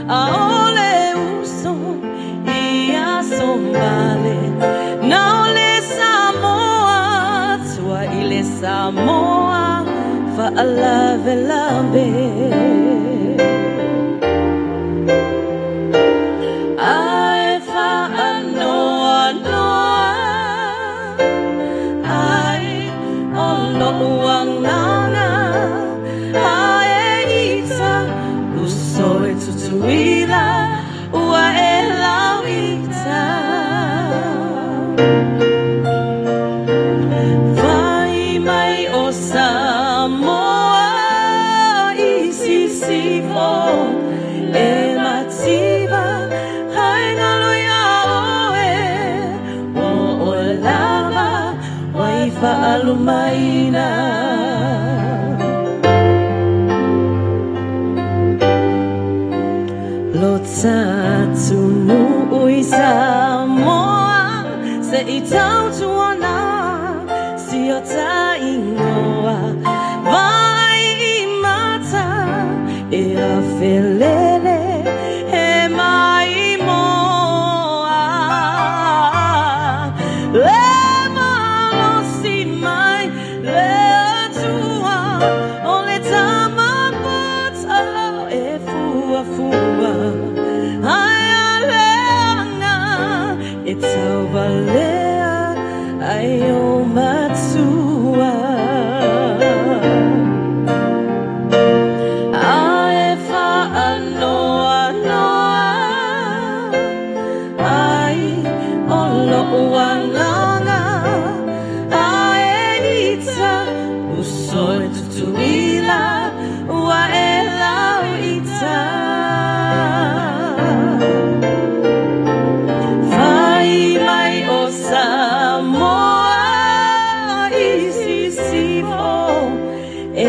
aole uso ia sombale naole Samoa tua ile Samoa fa alave lave ai fa anoa noa ai olo uangana ai ita usoe tutuila ua e lauita vai mai o Samoa isi sifo e mativa hai ngalo ya oe o lava wai fa alumaina Lotatu nu'ui Samoa se I tau tuana si o ta ingoa vai I mata e a felele he mai moa le malo si mai le atua o le tama pata e fua fua ai aleanga e tau valea ai o matua ai fa anoa noa ai olo uanganga ai ita usoe tutuila ua e lauita vai mai o Samoa isi sifo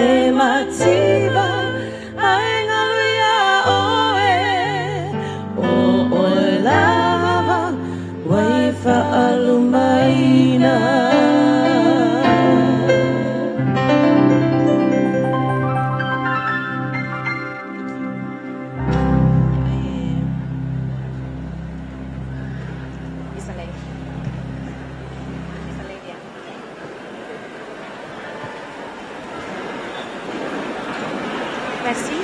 e mativa ai ngaluia oe o lava wai fa alumaina Merci.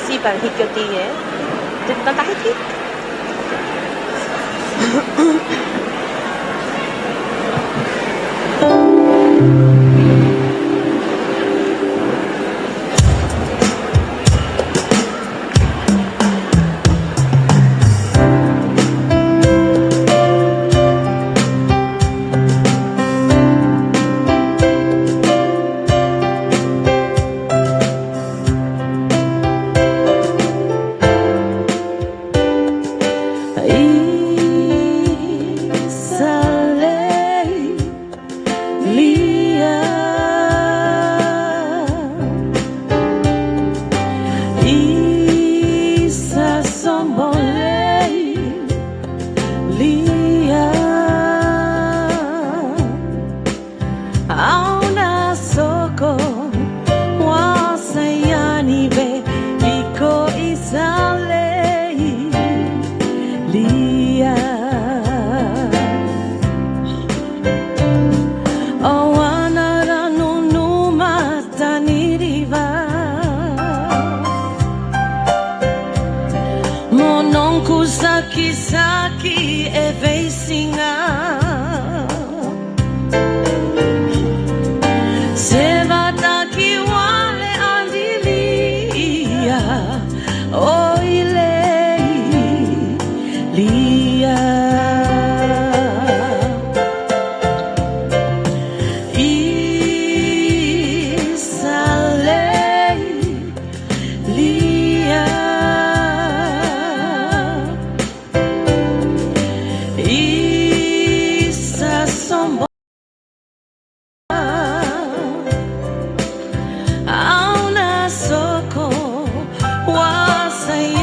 Si par hikyotie. Nakahiki. Auna soko wasai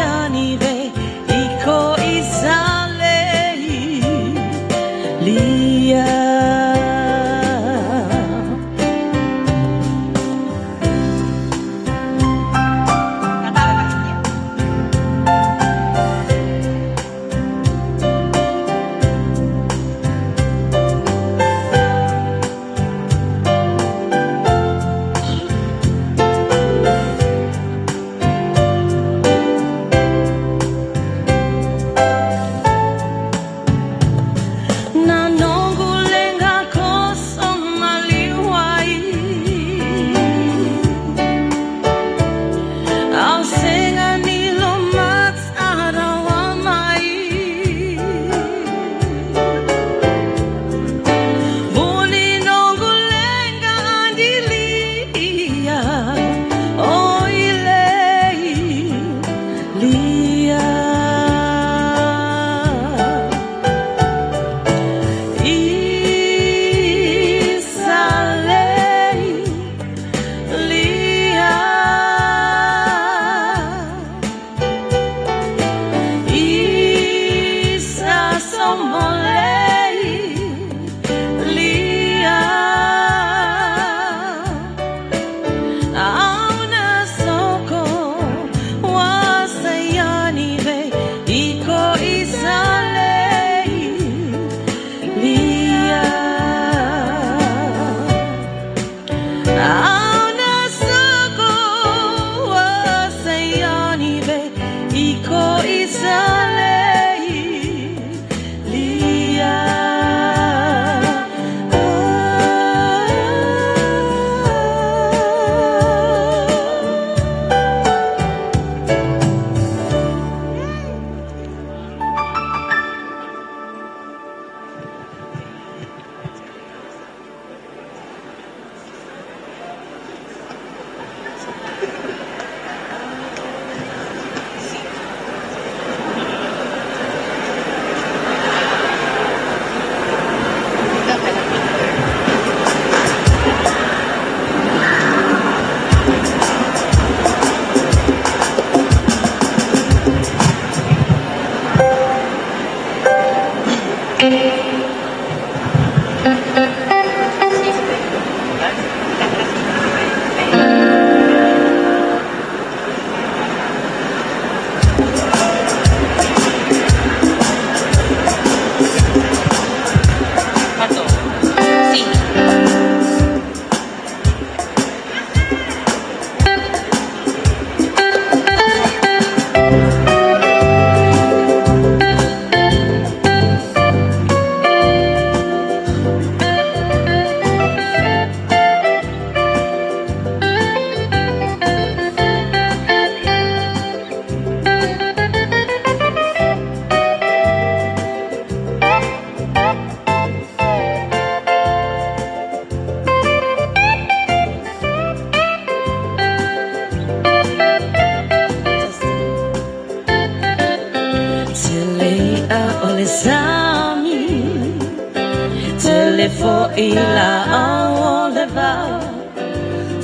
Ila aoleva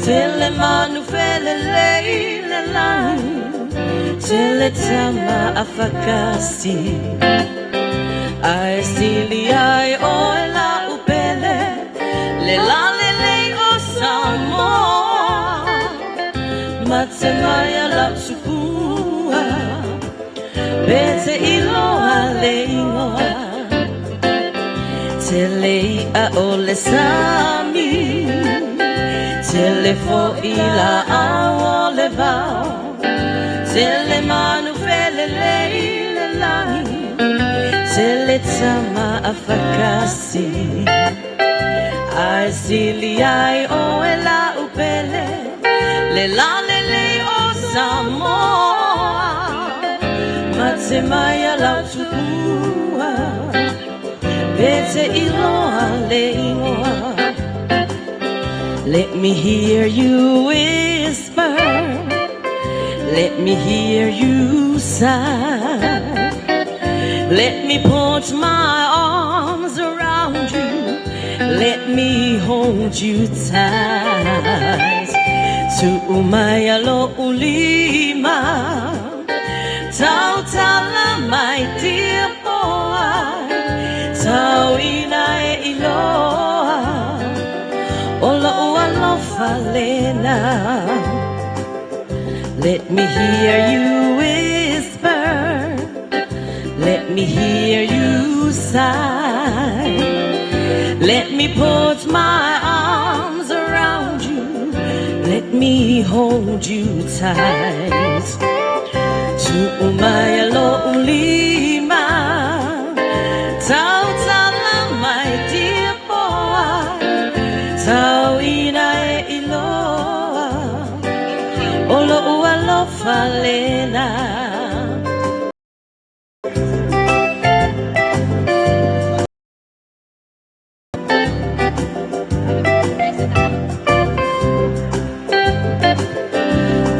Tele manu fele leile lani Tele tama afakasi Ai sili ai oela upele Le la le le o Samoa Matsemaya la tsukua Bete iloa le ingoa Tele a ole sami Tele fo ila a ole va Tele manu fele leile lani Tele tama afakasi Ai sili ai oe la upele Le la le le o Samoa Matsemaya la tukua Bete iloa le ingoa Let me hear you whisper Let me hear you sigh Let me put my arms around you Let me hold you tight To umaya lo ulima Tautala my dear boy Tauina e iloa Ola ualofa lena Let me hear you whisper Let me hear you sigh Let me put my arms around you Let me hold you tight To umaya lo ulima Tautala my dear boy Tauina e iloa Olo ualofa lena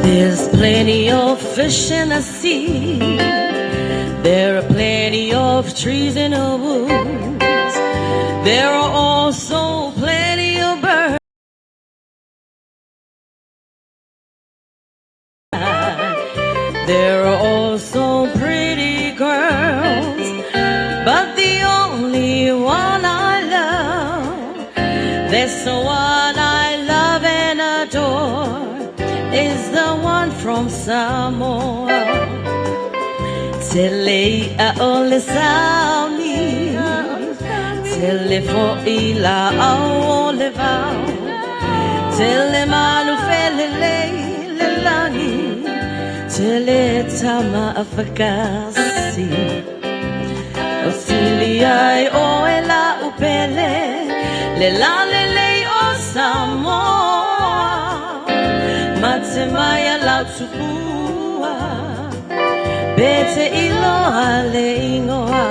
There's plenty of of fish in the sea. There are plenty of trees in the woods. There are also plenty of birds. There are also pretty girls, but the only one I love, that's the one I love and adore, is the one from Samoa. Tele aole sauni, tele fo'ila aole vau, tele malu felele lelani, tele tama afakasi. Osili ai oela upele, lelalele o Samoa, matemaya lautupua, bete iloha le ingoa.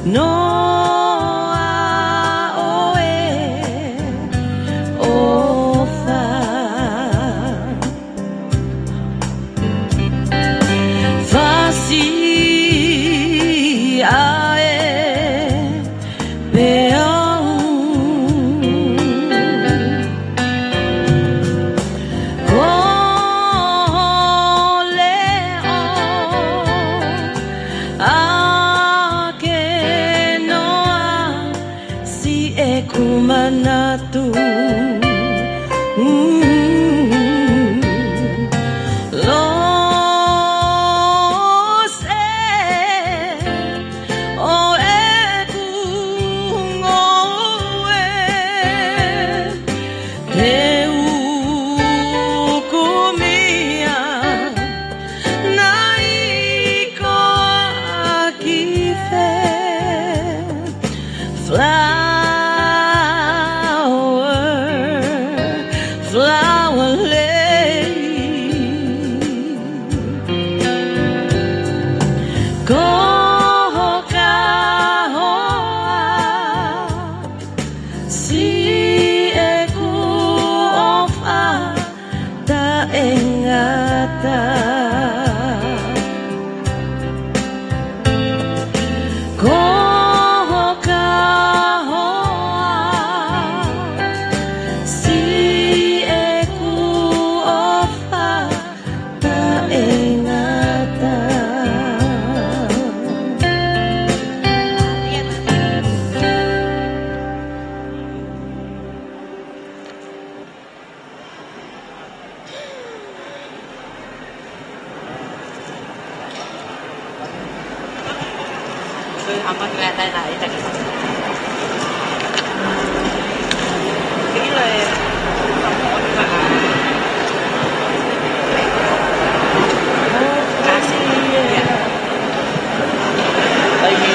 noa oe ofa fasi ae peau kumanatu lo se o e kungo e te ukumia nai ko akife flower lady go ka hoa si e ku ofa ta engata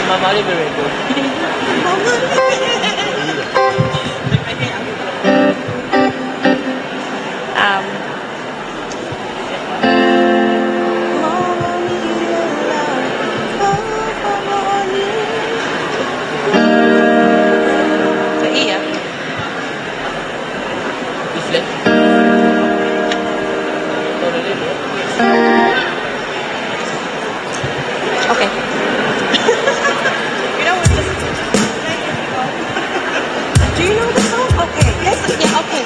Mama Liberator. Iya. Islet. Okay. Do you know the song? Okay. Yes. Yeah. Okay.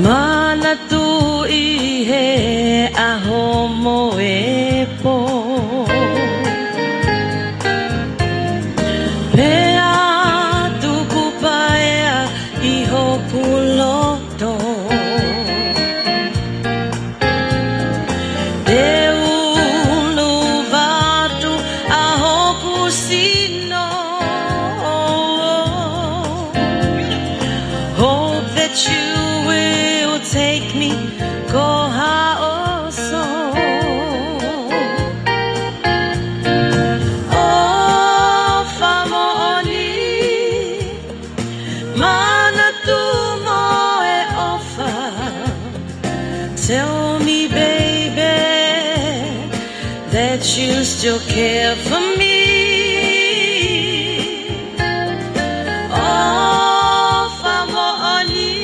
Mana tu ihe aho moe po Pea tuku paea iho kuloto Te ulu vatu aho kusino Hope that you take me, go ha oso. that you still care for me. Oh, famoni,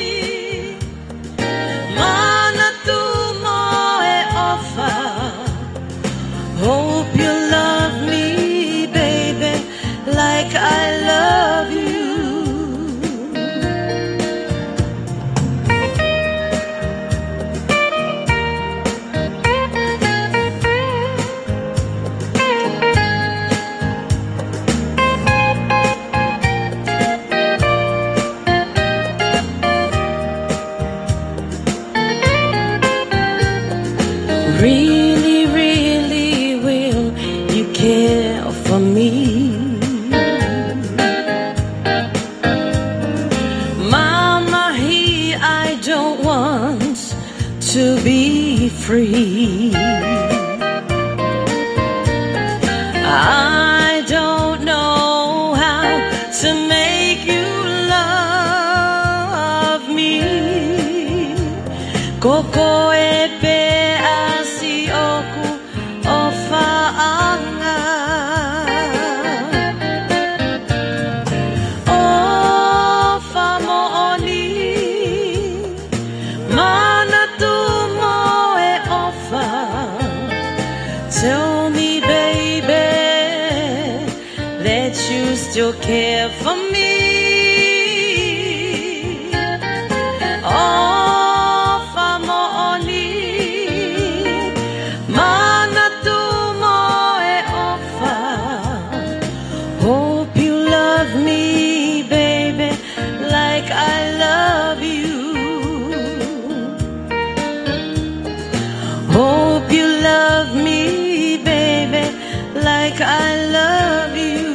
mana tu moe ofa. Hope you love me, baby, like I love you. Really, really will you care for me? Mama, I don't want to be free. I don't know how to make you love me. Koko epe asi oku ofaanga. Ofa mo'oni, mana tu moe ofa. Tell me, baby, that you still care for me. Ofa mo'oni, mana tu moe ofa. Hope you love me, baby, like I love you. Hope you love me, baby, like I love you.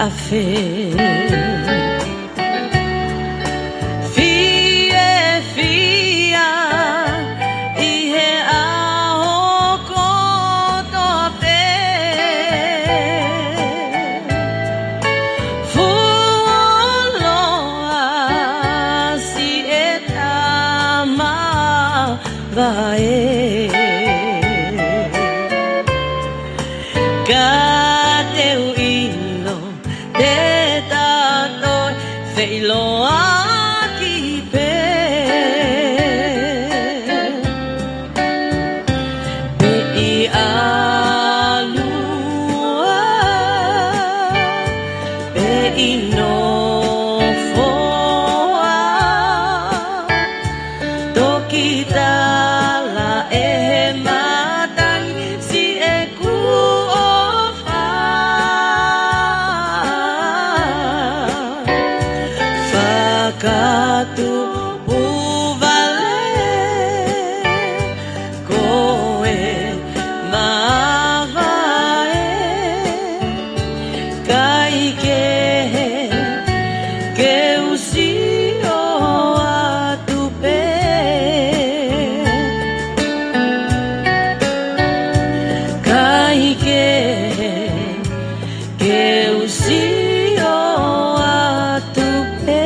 afe fie fia ihe aho koto pe fuloa si etama vae Loa ki pe pe I alua pe I nofoa toki tala e matangi si e kuofa Katu uvale koe mavae kai ke usio atu pe kai ke usio atu pe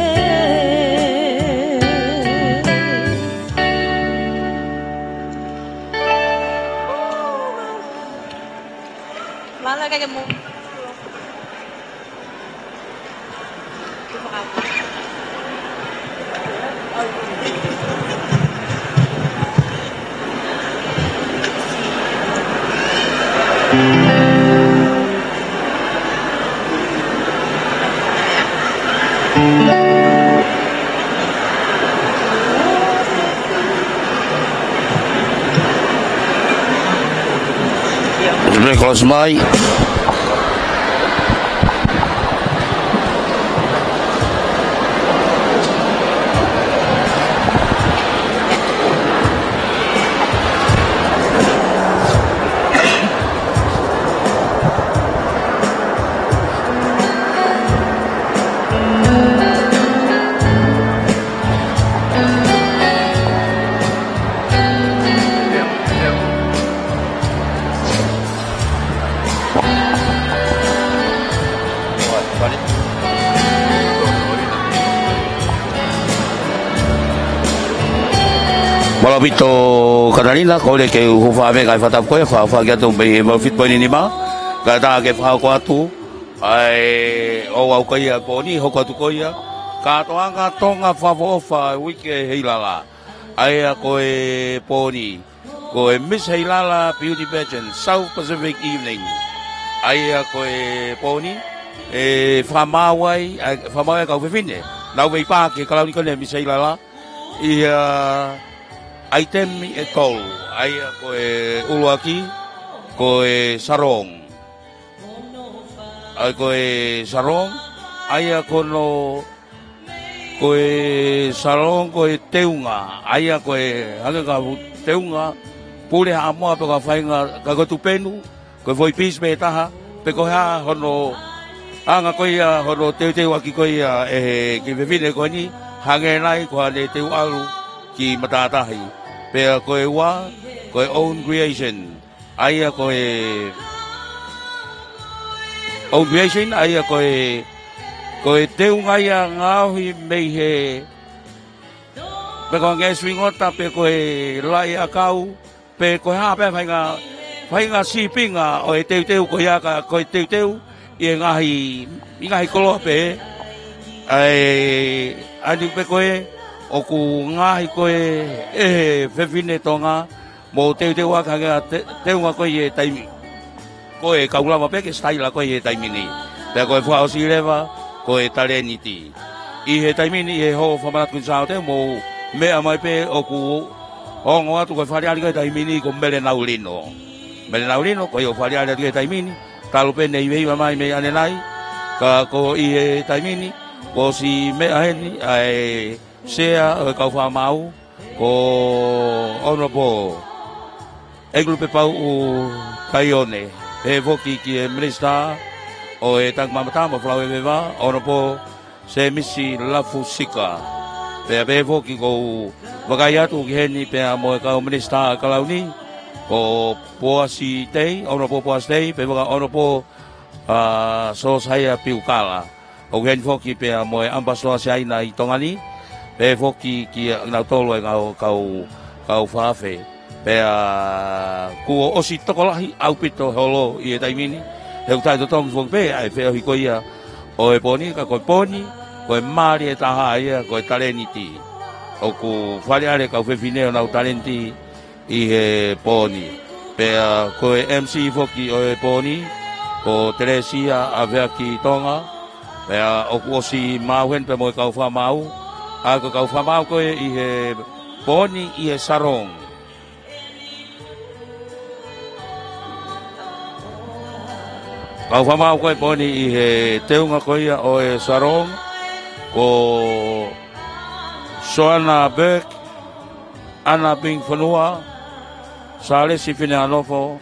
Malah kayak mau. Close my Walau itu Catalina kau le ke ufa me kai fatap ko fa fa gato be mo fit poni ni ma kata ke fa ko atu ai o au kai ko ni ho ko tu ko ya ka to anga tonga fa fa wiki Heilala ai ko e poni ko e Miss Heilala beauty pageant South Pacific evening ai ko e poni e fa mawai ka fine lau ve pa ke kalau ni ko le Miss Heilala item e tol ai ko e uluaki ko e sarong ai ko e sarong ai ko no ko e sarong ko e teunga ai ko e hanga ka teunga pule ha mo pe ka fainga ka ko tupenu ko foi pis me taha pe ko ha hono anga ko ia hono te waki ko ia e ki vevine ko ni hange nai ko le te alu ki matatahi pe ko e wa ko e own creation ai ko e own creation ai ko e te ungai ngahi mei he pe ko nge swingota pe ko e lai akau pe ko ha pe fainga sipinga o e te ko ia ka ko te i ngahi kolo pe ai ani pe ko e o ku ngahi ko e fefine tonga mo te wa ka te wa ko e taimi ko e kaula ma pe ke style ko e taimi ni pe ko e fa o si leva ko e taleniti i he taimi ni e ho fa ma kun sa te mo me mai pe o ku o ngo tu ko fa ali ko taimi ni ko mele naulino ko yo fa ali ko taimi ni talu pe nei vei mai me ane nai ka ko i he taimi ni ko si me aheni ai sea o kau fa mau ko honorable eglu pe pau u kaione e voki ki e minister o e tak mamata mo flau e veva ono po se misi lafu sika pe bevo ki ko wagai atu ki heni pe mo ka minista kalauni ko poasi tei ono po poasi tei pe waga ono po so saya piukala o hen foki pe mo ambassador sai na i tongani pe foki ki na tolo e kau fafe pe ku osi tokolahi au pito holo i e taimini heu tai to tong fong pe ai fe hi ko ia o e poni ka ko poni ko e mari e taha ia ko e taleniti o ku fale ale ka fe fineo na talenti i he poni pe ko e MC foki o e poni ko Teresia avea ki Tonga pe o ku osi mauen pe mo ka fa mau a ko ka fa mau ko i he poni i he Sarong kau whamau koe poni i he teunga koia o e Sarong ko Soana Berg, Ana Ping Whanua, Sale si Finalists,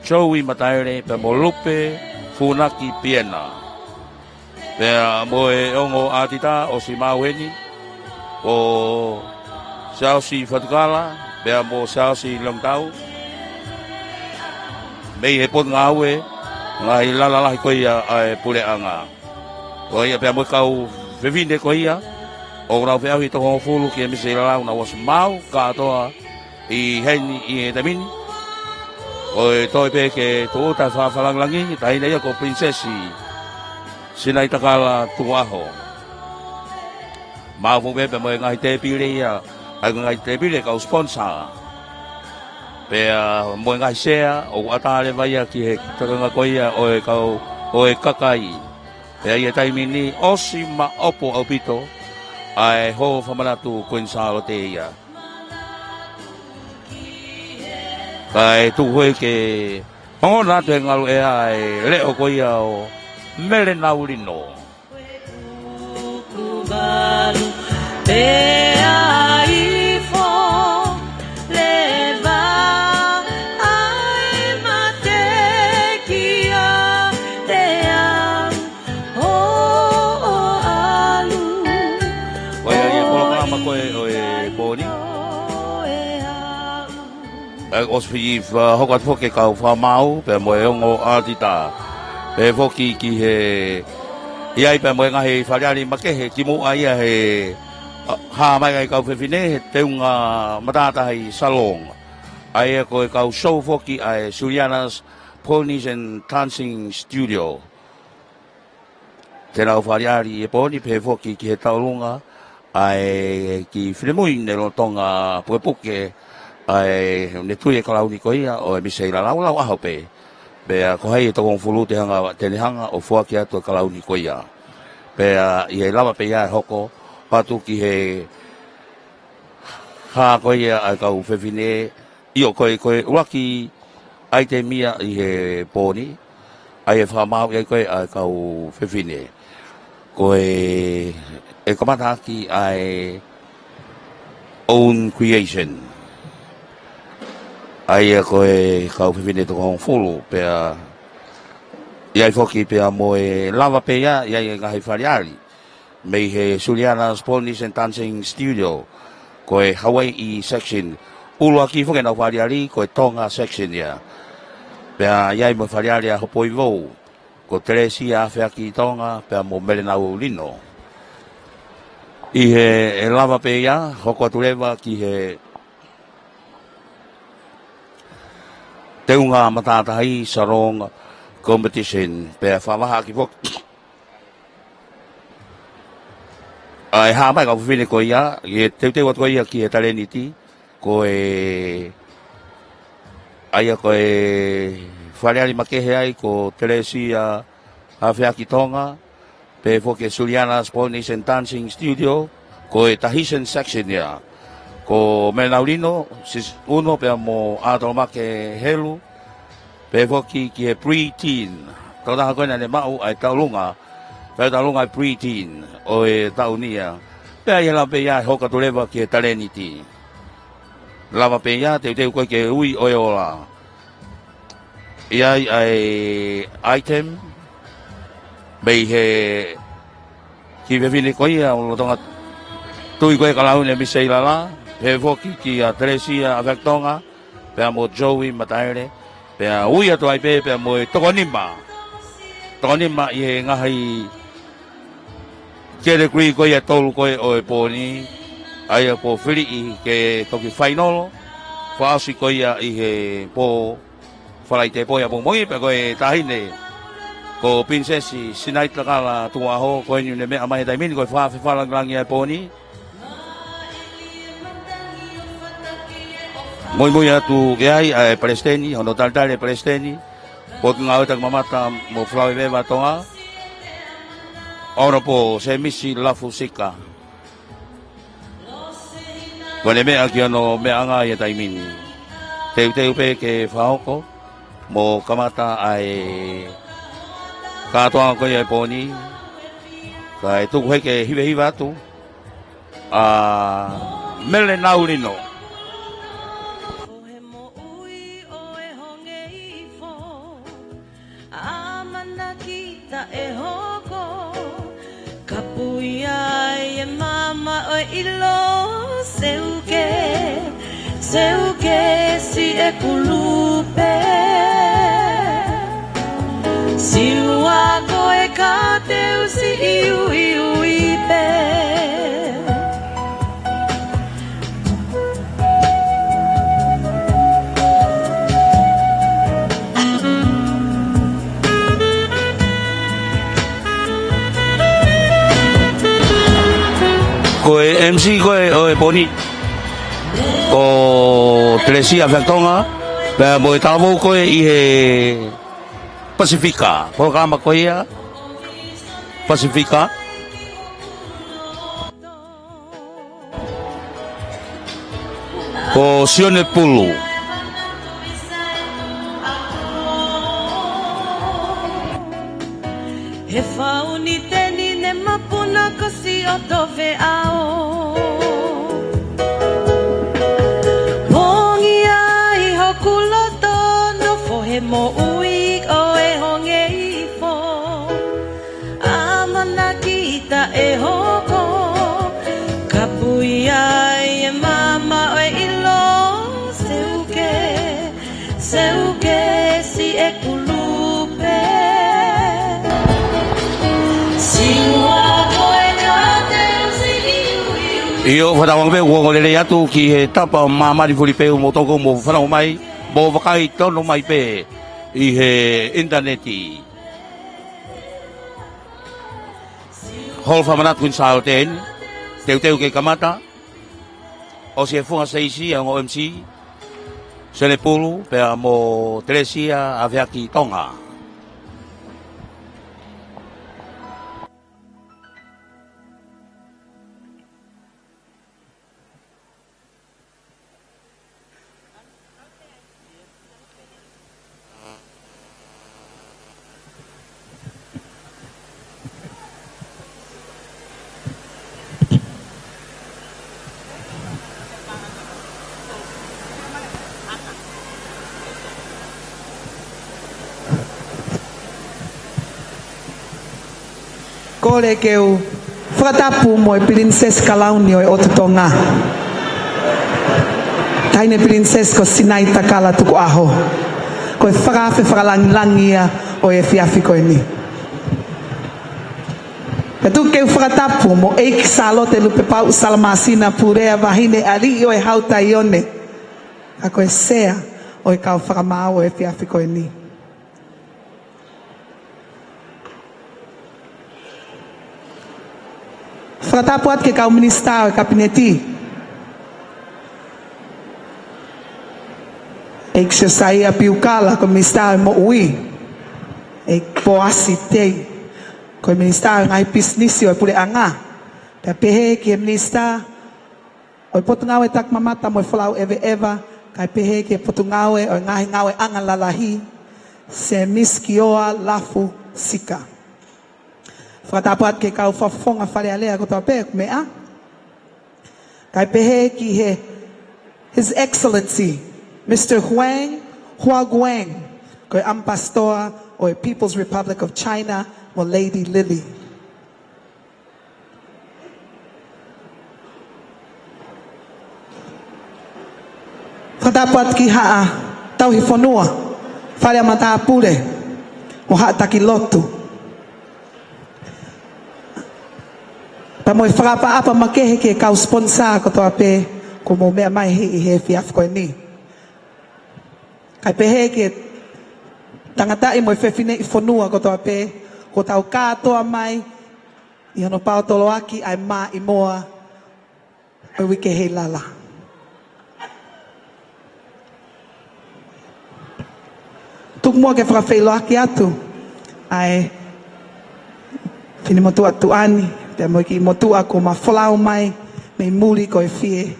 Joey Mataire, pe mo Lupe, Funaki Piena. Pe mo e ongo atita o si Mauheni, o Sao si Fatukala, pe mo Sao si Longtau, mei he pot ngawe, ngai lalalahi koia ai pule anga. Koia pe mo kau vevinde koia, o rau pe ahi tohongo fulu ki e misi lau na was mau katoa i heni i e tamini. O e toi pe ke tuota whawhalanglangi, tahi nei ako prinsesi sinai takala tuaho. Mau fu pepe mo e ngai te pile ia, ai ngai te pile kau sponsor. Pe mo e ngai sea, o atale vai ki he takanga koia o e kakai. Pe ai e taimini osi ma opo au pito, ai ho whamanatu koen Salote ia. Kai tu hoi ke hongo natu e ngalu e ai leo koia o mele naurino. Os fi hokat foke kau fa mau pe mo ngo atita pe foki ki he ia pe mo ngahi fariali make he ki mo ai he ha mai kau fe fine te unga matata hai Salong ai ko kau show foki ai Juliana's Ponies and Dancing Studio tena fariali e poni pe foki ki he taulunga ai ki filmui ne lo Tonga puke ai ne tui e kalauni koia o e misei la lau aho pe ko hei to kong fulu te hanga o fua ki atu kalauni koia pe i e lava pe ia hoko patu ki he ha koia ai kau fefine i o koe waki ai te mia i he poni ai e whamau i koe ai kau fefine koe e kamata ki ai own creation ai ko e kau fifine to kong fulu pe ia foki pe mo e lava pe ia ngai fariali mei he Juliana's Ponies and Dancing Studio ko e Hawaii section ulo aki foki na fariali ko e Tonga section ia pe ia mo fariali a hopoi vo ko Teresia fe aki Tonga pe mo mele na ulino i he e lava pe ia hoko tuleva ki he te unga matatahi Sarong competition pe whamaha ki fok ai ha mai ka fine ko ia e te wat ko ia ki e taleniti ko e ai ko e fariali makehe ai ko Teresia afea ki Tonga pe fok e Juliana's Ponies and Dancing Studio ko e Tahitian section ia ko menaulino uno pe mo atoma ke helu pe foki ki pre-teen toda ko na le mau ai taulunga pre-teen o e taunia pe ai la pe ya hoka tuleva ki taleniti lava pe ya te ko ke ui o ola ai item Bei he ki vevini koia o tonga tui koe kalau ne Tonga Heilala he voki ki a Teresia a Tonga pe mo Joey mataere pe uia to ai pe mo tokonima I he ngahi kere kui koia tolu koe o e poni ai po fili ke toki final fasi koia I he po falai te poia Moimoi pe koe tahine ko prinsesi sinait lakala tuaho ko ni me amai dai min ko fa lang lang ya poni Moimoi atu gai ai presteni ono taltale presteni pot ngau tak mamata mo flawe beba tonga ora po se misi la fusika ko me aki ono me anga ya dai min te pe ke faoko mo kamata ai katoa ko ye poni kai tu he ke hiva tu mele naulino amanakita ehoko kapuya ye mama o ilo seuke si ekulupe Siwa koe ka teu si iu ipe koe MC koe o e poni o Teresia Tonga pe mo tamo koe I he Pasifika, programa koia Pasifika ko sione pulu he fauni teni ne mapuna kosi o tove ao hongi ai hokuloto no fo he mo ui ehoko kapuya ye mama o ilo seuke si ekulupe siwa koe kate si Iyo whatawang pe uongo lele atu ki he tapa mama di fuli pe mo toko mo whanau mai mo wakai tono mai pe I he interneti Hol famanat kun Salote teu ke kamata o se funga seisi ang OMC Selepulu pe mo Teresia aviaki Tonga Kore keu Tongatapu mo princess kalauni o Tonga. Taine princess ko sinai takala tuku aho. Ko whakafe whakalangilangia o e fiafi ko ni. Petu keu Tongatapu mo eik Salote lupe pau salamasina purea wahine ali o e hauta ione. Ako e sea o e kau whakamau o e fiafi ko ni. Tongatapu at ke kau minista o kabineti. Eik siya saya piukala ko minista mo ui. Eik poasi tei. Ko minista ngai pisnisi o pule anga. Pehe ke minista o potungawe tak mamata mo flau eva kai pehe ke potungawe o ngai ngawe anga lalahi se miskioa lafu sika. Tongatapu at ke kau fafonga fale alea ko tape mea. Kai pehe ki His Excellency Mr. Hua Guang Koe Ampastoa o People's Republic of China mo Lady Lily. Whatapat ki haa tau hi whanua whare mata apure o haa taki lotu. Pa moi whakapa makehe ke kau sponsor ko toa pe ko mo mea mai hi he fiaf koe ni. Kai pehe ke tangatai moi whewhine i whanua ko toa pe ko tau kātoa mai i hono pautolo aki ai mā i moa o wike Heilala. Tuk mua ke whakawheilo aki atu ai whini motua tuani te moi ki motua ko ma wholau mai me muri ko e fie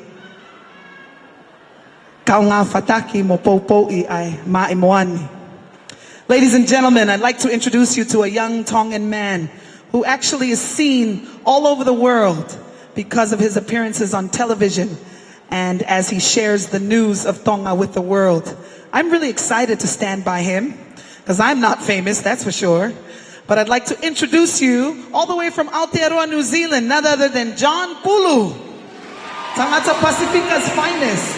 kau ngā whataki mo poupou i ai mā i moani. Ladies and gentlemen, I'd like to introduce you to a young Tongan man who actually is seen all over the world because of his appearances on television and as he shares the news of Tonga with the world. I'm really excited to stand by him because I'm not famous, that's for sure. But I'd like to introduce you all the way from Aotearoa, New Zealand, none other than John Pulu, Tangata Pacifica's finest.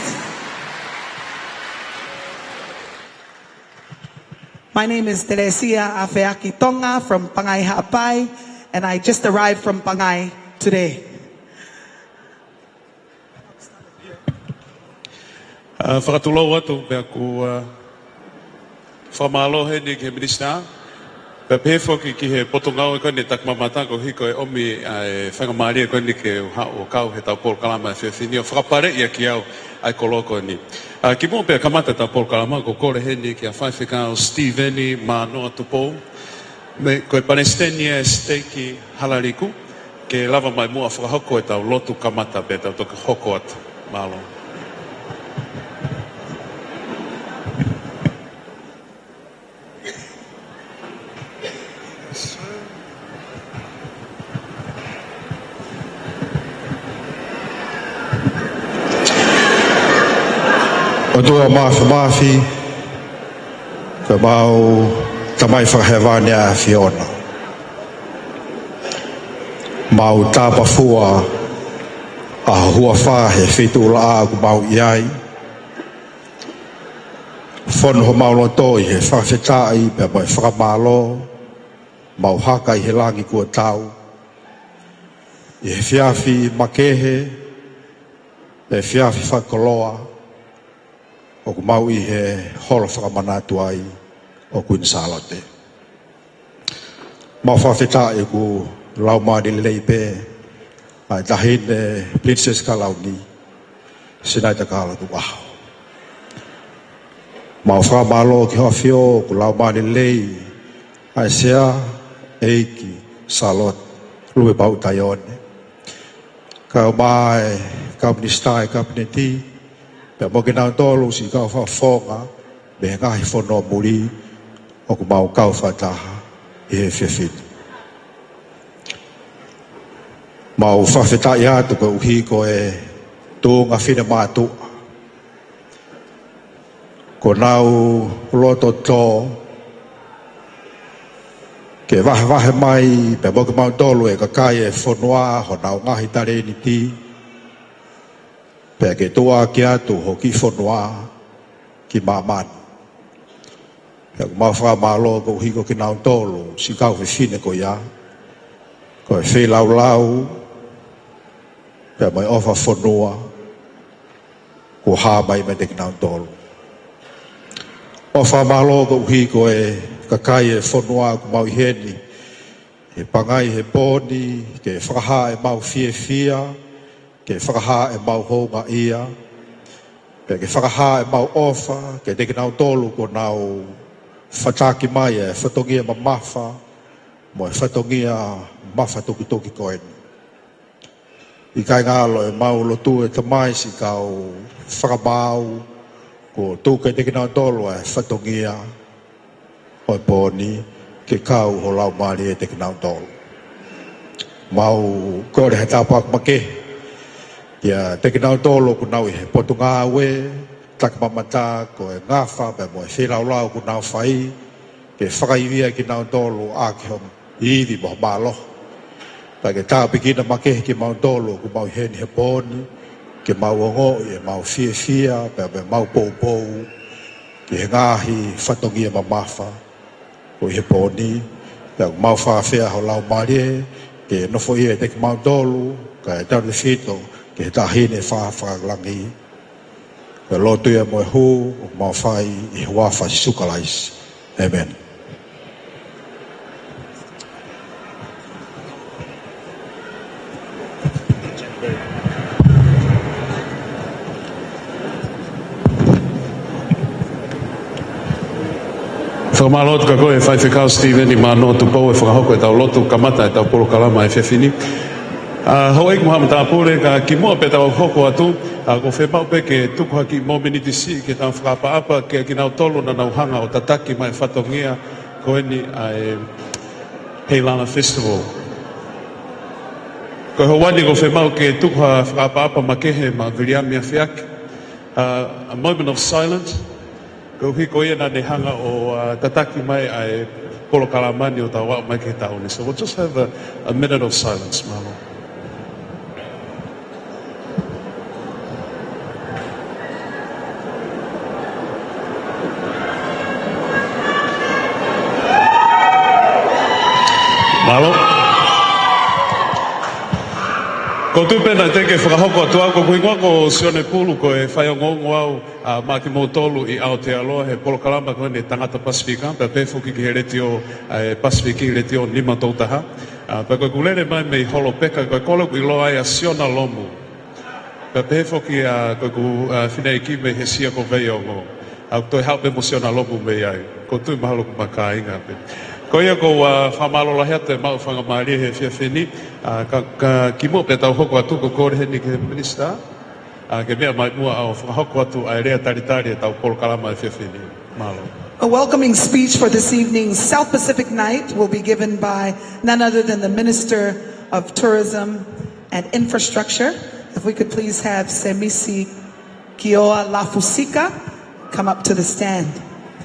My name is Teresia Afeaki Tonga from Pangai Ha'apai, and I just arrived from Pangai today. Whakatulou atu mea ku whamalohe ni ke minista. Pea pēwhoki ki he potongau e koe ni takmamata ko hiko e omi e whangamari e koe ni ke o kau he tau Paul Kalama e whiawhini o whakapare ia ki au ai ko loko ni. Ki mua pia kamata tau Paul Kalama ko kore he ni ki a whaiwhika o Steveni ma noa tupo. Me koe Palestinian steiki halariku ke lava mai mua whakahoko e tau lotu kamata pe tau toka hoko atu malo. O tua mafi ka mau tamai whakahewani a Fiona. Mau tāpafua a hua whahe whitu la a ku mau iai. Whono ho mau lotoi he whawhetai pe mai whakamalo mau haka i he langi kua tau. I he whiawhi makehe e whiawhi whakoloa o ku mau I he holo whakamanatu ai o kuin Salote. Mau whawheta e ku lau maari leipe ai tahin e Princess Kalauni sinai ta kala tu waho. Mau whakamalo ki hawhio ku lau maari lei ai sea eiki Salote lume pau taione. Kau mai kau ministai kau peneti pe mo ke nau tolu si kau whafonga me ngahi whono muri o ku mau kau whataha I he whiawhini. Mau whawhetai atu pe uhi ko e tūnga whina mātua. Ko nau loto tō ke wahe mai pe mo ke mau tolu e kakai e whonoa ho nau ngahi tare ni ti. Pe ke toa ki atu ho ki whonoa ki māman. Pe ku mau whakamalo ko hiko ki nau tolu si kau whiwhine ko ia. Ko e whi lau pe mai ofa whonoa ko hā mai me te ki nau tolu. O whamalo ko hiko e kakai e whonoa ko mau heni. He pangai he pōni ke whakaha e mau whia. Ke whakaha e mau honga ia, pe ke whakaha e mau ofa, ke teki nau tolu ko nau whataki mai e whatongia ma mawha, mo e whatongia mawha toki koen. I kai ngalo e mau lotu e tamai si kau whakamau, ko tūka e teki nau tolu e whatongia, o e pōni, ke kau ho lau maari e teki nau tolu. Mau kore he tāpak make, ia teki nau tolo ku nau I he potunga awe, tak mamata ko e ngafa be mo fe lau lau ku nau fai ke whakaivia ki nau tolu a ki hon iwi mo malo pa ke tā pikina make ki mau tolu ku mau heni he poni ke mau ongo e mau fia pe mau pou ke he ngahi whatongia mamafa ko he poni pe mau whawhia ho lau marie ke nofo ia te ki mau tolu ka e tau fito ke ta hine whawhalangi ke lotu ia mo e hu mau whai i wafa sukalais. Amen. Whakamalotu ka koe whai whikau Stephen i mano tu pau e whakahoko e tau lotu kamata e tau polo kalama e whiwhini. Hau eik Muhammad Tāpure ka ki mua pe tau hoko atu ko whemau pe ke tuku haki mō miniti si ke tau whakaapa ke ki nau tolu na nau hanga o tataki mai whatongia ko eni ai Heilala Festival. Ko hawani ko whemau ke tuku whakaapa makehe ma viliami a whiaki. A moment of silence. Ko hiko ia na ne hanga o tataki mai ai polo kalamani o tau wau mai ke taone. So we'll just have a minute of silence, Malo. Malo. Ko tupena te ke whakahoko atu au ko kuingoa ko sione pulu ko e whaiongongo au maki mōtolu i Aotearoa he polo kalamba ko ne tangata Pasifika pe pefuki ki he reti o Pasifiki reti o Nima Tautaha pe koe kulere mai mei holo peka koe kolo kui loa ai a siona lomu pe pefuki koe ku whinei ki mei he sia ko veiongo au toi haupe mo siona lomu mei ai ko tui mahalo ku maka inga pe ko ia ko whamalo la hea te mau whangamari he whiawhini ka kimo pe tau hoko atu ko kore he ni ke minista ke mea mai mua au whakahoko atu ai rea taritari e tau polo kalama e whiawhini. Malo. A welcoming speech for this evening's South Pacific Night will be given by none other than the Minister of Tourism and Infrastructure. If we could please have Semisi Kioa Lafusika come up to the stand.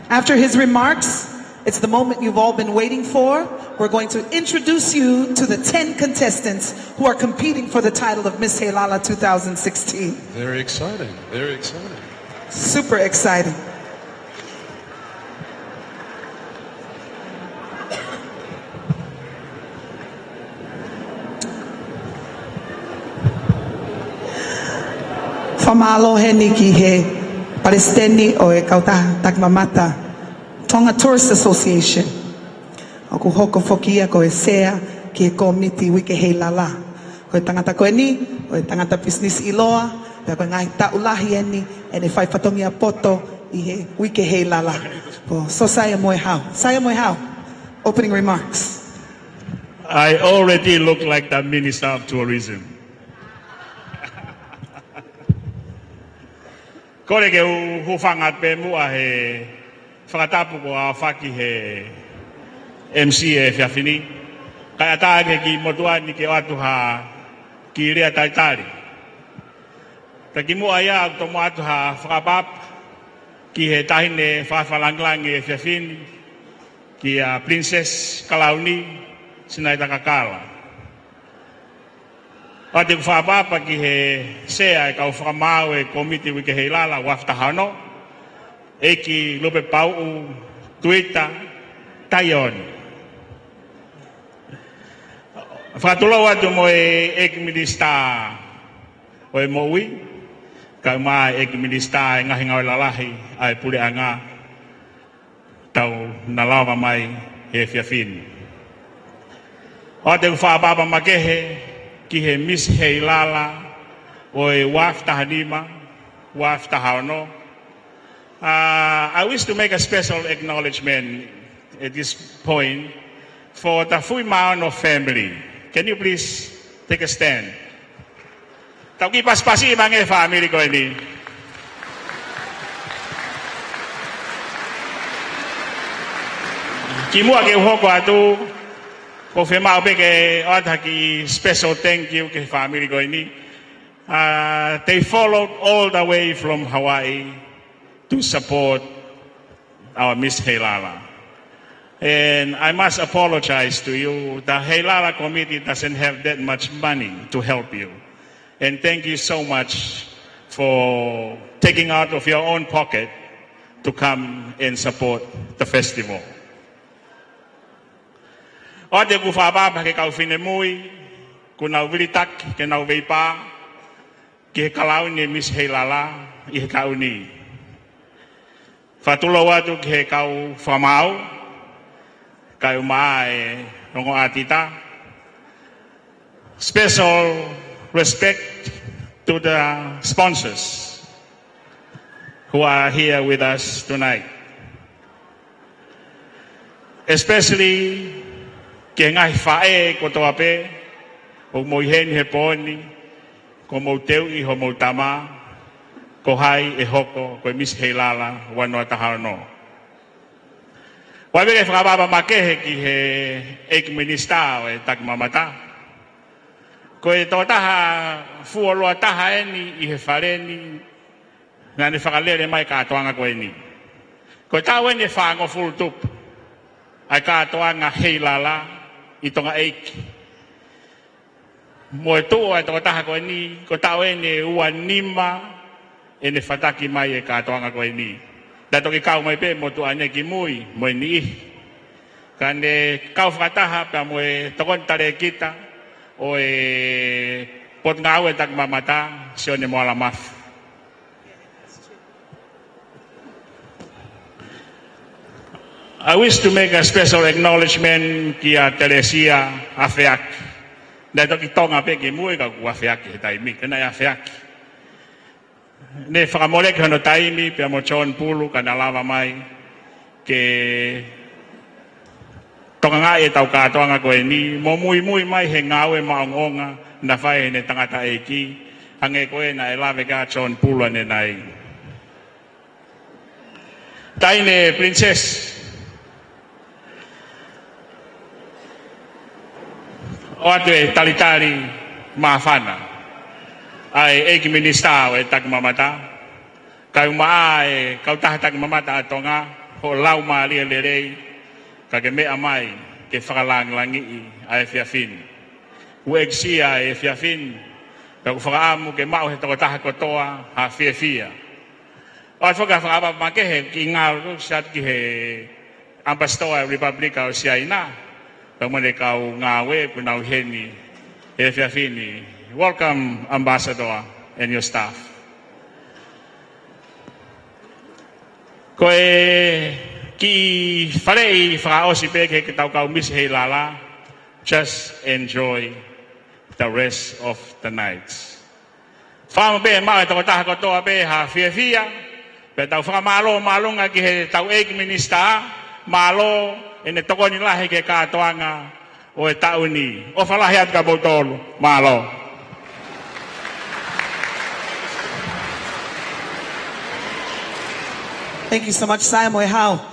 After his remarks, it's the moment you've all been waiting for. We're going to introduce you to the 10 contestants who are competing for the title of Miss Heilala 2016. Very exciting, very exciting. Super exciting. Famalo he niki he palestini o e kauta takmamata Tonga Tourist Association. O ku hoko fokia ko e sea ki e komiti wike Heilala. Ko e tangata ko e ni, o e tangata business iloa, pe ko ngai taulahi e ni, e ne whai whatongia poto i he wike Heilala. So saya moe hao. Saya moe hao. Opening remarks. I already look like the Minister of Tourism. Kore ke hufangat pe mua he Tongatapu ko a whaki he MC e whiawhini. Kai atāke ki motua ni ke atu ha ki rea taitari. Ta ki mua ia tomo atu ha whakapap ki he tahine whawhalanglangi e whiawhini ki a Princess Kalauni sinai takakala. Ate ku whakapapa ki he sea e kau whakamau e komiti wike Heilala waftahano. Eki lope pau tuita tayon. Fatulawa tu mo ek minista o Moimoi ka ma ek minista nga hinga lalahi ai pule anga tau nalawa mai he fiafin. O te fa baba makehe ki he Miss Heilala o wafta hadima wafta hano. I wish to make a special acknowledgement at this point for the Fuimano family. Can you please take a stand? Tauki paspasi mga family ko ini. Kimua ke hoko atu ko fema ope ke otaki special thank you ke family ko ini. They followed all the way from Hawaii to support our Miss Heilala. And I must apologize to you. The Heilala committee doesn't have that much money to help you. And thank you so much for taking out of your own pocket to come and support the festival. O te ku whababa ke kau whine mui, ku nau viritak, ke nau veipa, ke he kalau ni Miss Heilala, i he kau ni. Whatulo watu ke he kau whamau, kau maa e rongo atita. Special respect to the sponsors who are here with us tonight. Especially ke ngai whae ko toa pe, o moihen he pōni, ko mou teu i ho mou tama, ko hai e hoko, ko Miss Heilala, wanoa tahao no. Wawere whakababa makehe ki he ek minista o e tak mamata. Ko e tō taha fuoloa taha eni i he whareni, nga ne whakalere mai kātoanga ko eni. Ko tau eni whaango full tup, ai kātoanga Heilala, i tonga eiki. Mo e tō ai tō taha ko eni, ko tau eni ua nima, ene whataki mai e kātoanga ko eni. Da toki kau mai pe mo tu ane ki mui, mo ni. Kane kau whakataha pa mo e tokontare kita, o e pot ngau e tak mamata, sio ne mo alamaf. I wish to make a special acknowledgement ki a Teresia Afeaki. Da toki tonga pe ki mui ka ku Afeaki he taimi, kena Afeaki. Ne whakamolek hano taimi pia mo John Pulu ka nalawa mai ke tonga ngā e tau kātoanga koe ni mo mui mai he ngāwe maongonga na whae ne tangata e ki hange koe na e lawe ka John Pulu ane nai. Taine princess o atu e talitari maafana ai eki minista o e tak mamata kau maa e kau taha tak mamata atonga ho lau maa lia lerei ka ke mea mai ke whakalang langi i a e whiawhin u eksia e whiawhin ka ku whakaamu ke mau he toko taha kotoa ha whiawhia o at whaka whakaapa makehe ki ngāru sat ki he Ambastoa Republika o Siaina ka mone kau ngāwe punau heni e whiawhini. Welcome, Ambassador, and your staff. Koe ki wharei whakaosi peke ki tau kau Miss Heilala, just enjoy the rest of the nights. Whama pe mau e toko taha kotoa pe ha whiawhia, pe tau whakamalo malunga ki he tau eki minista, malo e ne toko ni lahi ke kātoanga o e tau ni. O whalahi atu ka mautolu, malo. Thank you so much, Saimoe Hao.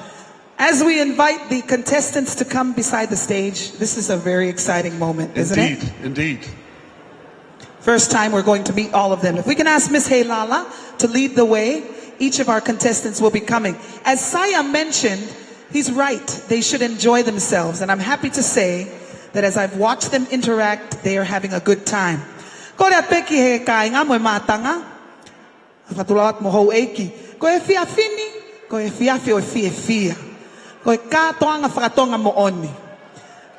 As we invite the contestants to come beside the stage, this is a very exciting moment, isn't it? Indeed. First time we're going to meet all of them. If we can ask Miss Heilala to lead the way, each of our contestants will be coming. As Saya mentioned, he's right. They should enjoy themselves. And I'm happy to say that as I've watched them interact, they are having a good time. Ko rea peki he kāinga mo e mātanga. Whatulawat mo hou eiki. Ko e whiawhini. Ko e whiawhi o e whiawhia. Ko e kātoanga whakatonga mo oni.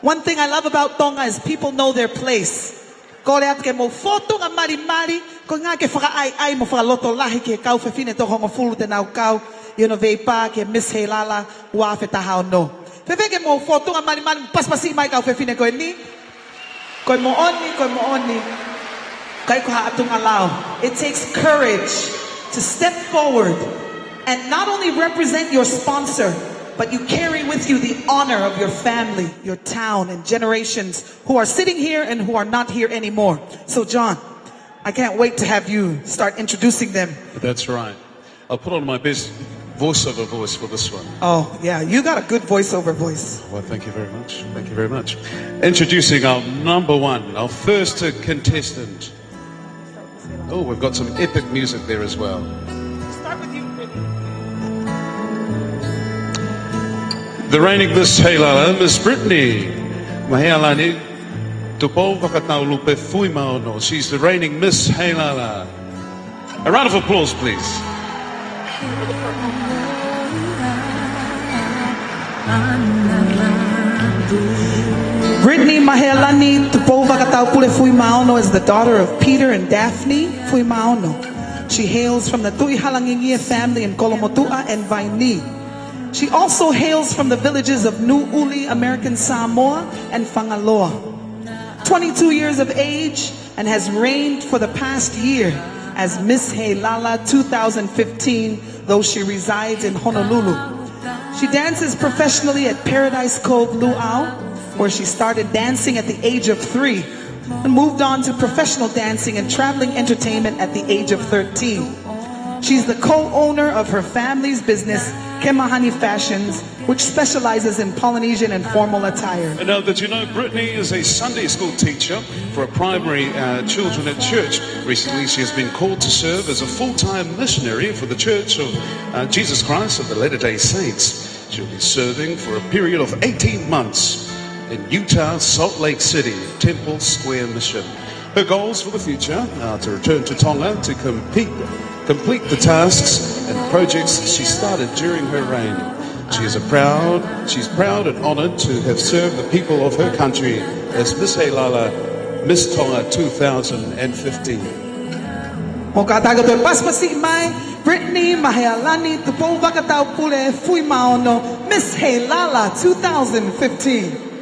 One thing I love about Tonga is people know their place. Ko rea ke mo whotunga mari, ko ngā ke whakaai mo whakaloto lahi ke kau whiawhine to hongo fulu te nau kau. Ino veipa ke Miss Heilala ua whetahao no. Whewhe ke mo whotunga mari, paspasi mai kau whiawhine koe ni. Koe mo oni. Kai koha atunga lao. It takes courage to step forward and not only represent your sponsor, but you carry with you the honor of your family, your town, and generations who are sitting here and who are not here anymore. So John, I can't wait to have you start introducing them. That's right. I'll put on my best voiceover voice for this one. Oh, yeah, you got a good voiceover voice. Well, thank you very much. Thank you very much. Introducing our number one, our first contestant. Oh, we've got some epic music there as well. Start with you, Brittany. The reigning Miss Heilala, Miss Brittany Mahealani, Tupo Wakatau Lupe Fui Maono. She's the reigning Miss Heilala. A round of applause, please. Brittany Mahealani Tupova Kataupule Fuimaono is the daughter of Peter and Daphne Fuimaono. She hails from the Tui Halangingia family in Kolomotua and Vaini. She also hails from the villages of Nu'uli, American Samoa, and Whangaloa. 22 years of age and has reigned for the past year as Miss Heilala 2015, though she resides in Honolulu. She dances professionally at Paradise Cove Luau, where she started dancing at the age of 3 and moved on to professional dancing and traveling entertainment at the age of 13. She's the co-owner of her family's business, Kemahani Fashions, which specializes in Polynesian and formal attire. And now that you know, Brittany is a Sunday school teacher for a primary children at church. Recently, she has been called to serve as a full-time missionary for the Church of Jesus Christ of the Latter-day Saints. She'll be serving for a period of 18 months in Utah, Salt Lake City, Temple Square Mission. Her goals for the future are to return to Tonga to complete the tasks and projects she started during her reign. She's proud and honoured to have served the people of her country as Miss Heilala, Miss Tonga 2015. Brittany Mahealani Tupova Kataupule Fuimaono, Miss Heilala 2015.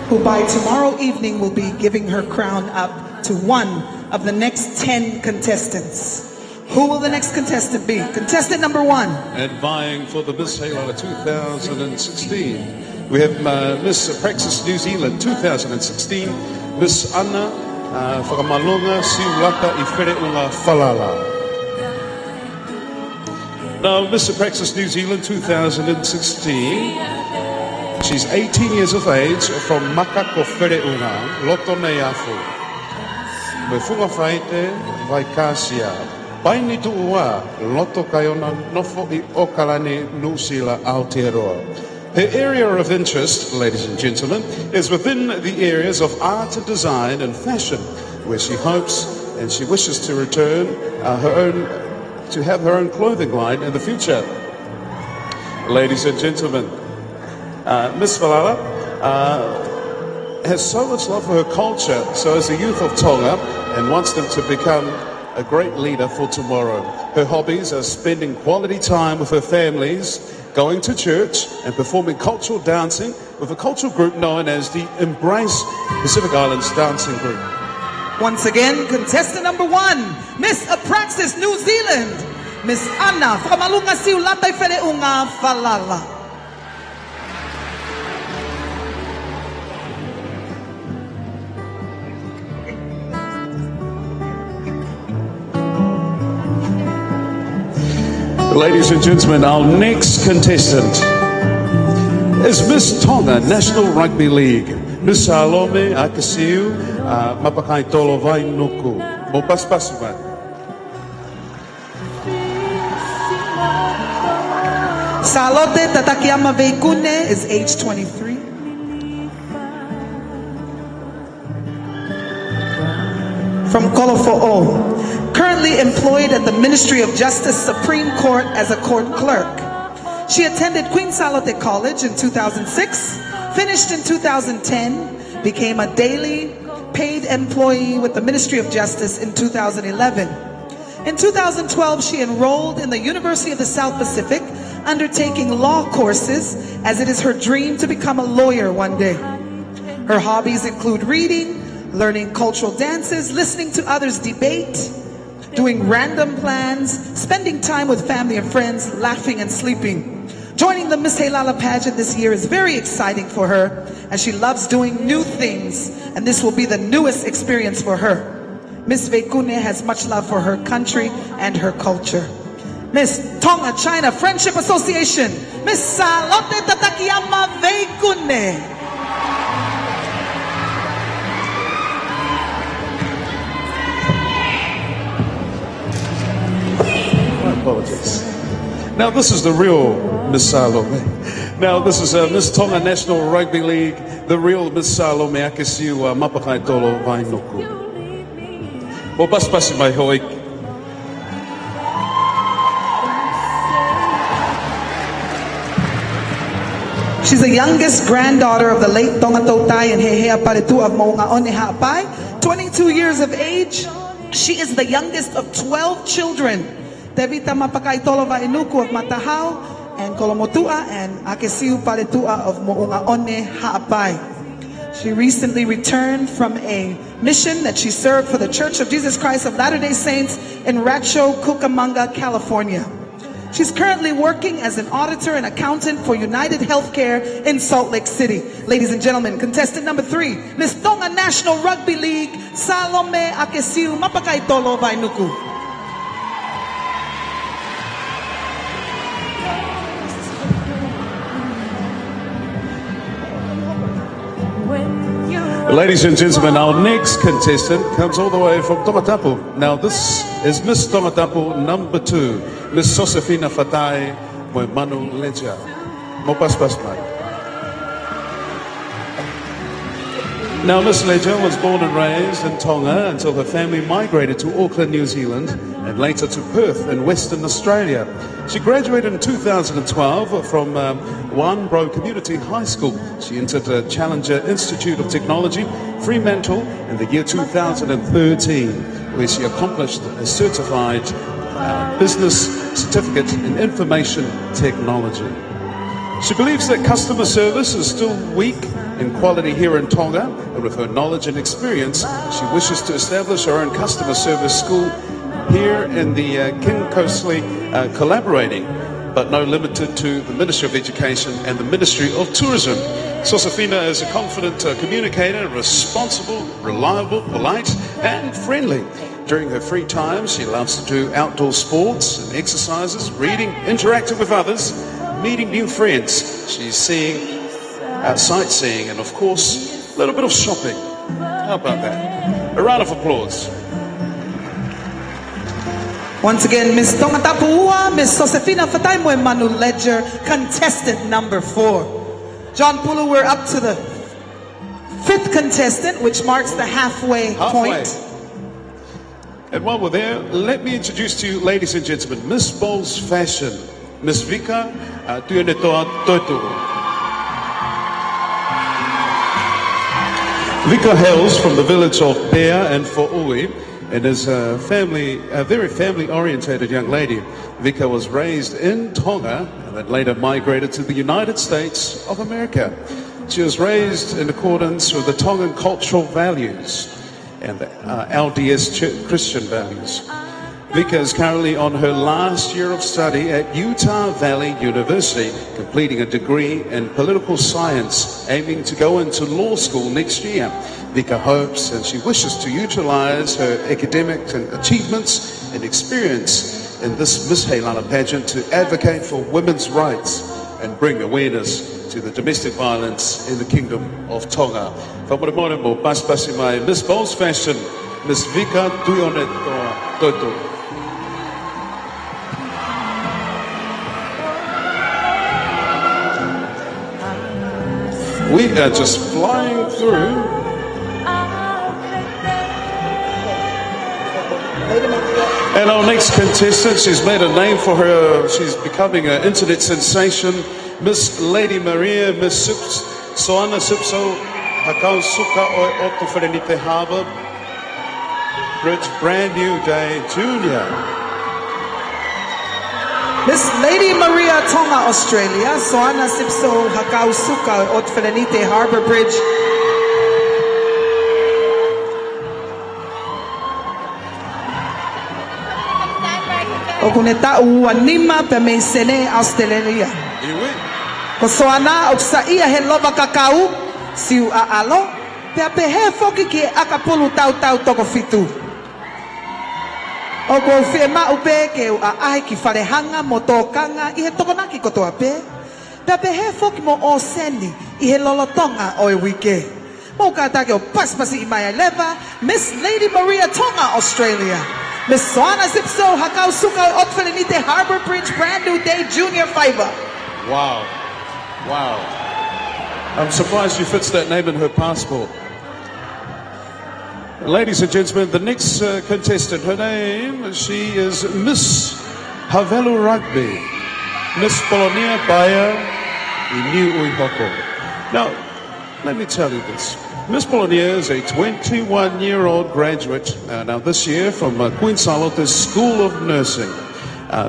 Who by tomorrow evening will be giving her crown up to one of the next 10 contestants. Who will the next contestant be? Contestant number 1. And vying for the Miss Heilala 2016, we have Miss Praxis New Zealand 2016, Miss Anna Whakamalonga Siulaka I Whereunga Falala. Now, Miss Praxis New Zealand 2016, she's 18 years of age from Makako Whereunga, Loto Neiafu. Me funga whaite, Vaikasia. Paini tuua, Loto Kaiona, Nofo I Okalani, Nusila Aotearoa. Her area of interest, ladies and gentlemen, is within the areas of art and design and fashion, where she hopes and she wishes to return to have her own clothing line in the future. Ladies and gentlemen, Miss Falala has so much love for her culture, so as the youth of Tonga, and wants them to become a great leader for tomorrow. Her hobbies are spending quality time with her families, going to church, and performing cultural dancing with a cultural group known as the Embrace Pacific Islands Dancing Group. Once again, contestant number 1, Miss Apraxis New Zealand, Miss Anna Whakamalunga Siulaka I Whereunga Falala. Ladies and gentlemen, our next contestant is Miss Tonga National Rugby League. Miss Salome Akasiu Mapakai Tolo Vai Nuku. Mopaspasuman. Salote Tatakiama Veikune is age 23. From Kolofo'o. Currently employed at the Ministry of Justice Supreme Court as a court clerk. She attended Queen Salote College in 2006, finished in 2010, became a daily paid employee with the Ministry of Justice in 2011. In 2012, she enrolled in the University of the South Pacific, undertaking law courses, as it is her dream to become a lawyer one day. Her hobbies include reading, learning cultural dances, listening to others debate, doing random plans, spending time with family and friends, laughing and sleeping. Joining the Miss Heilala pageant this year is very exciting for her, as she loves doing new things, and this will be the newest experience for her. Miss Veikune has much love for her country and her culture. Miss Tonga China Friendship Association, Miss Salote Tatakiyama Veikune. Apologies. Now this is the real Miss Salome. Now this is Miss Tonga National Rugby League, the real Miss Salome Akesiu Mapakai Tolo Vainoku. Mo paspasi mai hoi. She's the youngest granddaughter of the late Tongatapu and Hehea Paretu of Moungaone Ha'apai. 22 years of age. She is the youngest of 12 children. Tevita Mapakaitolo Vainuku of Matahau and Kolomotua and Akesiu Paretua of Moungaone Ha'apai. She recently returned from a mission that she served for the Church of Jesus Christ of Latter-day Saints in Rancho Cucamonga, California. She's currently working as an auditor and accountant for United Healthcare in Salt Lake City. Ladies and gentlemen, contestant number 3, Miss Tonga National Rugby League, Salome Akesiu Mapakaitolo Vainuku. Ladies and gentlemen, our next contestant comes all the way from Tongatapu. Now this is Miss Tongatapu number 2, Miss Josefina Fatai Moimoi Leja. Mo paspas mai. Now Miss Leja was born and raised in Tonga until her family migrated to Auckland, New Zealand, and later to Perth in Western Australia. She graduated in 2012 from Wanbro Community High School. She entered the Challenger Institute of Technology, Fremantle, in the year 2013, where she accomplished a certified business certificate in information technology. She believes that customer service is still weak in quality here in Tonga, and with her knowledge and experience, she wishes to establish her own customer service school here in the King Coastly, collaborating, but no limited to the Ministry of Education and the Ministry of Tourism. Josefina is a confident communicator, responsible, reliable, polite, and friendly. During her free time, she loves to do outdoor sports and exercises, reading, interacting with others, meeting new friends. She's seeing, sightseeing, and of course, a little bit of shopping. How about that? A round of applause. Once again, Miss Tongatapu, Miss Josefina Fatai Moimoi Leja, contestant number 4. John Pulu, we're up to the 5th contestant, which marks the halfway point. And while we're there, let me introduce to you, ladies and gentlemen, Miss Bowles Fashion, Miss Vika Tuionetoa Totu. Vika hails from the village of Pea and Fo'ui, and is a very family-orientated young lady. Vika was raised in Tonga and then later migrated to the United States of America. She was raised in accordance with the Tongan cultural values and the LDS Christian values. Vika is currently on her last year of study at Utah Valley University, completing a degree in political science, aiming to go into law school next year. Vika hopes and she wishes to utilize her academic achievements and experience in this Miss Heilala pageant to advocate for women's rights and bring awareness to the domestic violence in the Kingdom of Tonga. Miss Bowles Fashion, Miss Vika Tuionetoa Totu. We are just flying through. And our next contestant, she's made a name for her. She's becoming an internet sensation. Miss Lady Maria, Miss Soana Sipso, Hakau Suka Oi Oto Ferenite Harbour Bridge, brand new day, Junior. Miss Lady Maria Tonga, Australia, Soana Sipso Hakau Suka Ot Ferenite Harbour Bridge. Okuneta uanima pemeisene Australia. Ko soana oksa ia he lova kakau siu a alo pe apehe foki ki akapulu tau toko fitu. Oko fema upe ke a ai ki farehanga motokanga i he tokonaki kotoa pe. Pe apehe foki mo o seni i he lolotonga o e wike. Mo ka take o paspasi i mai leva Miss Lady Maria Tonga, Australia. Miss Swana Zipso, Hakau Suka, Otfelinite Harbor Bridge, Brand New Day, Junior Fiver. Wow. Wow. I'm surprised she fits that name in her passport. Ladies and gentlemen, the next contestant, her name, she is Miss Havelu Rugby, Miss Polonia Baya New Uihoko. Now, let me tell you this. Miss Polonia is a 21-year-old graduate now this year from Queen Salote's School of Nursing.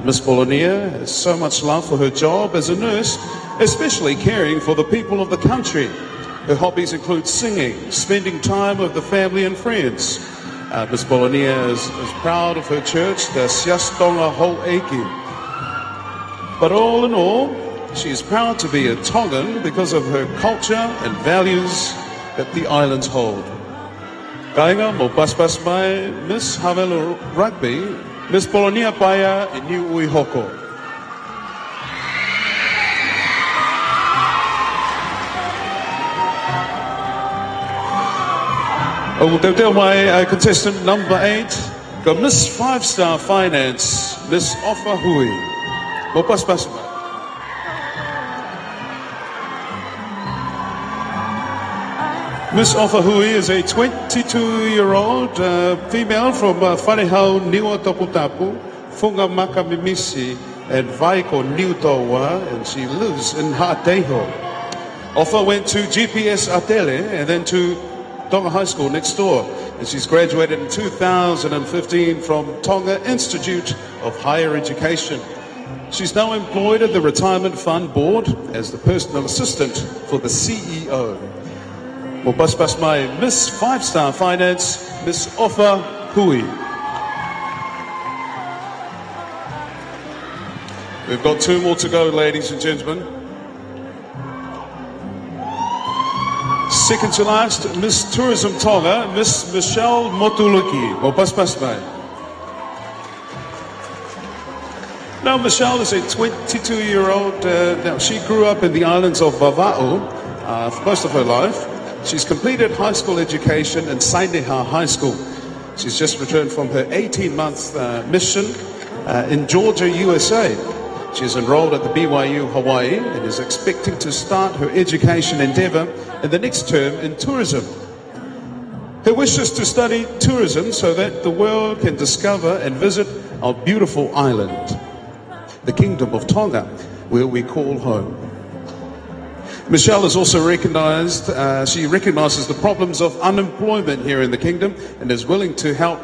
Miss Polonia has so much love for her job as a nurse, especially caring for the people of the country. Her hobbies include singing, spending time with the family and friends. Miss Polonia is proud of her church, the Tonga Heilala. But all in all, she is proud to be a Tongan because of her culture and values that the islands hold. Kainga mo paspas mai Miss Havelu Rugby, Miss Polonia Paya e New Uihoko. We'll tell my contestant number 8, go Miss 5-Star Finance, Miss Ofa Hui. Mo paspas mai. Miss Ofahui is a 22-year-old female from Whanehau, Niwa Tongatapu, Funga Makamimisi, and Vaiko Niutoa, and she lives in Ha'ateho. Ofa went to GPS Atele and then to Tonga High School next door, and she's graduated in 2015 from Tonga Institute of Higher Education. She's now employed at the Retirement Fund Board as the personal assistant for the CEO. Mo paspas mai Miss 5-Star Finance, Miss Ofa Hui. We've got 2 more to go, ladies and gentlemen. Second to last, Miss Tourism Tonga, Miss Michelle Motuluki. Mo paspas mai. Now, Michelle is a 22-year-old. Now, she grew up in the islands of Vava'u for most of her life. She's completed high school education in Saineha High School. She's just returned from her 18-month mission in Georgia, USA. She's enrolled at the BYU Hawaii and is expecting to start her education endeavor in the next term in tourism. Her wish is to study tourism so that the world can discover and visit our beautiful island, the Kingdom of Tonga, where we call home. Michelle is also recognized, she recognizes the problems of unemployment here in the kingdom and is willing to help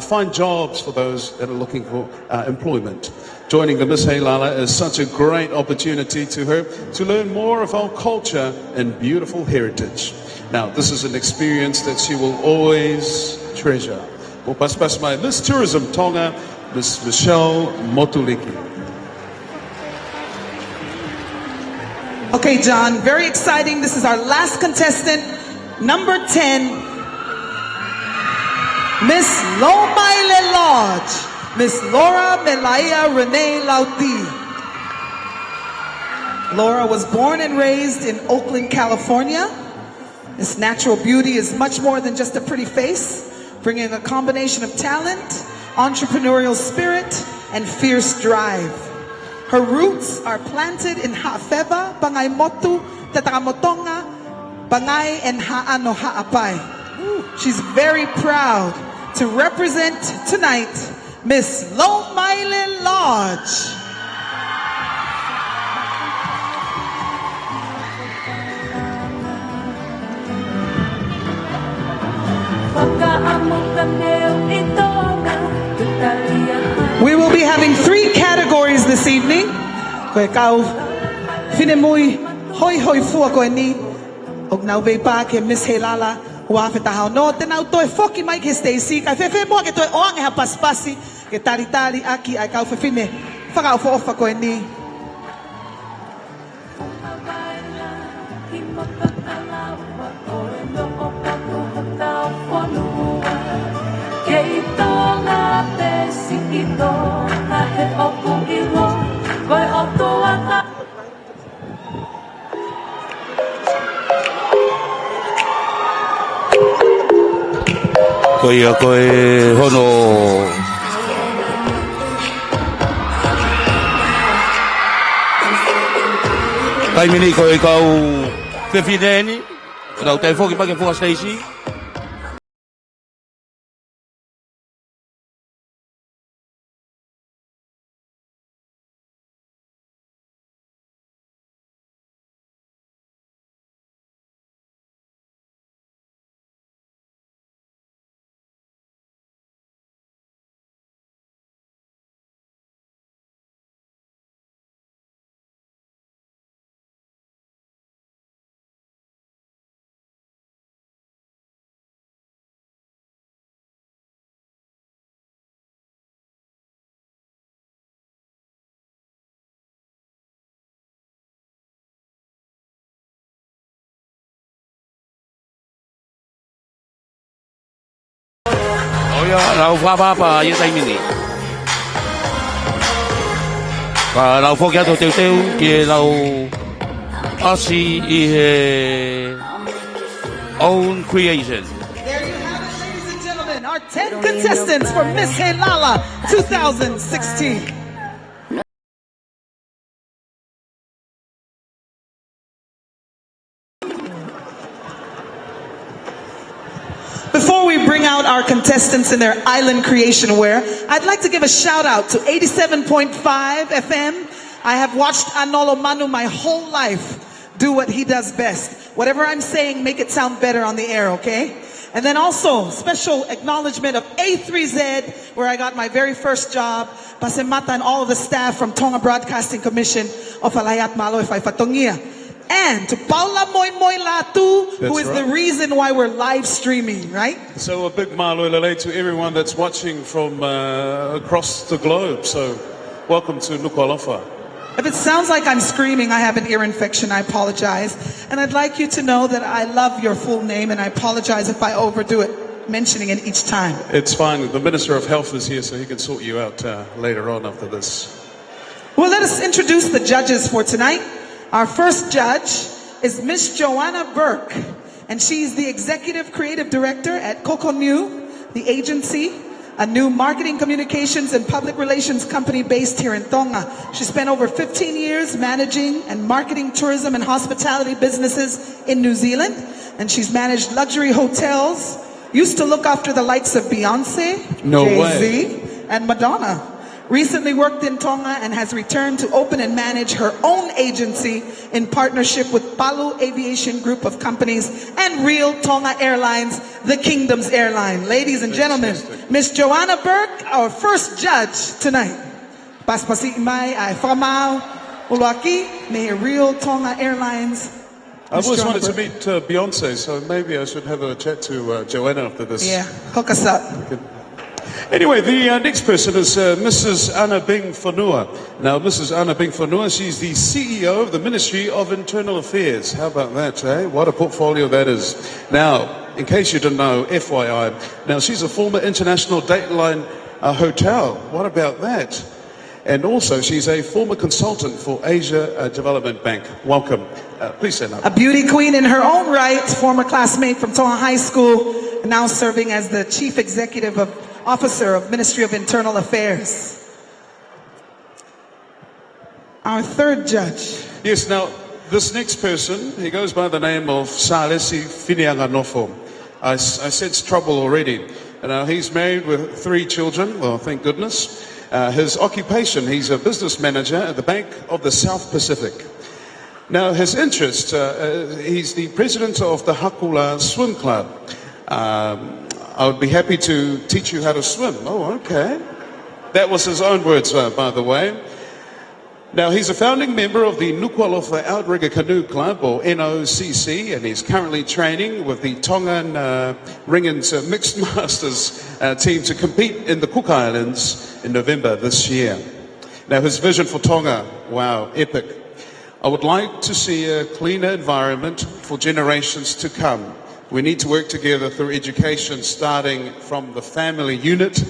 find jobs for those that are looking for employment. Joining the Miss Heilala is such a great opportunity to her to learn more of our culture and beautiful heritage. Now, this is an experience that she will always treasure. Mo paspas mai Miss Tourism Tonga, Miss Michelle Motuliki. Okay, John, very exciting. This is our last contestant, number 10, Miss Lomaile Lodge, Miss Laura Melaia Renee Lauti. Laura was born and raised in Oakland, California. This natural beauty is much more than just a pretty face, bringing a combination of talent, entrepreneurial spirit, and fierce drive. Her roots are planted in Ha'afeva, Bangay Motu, Tatakamotonga, Bangay, and Ha'ano Ha'apai. She's very proud to represent tonight Miss Lomaile Lodge. We will be having 3 categories this evening. Koe kau Finalists hoi hoi fua koe ni og nau vei pa ke Miss Heilala ua whetahau no te nau toi foki mai ke Stacy kai whewhe mua ke toi oange ha paspasi ke tari aki ai kau whewhine whakau whaofa koe ni. Koe hono Taimini ko ikaw Fifideni. Kau te foki pake fuka Stacy. Lau whapapa i taimini. Ka lau whoki ato teu ki lau asi i he own creation. There you have it, ladies and gentlemen, our 10 contestants for Miss Heilala 2016. Before we bring out our contestants in their island creation wear, I'd like to give a shout out to 87.5 FM. I have watched Anolo Manu my whole life do what he does best. Whatever I'm saying, make it sound better on the air, okay? And then also, special acknowledgement of A3Z, where I got my very first job, Pasemata and all of the staff from Tonga Broadcasting Commission of Alayat Malo Ifaifatongia. And to Paula Moimoi Latu, who is the reason why we're live streaming, right? So a big malo lele to everyone that's watching from across the globe. So welcome to Nuku'alofa. If it sounds like I'm screaming, I have an ear infection, I apologize. And I'd like you to know that I love your full name, and I apologize if I overdo it, mentioning it each time. It's fine. The Minister of Health is here, so he can sort you out later on after this. Well, let us introduce the judges for tonight. Our first judge is Miss Joanna Burke, and she's the Executive Creative Director at Coco New, the agency, a new marketing, communications, and public relations company based here in Tonga. She spent over 15 years managing and marketing tourism and hospitality businesses in New Zealand, and she's managed luxury hotels, used to look after the likes of Beyonce, No Jay-Z, way. and Madonna. Recently worked in Tonga and has returned to open and manage her own agency in partnership with Palu Aviation Group of Companies and Real Tonga Airlines, the Kingdom's airline. Ladies and gentlemen, Miss Joanna Burke, our first judge tonight. Paspasi mai ai whamau uluaki me Real Tonga Airlines. I always wanted to meet Beyonce, so maybe I should have a chat to Joanna after this. Yeah, hook us up. Anyway, the next person is Mrs. Ana Bing Whanua. Now, Mrs. Ana Bing Whanua, she's the CEO of the Ministry of Internal Affairs. How about that, eh? What a portfolio that is. Now, in case you didn't know, FYI, now she's a former international Dateline hotel. What about that? And also, she's a former consultant for Asia Development Bank. Welcome. Please stand up. A beauty queen in her own right, former classmate from Tonga High School, now serving as the Chief Executive Officer of Ministry of Internal Affairs. Our third judge. Yes, now, this next person, he goes by the name of Salesi Finianganofo. I sense trouble already. Now, he's married with 3 children, well, thank goodness. His occupation, he's a business manager at the Bank of the South Pacific. Now, his interest, he's the president of the Hakula Swim Club. I would be happy to teach you how to swim. Oh, okay. That was his own words, by the way. Now, he's a founding member of the Nuku'alofa Outrigger Canoe Club, or NOCC, and he's currently training with the Tongan Ringan's Mixed Masters team to compete in the Cook Islands in November this year. Now, his vision for Tonga, wow, epic. I would like to see a cleaner environment for generations to come. We need to work together through education, starting from the family unit,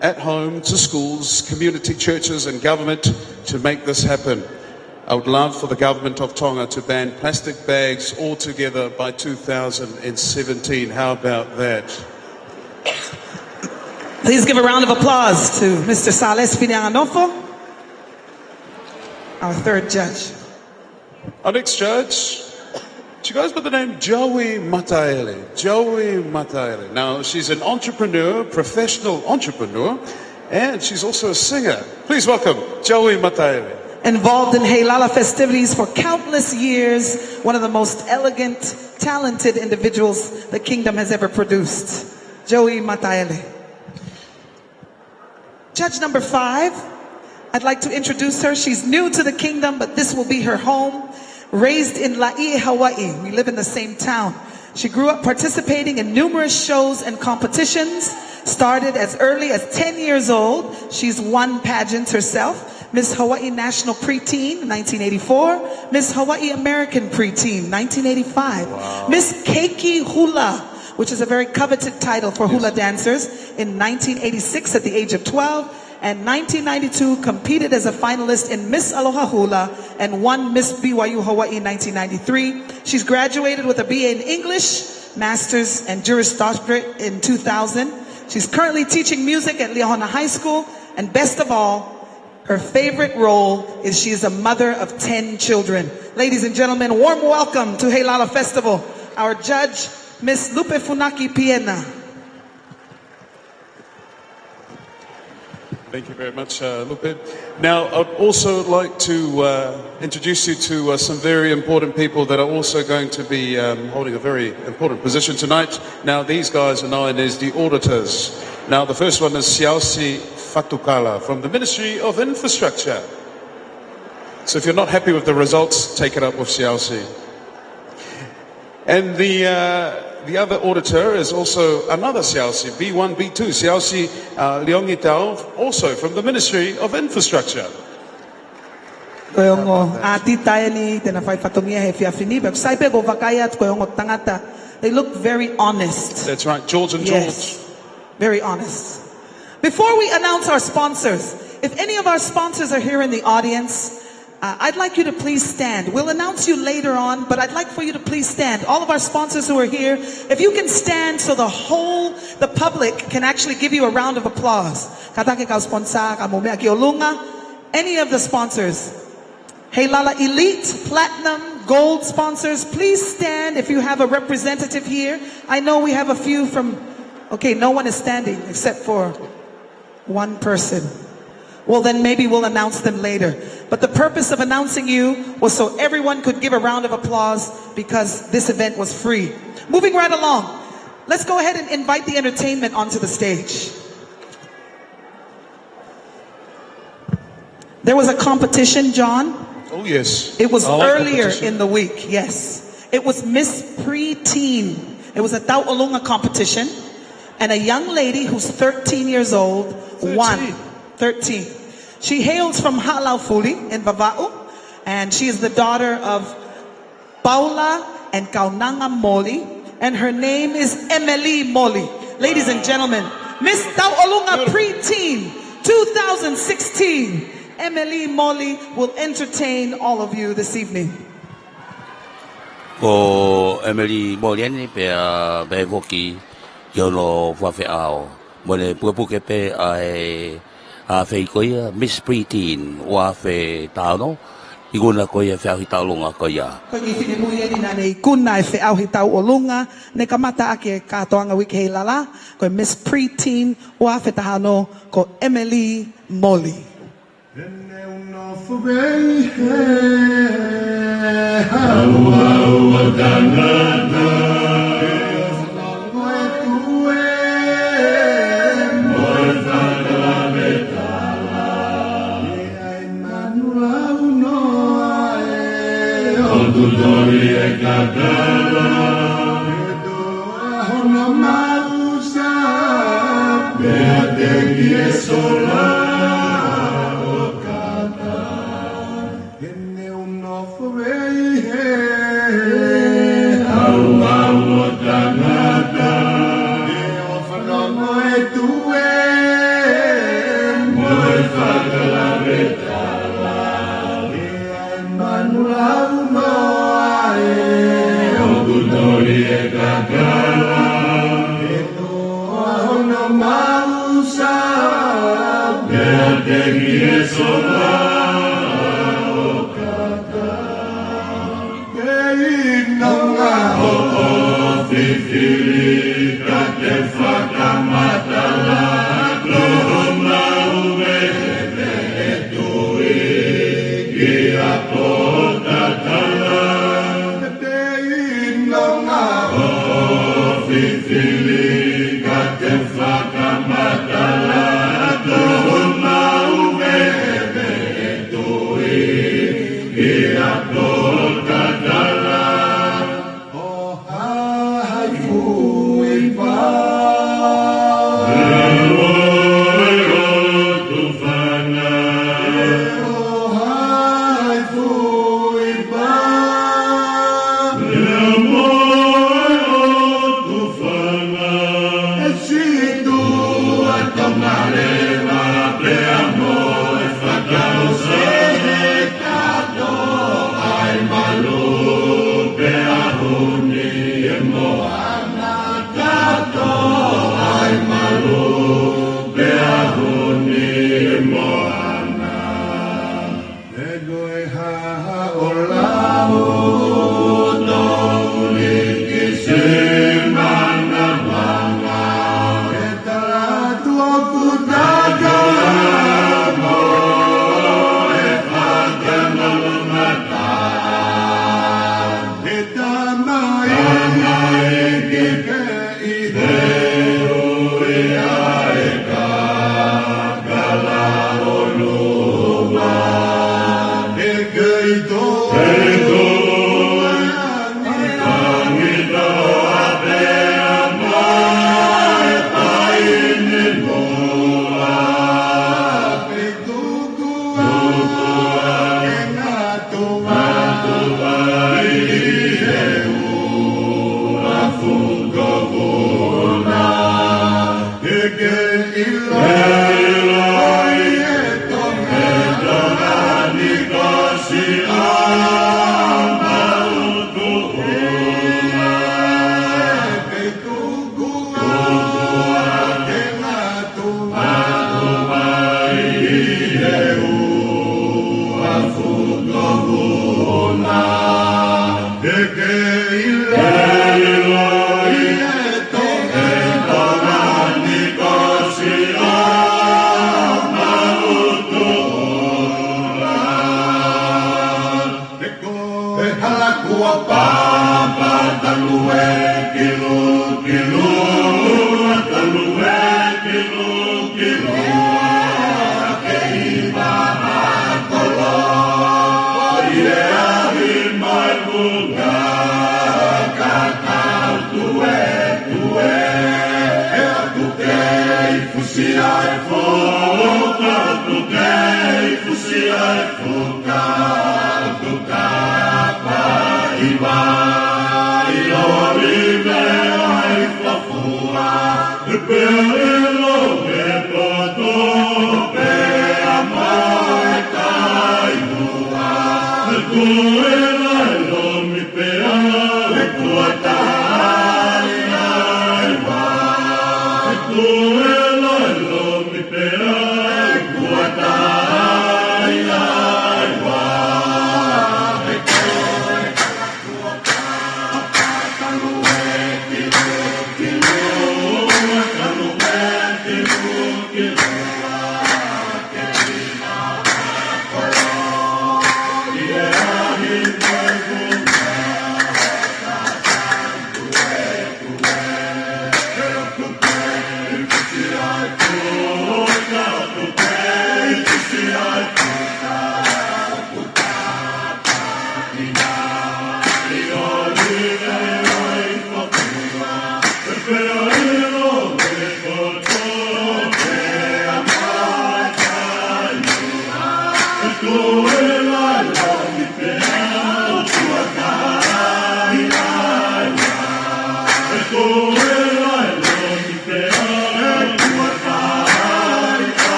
at home, to schools, community churches and government to make this happen. I would love for the government of Tonga to ban plastic bags altogether by 2017. How about that? Please give a round of applause to Mr. Sales Finianganofo, our third judge. Our next judge, she goes by the name Joey Mataele. Joey Mataele. Now, she's an entrepreneur, professional entrepreneur, and she's also a singer. Please welcome Joey Mataele. Involved in Heilala festivities for countless years, one of the most elegant, talented individuals the kingdom has ever produced. Joey Mataele. Judge number 5, I'd like to introduce her. She's new to the kingdom, but this will be her home. Raised in Laie, Hawaii. We live in the same town. She grew up participating in numerous shows and competitions. Started as early as 10 years old. She's won pageants herself. Miss Hawaii National Preteen, 1984. Miss Hawaii American Preteen, 1985. Wow. Miss Keiki Hula, which is a very coveted title for hula dancers, in 1986 at the age of 12. And 1992 competed as a finalist in Miss Aloha Hula and won Miss BYU Hawaii 1993. She's graduated with a BA in English, Master's and Juris Doctorate in 2000. She's currently teaching music at Liahona High School, and best of all, her favorite role is she is a mother of 10 children. Ladies and gentlemen, warm welcome to Heilala Festival, our judge, Miss Lupe Funaki Piena. Thank you very much, Lupe. Now, I'd also like to introduce you to some very important people that are also going to be holding a very important position tonight. Now, these guys are known as the auditors. Now, the first one is Siausi Fatukala from the Ministry of Infrastructure. So if you're not happy with the results, take it up with Siausi. And the other auditor is also another Siausi, B1, B2, Siausi Leongi Tau, also from the Ministry of Infrastructure. They look very honest. That's right, George and George. Yes, very honest. Before we announce our sponsors, if any of our sponsors are here in the audience, I'd like you to please stand. We'll announce you later on, but I'd like for you to please stand. All of our sponsors who are here, if you can stand so the public can actually give you a round of applause. Any of the sponsors, Heilala Elite, Platinum, Gold sponsors, please stand if you have a representative here. I know we have a few from, okay, no one is standing except for one person. Well, then maybe we'll announce them later. But the purpose of announcing you was so everyone could give a round of applause because this event was free. Moving right along, let's go ahead and invite the entertainment onto the stage. There was a competition, John. Oh, yes. It was earlier in the week, yes. It was Miss Preteen. It was a Tau'olunga competition. And a young lady who's 13 years old won. 13. She hails from Halaufuli in Vava'u, and she is the daughter of Paula and Kaunanga Moli, and her name is Emily Moli. Ladies and gentlemen, Miss Tau'olunga Preteen 2016, Emily Moli will entertain all of you this evening. Ko Emily Moli ni pe voki yono whawhiao. Mone puapuke pe a whei koia Miss Preteen wa whe tāno. I guna koia whauhi taulunga koia. Kogi whinimuia ni nane kuna e whauhi taulunga. Ne kamata ake katoanga wiki Heilala. Ko Miss Preteen wa whe tahano ko Emily Moli.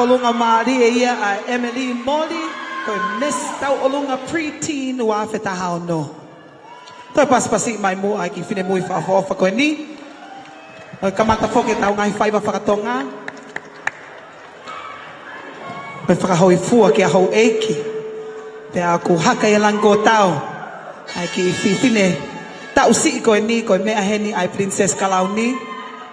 Olunga Mari ia a Emily Molly ko Miss tau olunga preteen wa feta how no. To pas pasi mai mo ai ki fine mo fa fa ko ni. Kamata foke tau ngai faiva fa tonga. Me whakahoi fua ki a hou eiki. Pe a ku haka i lango tau. Ai ki whiwhine. Tau si koe ni, koe mea heni ai Princess Kalauni.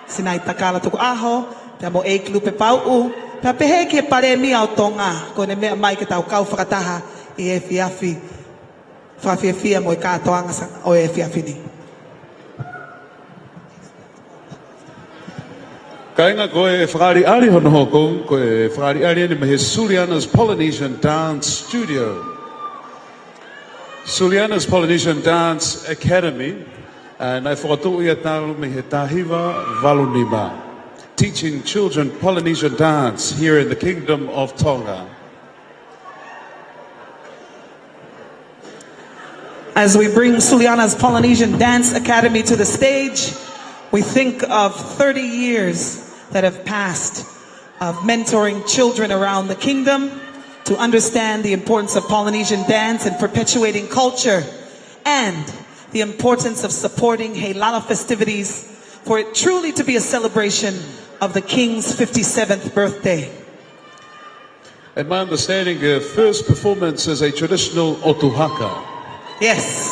Sinai takala tuku aho. Pe a mo eiki lupe pau u. Pe a pehe ki e pare mi au tonga. Koe ne mea mai ke tau kau whakataha i e fiafi. Whawhiawhia mo i kātoanga o e fiafi ni. Kainga koe whakari ari hono hoko, koe whakari ari ni mehe Suliana's Polynesian Dance Studio. Suliana's Polynesian Dance Academy, nai whakatū ia tālu mehe Tahiwa Valunima, teaching children Polynesian dance here in the Kingdom of Tonga. As we bring Suliana's Polynesian Dance Academy to the stage, we think of 30 years that have passed of mentoring children around the kingdom to understand the importance of Polynesian dance and perpetuating culture, and the importance of supporting Heilala festivities for it truly to be a celebration of the King's 57th birthday. And my understanding, the first performance is a traditional otuhaka. Yes.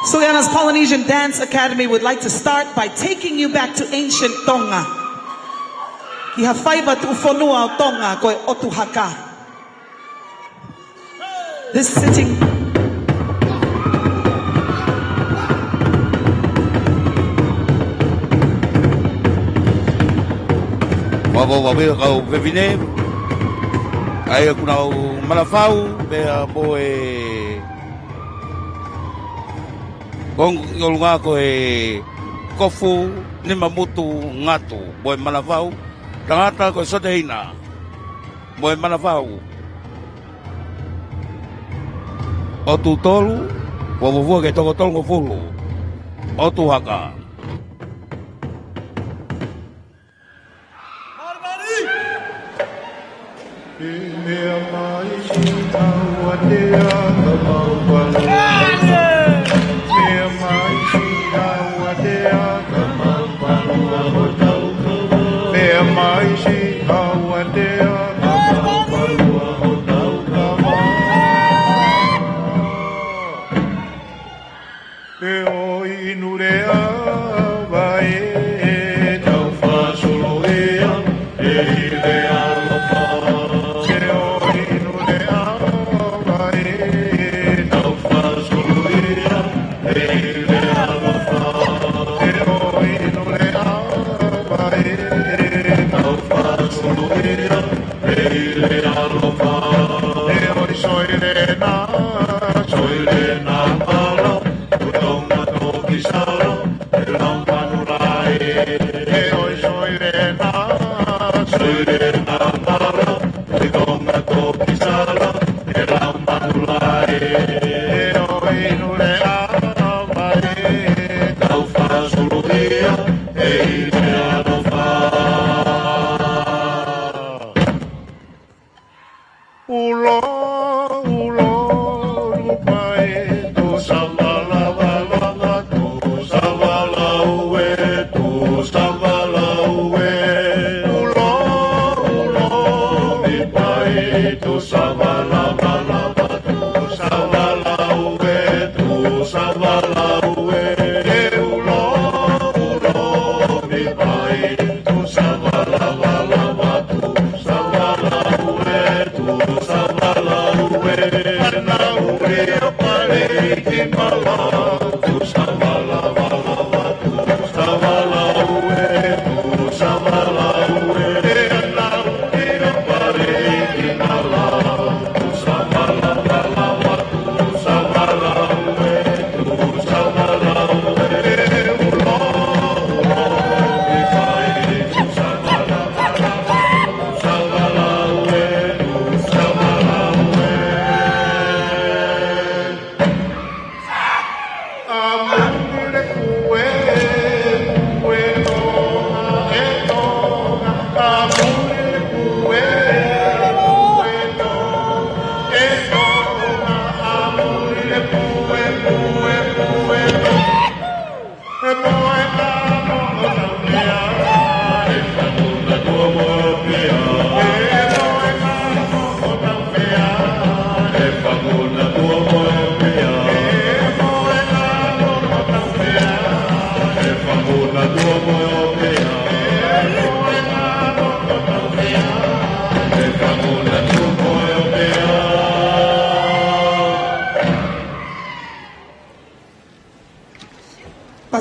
Suliana's Polynesian Dance Academy would like to start by taking you back to ancient Tonga. Ki hawhaiwa tu whanua o Tonga koe otuhaka. This sitting... Wawe kau vevine. Ai aku nau malafau be boe. Kong yolunga koe kofu ni mamutu ngatu boe malafau. Tangata koe soteina boe malafau. O tu tolu, wawuvua ke toko tolu ngofulu. O tu haka. Savala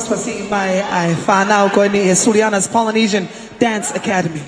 pasi mai ai whanau ko ni e Suliana's Polynesian Dance Academy.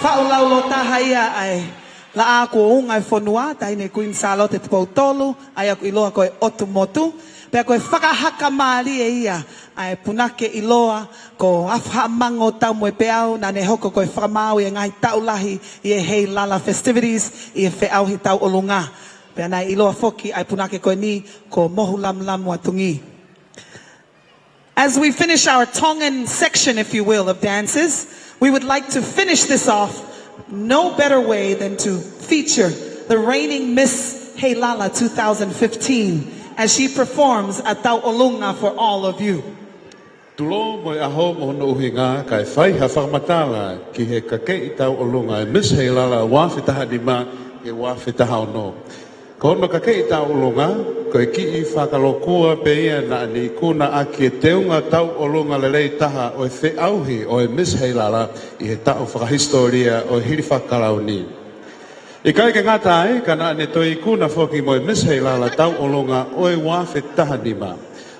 Paula lo tahaya ai la ako ungai fonua tai ne kuin Salote te pautolu ai ako iloa koe otumotu pe koe whakahaka maali e ia ai punake iloa ko afha mango tau moe peau na ne hoko koe whamau i ngai taulahi i e Heilala festivities i e whiau hi tau olunga pe nai iloa foki ai punake koe ni ko mohu lam lam watungi. As we finish our Tongan section, if you will, of dances, we would like to finish this off no better way than to feature the reigning Miss Heilala 2015 as she performs at Tau Olunga for all of you. Tulo mo aho mo no uhinga kai fai ha whakamatala ki he kake i tau o lunga e Miss Heilala wāwhitaha ni mā e wāwhitaha o no. Ko no kake i tau o lunga, ko e ki i whakalokua pe ia na ni kuna a ki e teunga tau o lunga le lei taha o e whi auhi o e Miss Heilala i he tau whakahistoria o e hiri whakalau ni. I kai ke ngata ai, kana ne toi kuna whoki mo e Miss Heilala tau o lunga o e wāwhitaha ni mā.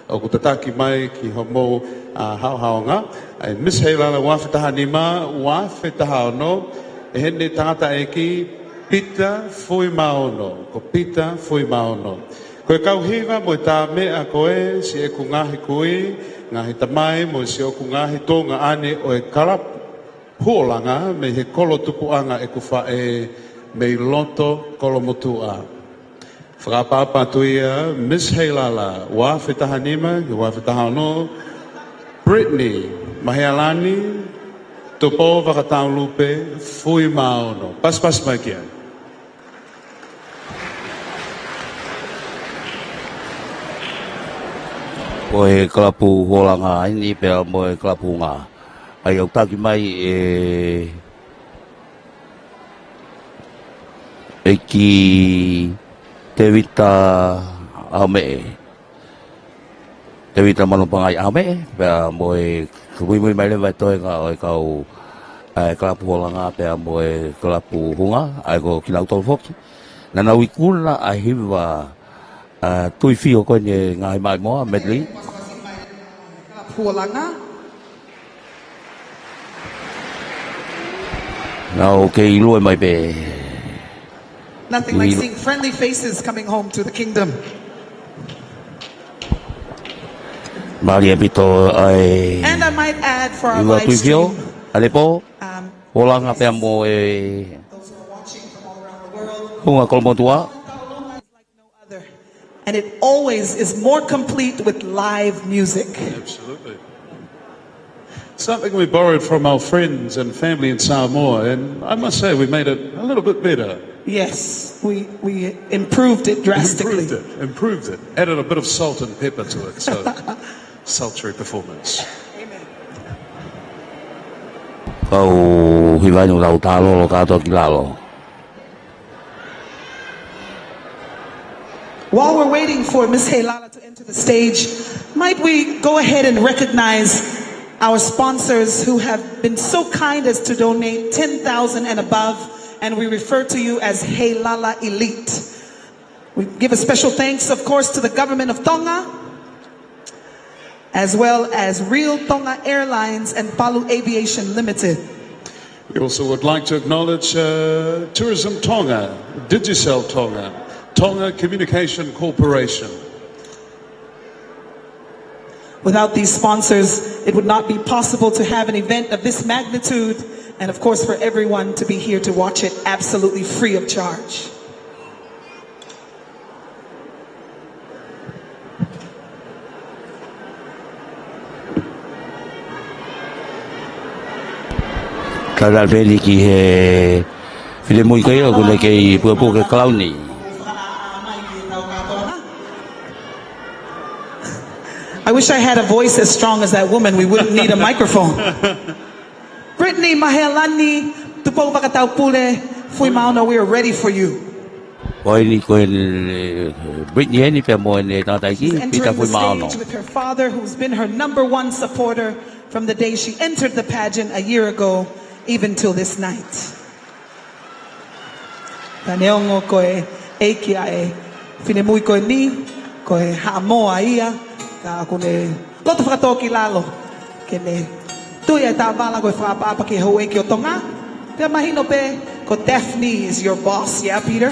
O ku tataki mai ki homo hauhaonga. E Miss Heilala wāwhitaha ni mā, wāwhitaha o no, e hene tangata e ki pita fui maono, ko pita fui maono. Ko e kauhiwa mo e tā mea koe, si e ku ngahi kui, ngahi tamai, mo si o ku ngahi tōnga ane o e karap huolanga, me he kolo tupuanga e ku whae me loto kolo motua. Whakapapa tuia, Miss Heilala, wāwhitaha nima, ki wāwhitaha no, Brittany, Mahealani, Topo Wakatau Lupe, Fui Maono. Pas mai kia. O e kalapu holanga ini pea mo e kalapu ngā. Ai au taki mai e ki te wita ame. Te wita manupangai ame, pea mo e kuimui mai lewa toi ngā o e kau kalapu holanga pea mo e kalapu hunga, ai ko kinau tolu foki. Nana wikula a hiwa tui fio koe ni ngai mai moa, medley. Hualanga. Now, okay, ilue mai be. Nothing like seeing friendly faces coming home to the kingdom. Maria pito ai. And I might add for our live tui fio, stream, alepo. Holanga pea mo e. those who are watching from all around the world, Hunga kolmotua. and it always is more complete with live music. Absolutely. Something we borrowed from our friends and family in Samoa, and I must say we made it a little bit better. Yes, we improved it drastically. Improved it. Added a bit of salt and pepper to it, so sultry performance. Kau hiwainu lau talo lo kato kilalo. While we're waiting for Miss Heilala to enter the stage, might we go ahead and recognize our sponsors who have been so kind as to donate 10,000 and above, and we refer to you as Heilala Elite. We give a special thanks, of course, to the government of Tonga, as well as Real Tonga Airlines and Palu Aviation Limited. We also would like to acknowledge Tourism Tonga, Digicel Tonga, Tonga Communication Corporation. Without these sponsors, it would not be possible to have an event of this magnitude, and of course for everyone to be here to watch it absolutely free of charge. Kada veli ki he file mui kai o kule kei puapu ke klauni. I wish I had a voice as strong as that woman. We wouldn't need a microphone. Brittany, Mahealani, Tupo Wakatau Fui Maono, we are ready for you. Oi ni ko Brittany ni pe mo ni ta tai She's ki pita entering fui the maono. stage with her father, who's been her #1 supporter from the day she entered the pageant a year ago, even till this night. Taneongo koe eikia e finemui koe ni koe haamoa ia ka kune loto whakatoki lalo kene tui e tā wala koe whaapapa ki hau eki o Tonga pia mahino pe ko Daphne is your boss, yeah Peter?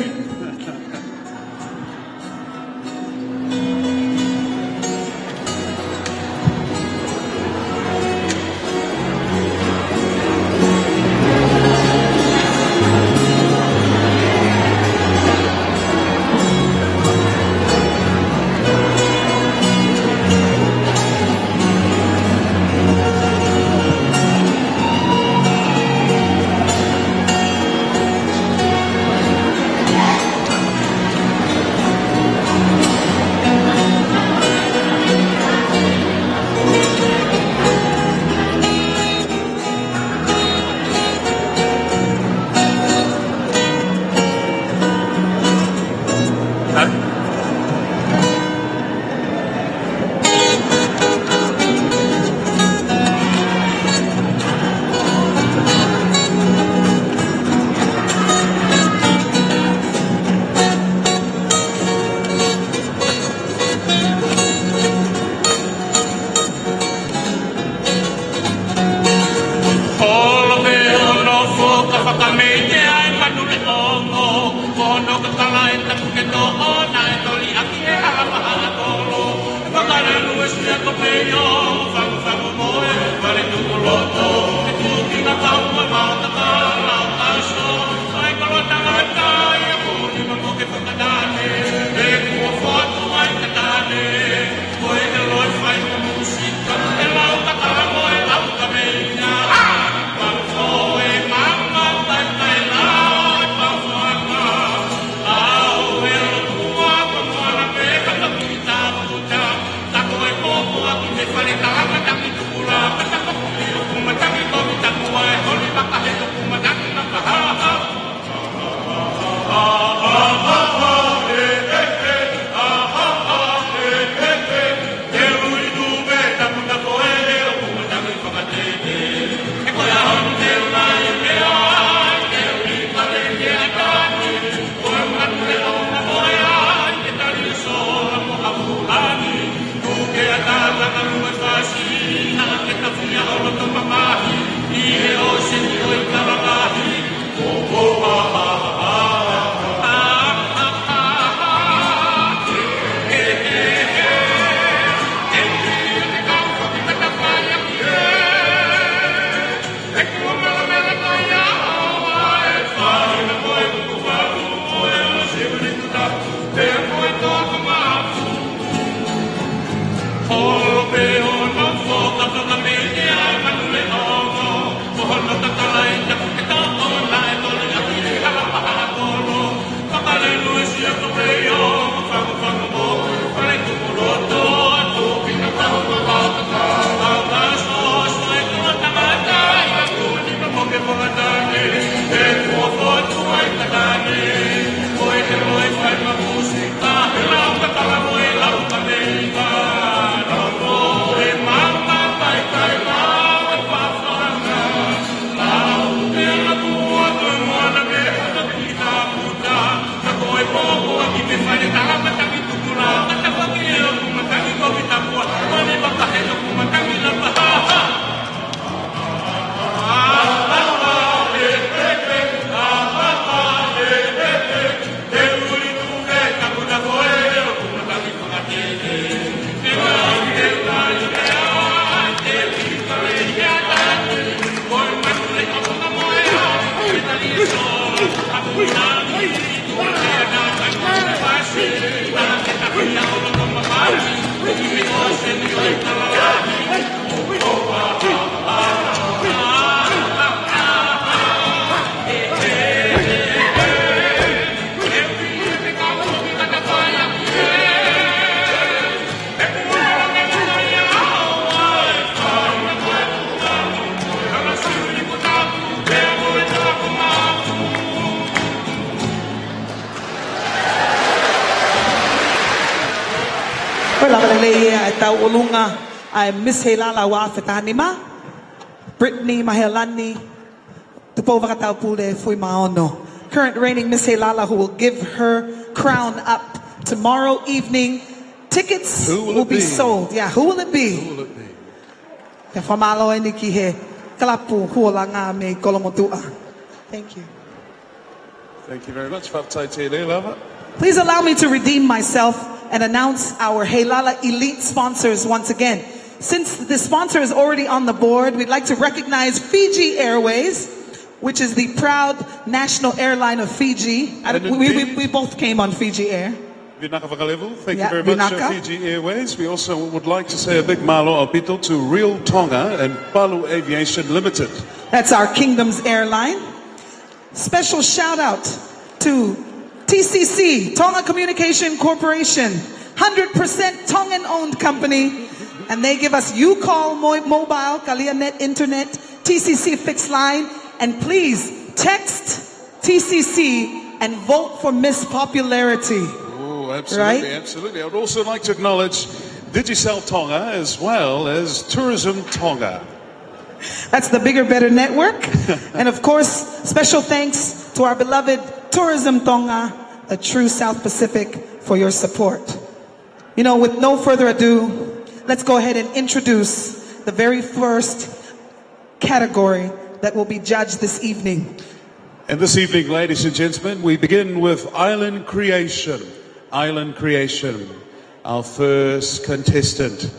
I'm Miss Heilala wa Fetanima, Brittany Mahelani, Tongatapu fui maono. Current reigning Miss Heilala, who will give her crown up tomorrow evening. Tickets will be sold. Yeah, who will it be? Who will it be? Thank you. Thank you very much. Whakataite Leilava. Please allow me to redeem myself and announce our Heilala Elite sponsors once again. Since the sponsor is already on the board, we'd like to recognize Fiji Airways, which is the proud national airline of Fiji. We both came on Fiji Air. Thank you very much, Fiji Airways. We also would like to say a big malo opito to Real Tonga and Palu Aviation Limited. That's our Kingdom's airline. Special shout out to TCC, Tonga Communication Corporation, 100% Tongan-owned company, and they give us UCall mobile, KaliaNet internet, TCC fixed line, and please text TCC and vote for Miss Popularity. Oh, absolutely, right? Absolutely. I would also like to acknowledge Digicel Tonga as well as Tourism Tonga. That's the Bigger Better Network. And of course, special thanks to our beloved Tourism Tonga, a true South Pacific, for your support. You know, with no further ado, let's go ahead and introduce the very first category that will be judged this evening. And this evening, ladies and gentlemen, we begin with Island Creation. Island Creation, our first contestant.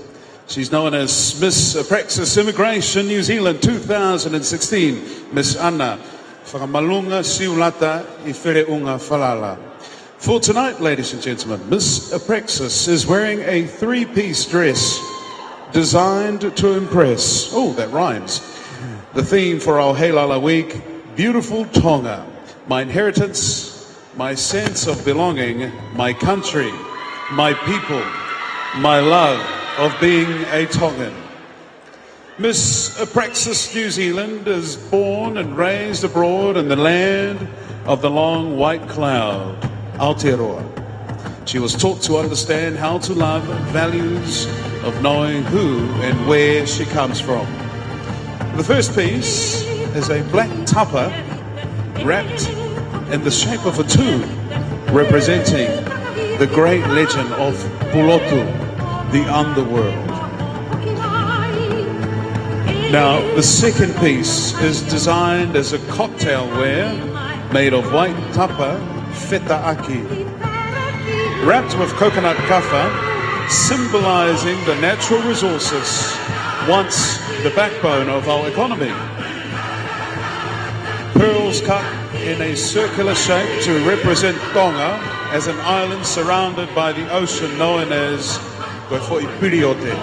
She's known as Miss Praxis Immigration New Zealand 2016, Miss Anna Whakamalunga Siulata I Whireunga Whalala. For tonight, ladies and gentlemen, Miss Praxis is wearing a three-piece dress designed to impress. Oh, that rhymes. The theme for our Heilala week, Beautiful Tonga, my inheritance, my sense of belonging, my country, my people, my love of being a Tongan. Miss Praxis New Zealand is born and raised abroad in the land of the long white cloud, Aotearoa. She was taught to understand how to love, values of knowing who and where she comes from. The first piece is a black tapa wrapped in the shape of a tube, representing the great legend of Pulotu, the underworld. Now, the second piece is designed as a cocktail wear made of white tapa fetaaki, wrapped with coconut kaffa, symbolizing the natural resources, once the backbone of our economy. Pearls cut in a circular shape to represent Tonga as an island surrounded by the ocean known as Koefo'ipiriote.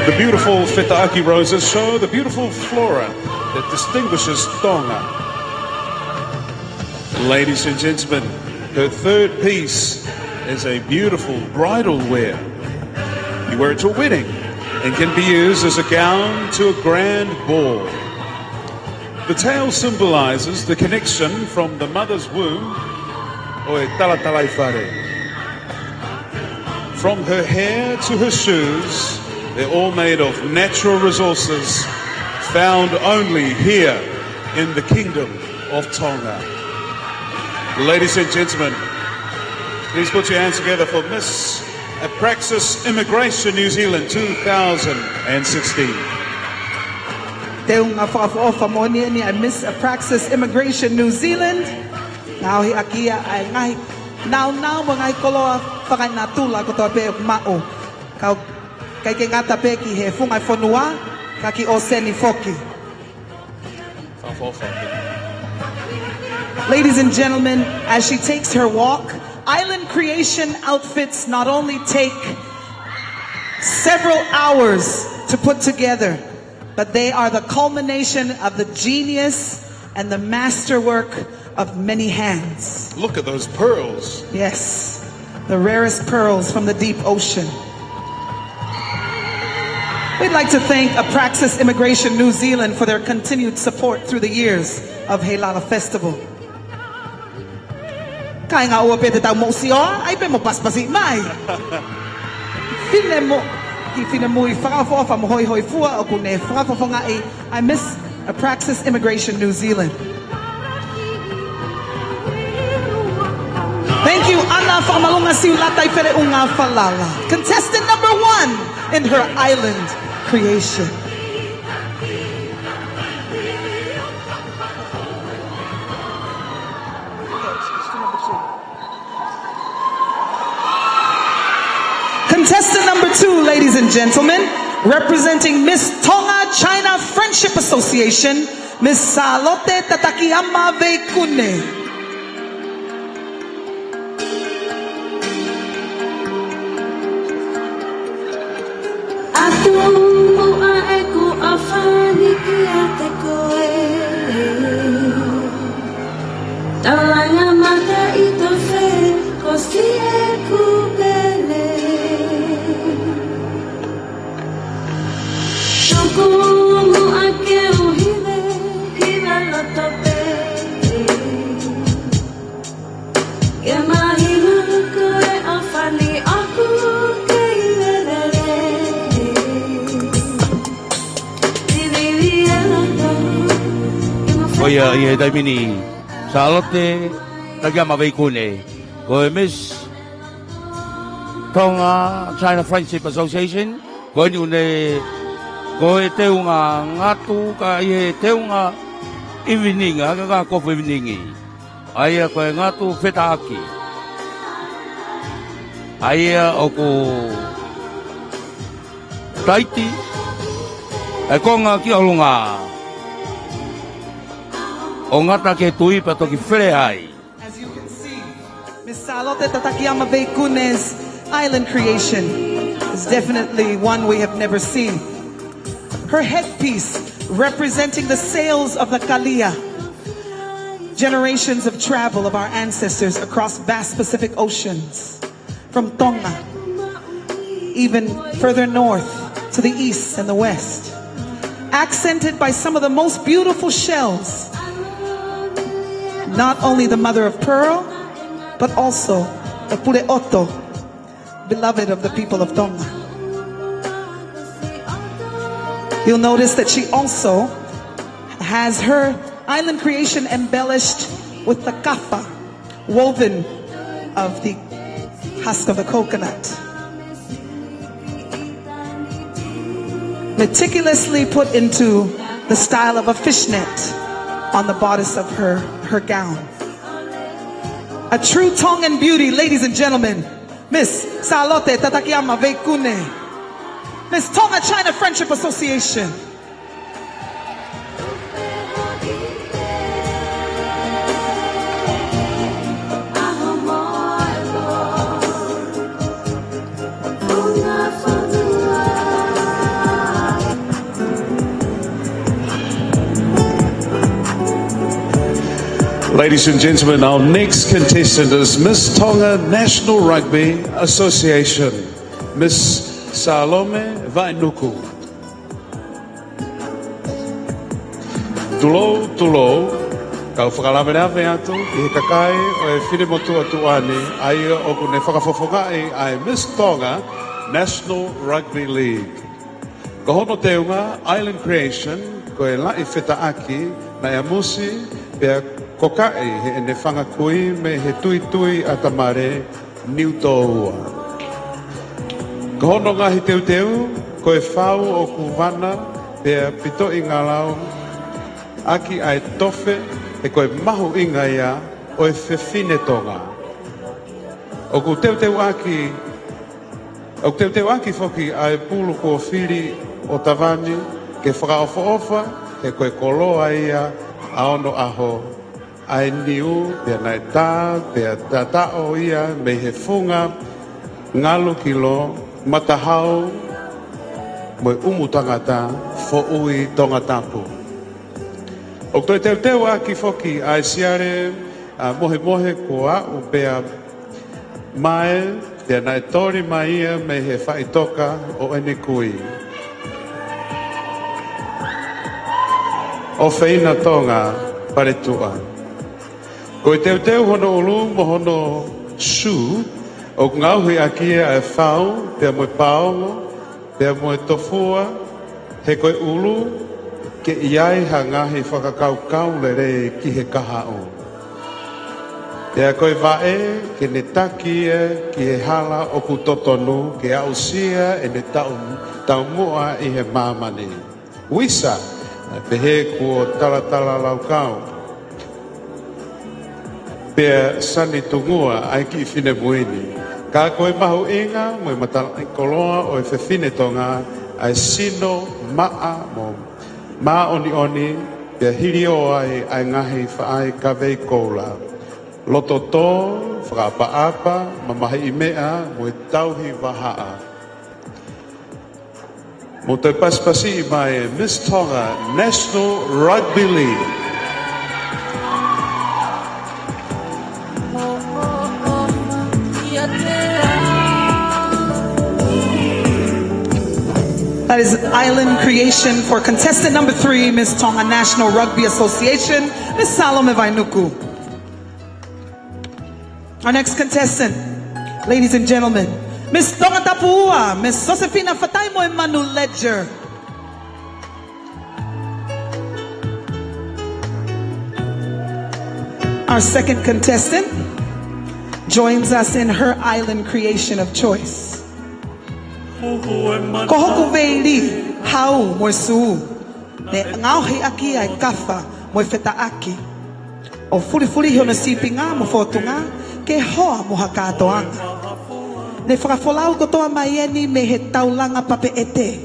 The beautiful fetaaki roses show the beautiful flora that distinguishes Tonga. Ladies and gentlemen, her third piece is a beautiful bridal wear. You wear it to a wedding and can be used as a gown to a grand ball. The tail symbolizes the connection from the mother's womb, oe talatalai whare. From her hair to her shoes, they're all made of natural resources found only here in the kingdom of Tonga. Ladies and gentlemen, please put your hands together for Miss Praxis Immigration New Zealand 2016. Te unga whakawhaofa mo ni a Miss Praxis Immigration New Zealand. Now hi akia ai ngai now mo ngai koloa whakai nā tūla ko toa pe mao. Kau kai ke ngata pe ki he fungai whanua ka ki o seni foki. Ladies and gentlemen, as she takes her walk, island creation outfits not only take several hours to put together, but they are the culmination of the genius and the masterwork of many hands. Look at those pearls. Yes, the rarest pearls from the deep ocean. We'd like to thank Praxis Immigration New Zealand for their continued support through the years of Heilala Festival. Kaya nga ua pete tau mo si oa, ay pe mo paspasi mai. Fine mo i whakawhaofa mo hoi fua o kune whakawhaonga I miss Praxis Immigration New Zealand. Thank you, Anna Whakamalunga Siulata I Whireunga Whalala. Contestant number 1 in her island creation. Contestant number 2, ladies and gentlemen, representing Miss Tonga China Friendship Association, Miss Salote Tatakiyama Veikune. Oia ia dai mini Salote Takiama Veikune ko Miss Tonga China Friendship Association ko ni une ko te unga ngatu ka ie te unga eveninga ka ko eveningi ai ko ngatu fetaaki Aia o ku taiti. E konga ki olunga. O ngata ke tui pa toki where ai. As you can see, Miss Salote Tatakiyama Veikune's island creation is definitely one we have never seen. Her headpiece representing the sails of the Kalia, generations of travel of our ancestors across vast Pacific oceans, from Tonga, even further north to the east and the west, accented by some of the most beautiful shells, not only the mother of pearl, but also the pureoto, beloved of the people of Tonga. You'll notice that she also has her island creation embellished with the kafa, woven of the husk of the coconut. Meticulously put into the style of a fishnet on the bodice of her gown. A true Tongan beauty, ladies and gentlemen, Miss Salote Tatakiyama Veikune, Miss Tonga China Friendship Association. Ladies and gentlemen, our next contestant is Miss Tonga National Rugby Association, Miss Salome Vainuku. Tulo, kau whakalawereawe atu, I he kakai o e whine motu atu ane, ai o kune whakafofongai ai Miss Tonga National Rugby League. Ko hono teunga Island Creation, ko e lai whetaaki na e amusi, pia kokai he ene whangakui me he tui atamare niu toua. Ko hono ngahi teu, ko e whau o kuwana, pia pito i ngā lau, aki ai tofe, e ko e mahu inga ia, o e whewhine tonga. O ku teu aki whoki ai pulu ko whiri o tawani, ke whakaofa, he ko e koloa ia, aono aho, ai niu, pia nai tā, pia tatao ia, me he funga, ngalu kilo, matahau, mo umu tangata, fo ui Tongatapu. O toi teu aki foki, ai siare, mohe koa, u pia mai, pia nai tori mai ia, me he whaitoka o ene kui. O whina tonga, pare tua. Ko i teu hono ulu mo hono su, o ngauhi akia e whau, pia moe paongo, pia moe tofua, he koe ulu, ke iai hangahi whakakaukau le re ki he kahao. Pia koe vae, ke ne taki e, ki he hala o ku totonu, ke ausia e ne tau mua I he mamani. Wisa, pehe kua talatala laukau. Pea sani tungua ai ki whine muini. Ka koe mahu inga, moe matala koloa o e whine tonga, ai sino maa mo. Maa oni, pea hiri o ai ngahi whaai ka vei koula. Loto tō, whakaapa, mamahi I mea, moe tauhi wahaa. Mo te paspasi I mai Miss Tonga National Rugby League. That is island creation for contestant number 3, Miss Tonga National Rugby Association, Miss Salome Vainuku. Our next contestant, ladies and gentlemen, Miss Tongatapu, Miss Josefina Fataimo Emanu Ledger. Our second contestant joins us in her island creation of choice. Kohoku veili hau mo su ne ngauhi aki ai kafa mo fetaaki o furi hono sipinga mo fotunga ke hoa mo hakatoanga Ne whakafolau kotoa mai eni me he taulanga pape ete.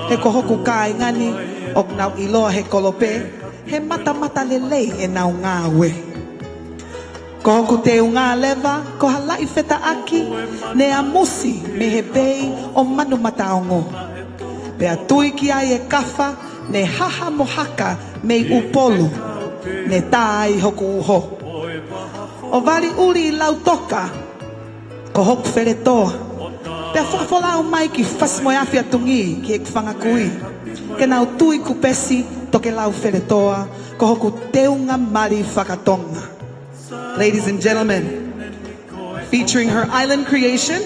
He kohoku kai ngani o nau iloa he kolope. He mata mata lelei e nau ngāwe. Kohoku te unga leva, ko halai feta aki, ne amusi me he bei o manu mataongo. Pea tui ki ai e kafa, ne haha mohaka me upolu, ne tai hoku uho. O wari uri lau toka, ko hoku wheretoa. Pea whakafolau mai ki whasmoiawhia tungi ki e kwhangakui. Ke nau tui kupesi toke lau wheretoa, ko hoku teunga mari whakatonga. Ladies and gentlemen, featuring her island creation,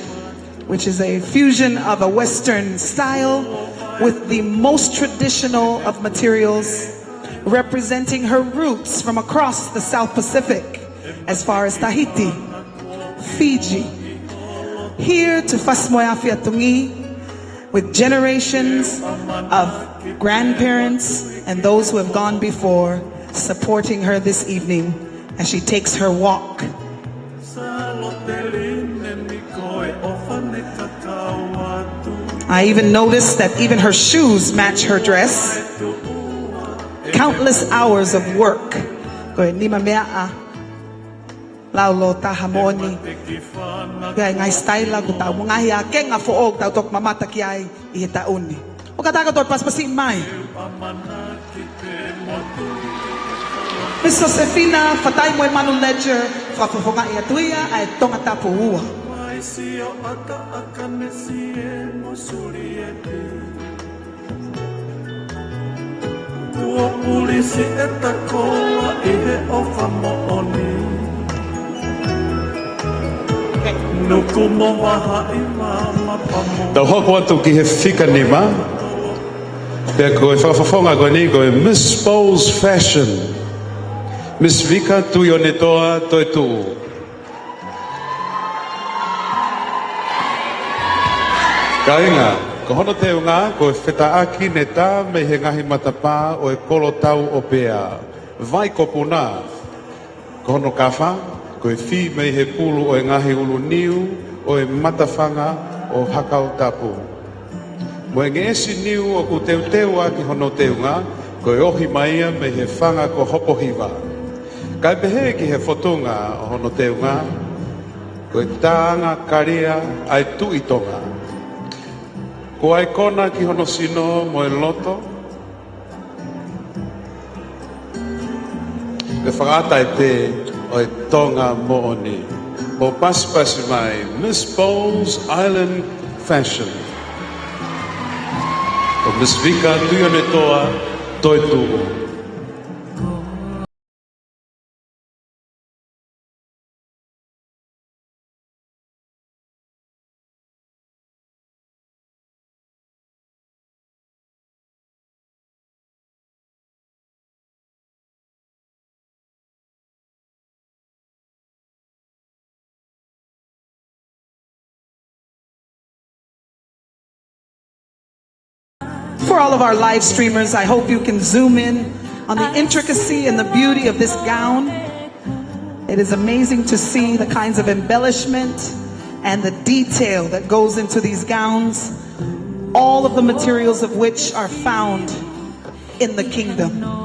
which is a fusion of a Western style with the most traditional of materials, representing her roots from across the South Pacific, as far as Tahiti, Fiji, here to Fasmoeafiatungi, with generations of grandparents and those who have gone before supporting her this evening as she takes her walk. I even noticed that even her shoes match her dress. Countless hours of work. Laulo tahamoni. Gaya ngai style ko ta mga hiya kenga foog ta tok mamata kiai ihitauni. O kataga tot paspasin mai. Miss Josefina, fatay mo Manu Ledger, fafofonga iatuia ay Tongatapu ua. Tau hoko atu ki he whika nima, pia koe whakafonga koe ni koe Miss Bowles Fashion. Miss Vika tu yone toa toi tu. Kainga, ko hono te unga ko wheta aki ne tā me he ngahi matapā o e kolo tau o pea. Vai ko puna. Ko hono kawha, ko e whi me he pulu o e ngahi ulu niu o e matawhanga o hakau tapu. Mo e ngesi niu o ku teu teu aki hono te unga, ko e ohi maia me he whanga ko hopo hiwa. Kai pehe ki he whotunga o hono te unga, ko e tāanga karia ai tu i tonga. Ko ai kona ki hono sino mo e loto, e whakata e te o e tonga mo oni. Mo pasipasi mai, Miss Bowles Island Fashion. O Miss Vika tuione toa, toi tuo. For all of our live streamers, I hope you can zoom in on the intricacy and the beauty of this gown. It is amazing to see the kinds of embellishment and the detail that goes into these gowns, all of the materials of which are found in the kingdom.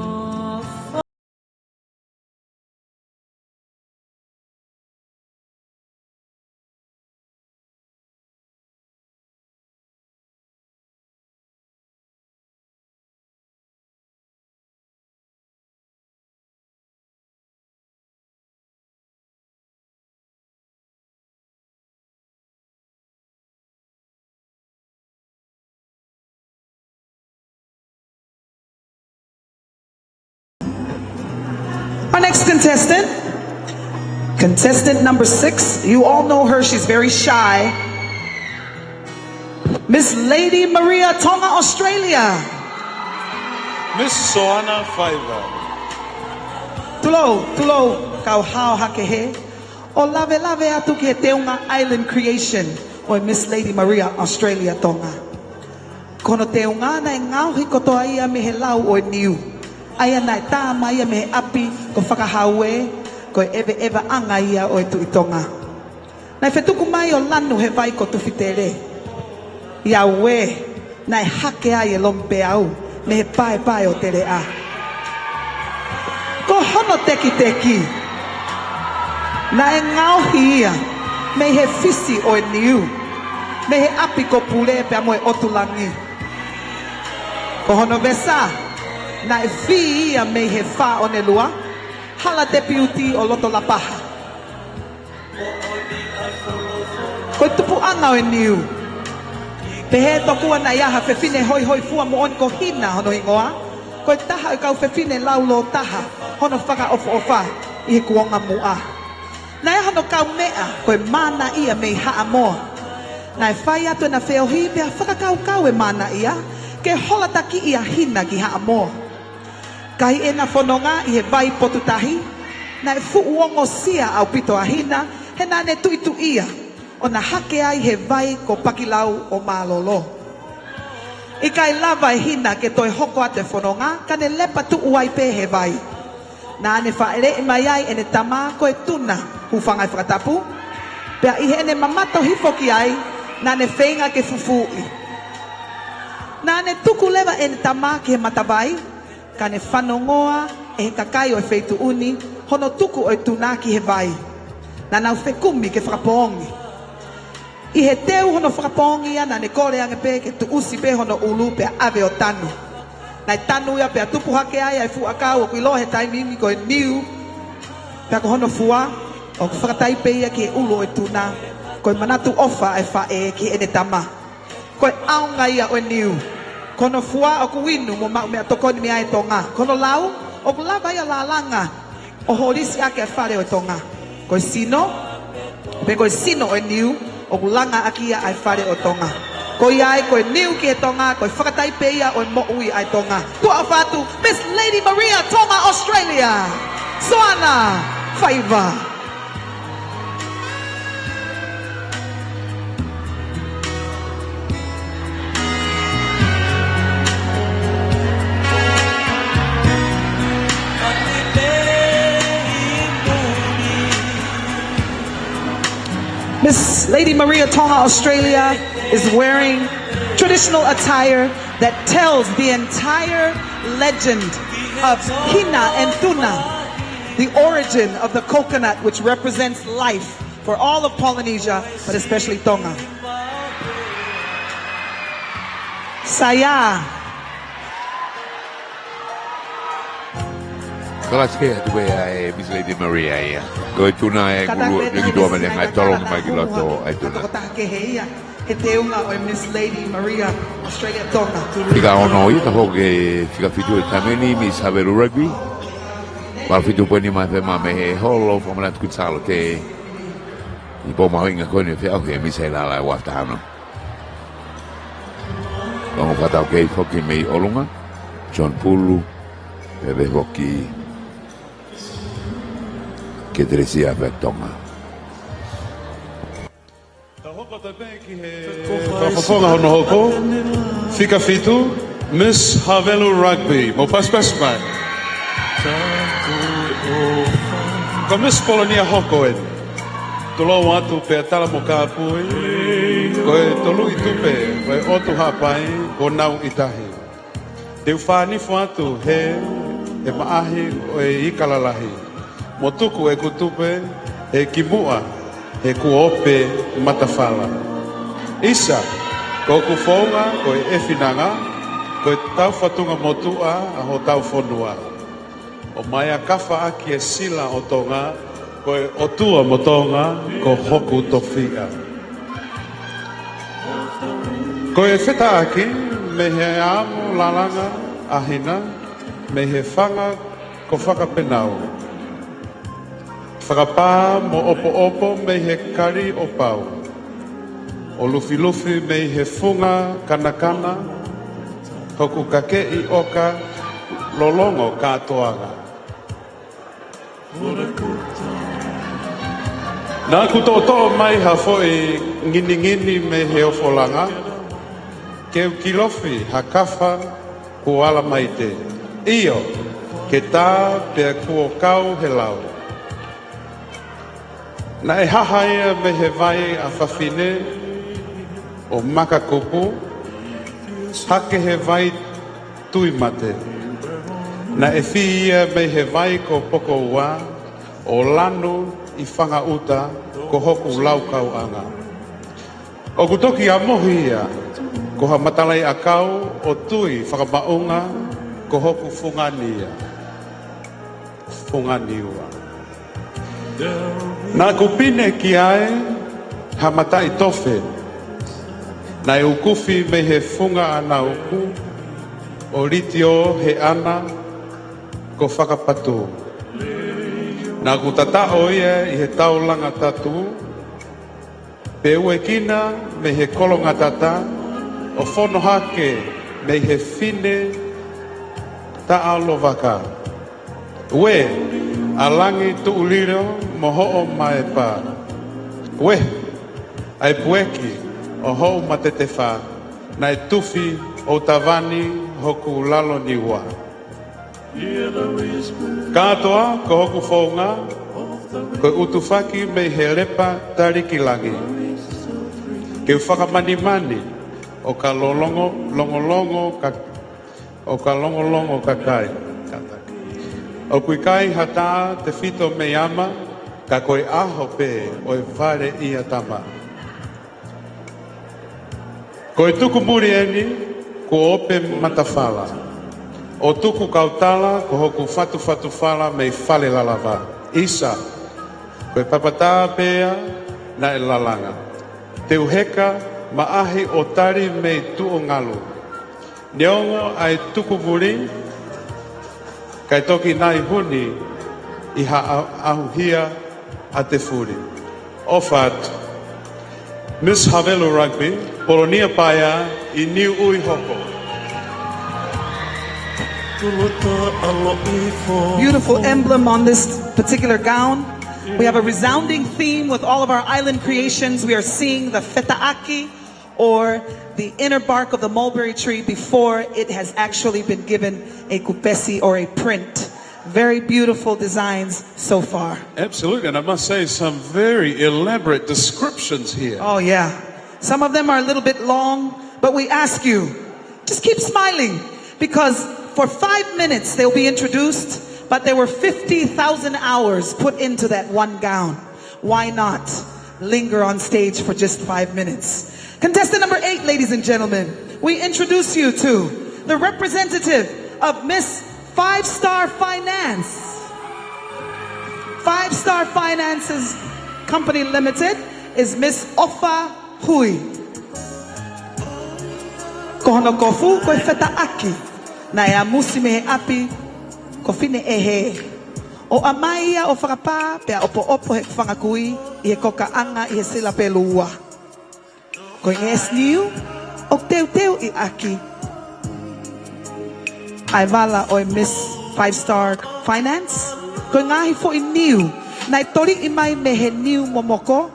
Our next contestant, contestant number 6. You all know her, she's very shy. Miss Lady Maria, Tonga, Australia. Miss Soana Faiva. Tulo, kau hao hakehe. O lave atu ke Tonga Island creation. O Miss Lady Maria, Australia, Tonga. Kono Tonga na ngauhi kotoa ia mehelau o niu. Aya nai tā mai me api ko whakahaue ko eve anga ia o tu i Tonga. Nai whetuku mai o lanu he vai ko tufitere. Ia we, nai hake ai e lompe au, me he pae o tere a. Ko hono teki teki. Na e ngauhi ia, me he fisi o e niu. Me he api ko pule pe amo e otulangi. Ko hono vesa, na e fi ia me he fa o ne lua. Hala te piuti o loto la paha. Ko tupu anga o e niu. Pe he tokua na iaha fefine hoi hoi fua mo on ko hina hono ingoa. Ko taha e kau fefine laulo taha. Hono whaka ofa i he kuonga mua. Na e hano kau mea koe mana ia mei haa moa. Na e whai atu e na wheohi pia whakakau e mana ia. Ke holataki ia hina ki haa moa. Kai e na whanonga i he vai potutahi. Na e fu uongo sia au pito a hina. He na ne tuitu ia. O na hake ai he vai ko pakilau o malolo. I kai lava e hina ke toi hoko ate whanonga. Ka ne lepa tu uai pe he vai. Na ne whaere e mai ai e ne tama ko e tuna hu whangai whakatapu. Pea i he ne mamato hifoki ai na ne whenga ke fufui. Na ne tuku lewa e ne tama ki he matawai. Ka ne whanongoa e he kakai o e wheitu uni. Hono tuku o e tuna ki he vai. Na nau whekumi ke whakapoongi. I he teu hono whakapoongi ia na ne kore ange pe ke tu usi pe hono ulu pe ave o tanu. Nai tanu ia pe tupu hake ai ai fu akau o kuilo he taimimi ko e niu. Pea ko hono fua o ku whakatai pe ia ki e ulu o e tuna. Ko e manatu ofa e whae ki e ne tama. Ko e aunga ia o e niu. Kono fua o ku winu mo mau mea tokoni mea e tonga. Kono lau o ku lava ia la langa o horisi ake e whare o e tonga. Ko e sino, pe ko e sino o e niu o ku langa aki ia ai whare o tonga. Ko iai, ko e niu ki e tonga, ko e whakatai pe ia o e mo'ui ai tonga. Tua whatu, Miss Lady Maria, Tonga, Australia. Soana, Faiva. Miss Lady Maria Tonga Australia is wearing traditional attire that tells the entire legend of Hina and Tuna, the origin of the coconut which represents life for all of Polynesia, but especially Tonga. Saya. Kalas ke tu be ai Miss Lady Maria ia. Ko tuna e guru lagi dua mele ngai tolong mai ki loto ai tuna. E te unga o Miss Lady Maria Australia Tonga. Fica ono i ta hoke fica fitu e tameni mi saberu rugby. Wa fitu poni mai fe mame he holo fo mana tu Salote. I po ma inga ko ni fe o ke mi se la la wa ta no. Longo fata ke foki mei olunga. John Pulu. Bebe hoki. Che dresia per Tonga. Whakafonga hono hoko, whika fitu, Miss Havelu Rugby, mo paspas mai. Ko Miss Polonia hoko e, tolo watu pe atala mo kāpui, ko e tolu i tupe, ko e otu hapai, ko nau itahi. Te uwhani whatu he, e maahi o e ikalalahi. Mo tuku e kutupe, e kimua, e kuope matawhala. Isa, ko kufonga, ko e finanga, ko e tau whatunga motua, a ho tau whonua. O mai a kafa aki e sila o tonga, ko e otua mo tonga, ko hoku tofia. Ko e wheta aki, me he amo lalanga, ahina, me he whanga, ko whakapenau. Whakapā mo opo me he kari o pau. O lufi me he funga kanakana. Hoku kake i oka lolongo katoaga. Nā kutoto mai hafo i ngini me he ofolanga. Keu kilofi hakafa kuala maite. Iyo, ke tā pia kuo kau he lau. Na e hahaia me he vai a whawhine o makakupu, hake he vai tui mate. Na e whiia me he vai ko poko ua, o lanu I whanga uta ko hoku laukau anga. O kutoki a mohi ia, ko ha matalai a kau o tui whakamaunga ko hoku fungania. Funganiua. Nā kupine ki ae, ha matai tofe. Nā e ukufi me he funga ana uku, o ritio he ana ko whakapatu. Nā kutata o ia I he taulanga tatu, pe ue kina me he kolonga tata, o whono hake me he fine ta alo waka. Ue, alangi tu uliro mo ho'o mai pa. Ue, ai pueki o ho'o matete wha, na e tufi o tawani hoku lalo niwa. Katoa ko hoku whaunga, ko utufaki me he lepa tariki langi. Ke whakamani o ka longolongo kakai. O kui kai hata te fito me ama, ka koe aho pe o e whare ia tama. Koe tuku muri eni, ko ope matawhala. O tuku kautala, ko hoku fatu whala me whale lalawa. Isa, koe papata pea na e lalanga. Te uheka maahi o tari me tu o ngalu. Neongo ai tuku muri, kai toki nai huni I ha ahuhia a te furi. O whātu. Miss Havelu Rugby, Polonia Paia I Niu Ui Hoko. Beautiful emblem on this particular gown. We have a resounding theme with all of our island creations. We are seeing the fetaaki, or the inner bark of the mulberry tree before it has actually been given a kupesi or a print. Very beautiful designs so far. Absolutely, and I must say some very elaborate descriptions here. Oh yeah. Some of them are a little bit long, but we ask you, just keep smiling, because for 5 minutes they'll be introduced, but there were 50,000 hours put into that one gown. Why not linger on stage for just 5 minutes? Contestant number 8, ladies and gentlemen, we introduce you to the representative of Miss 5-Star Finance. 5-Star Finance's Company Limited is Miss Ofa Hui. Kohono kofu koe fetaaki. Na e amusi me he api ko fine e he. O amaia o whakapā pea opo he whangakui I he kokaanga I he sila pelua. Ko nges niu o teu I aki. Ai wala o Miss 5-Star Finance. Ko ngahi fo I niu. Na tori I mai me he niu momoko.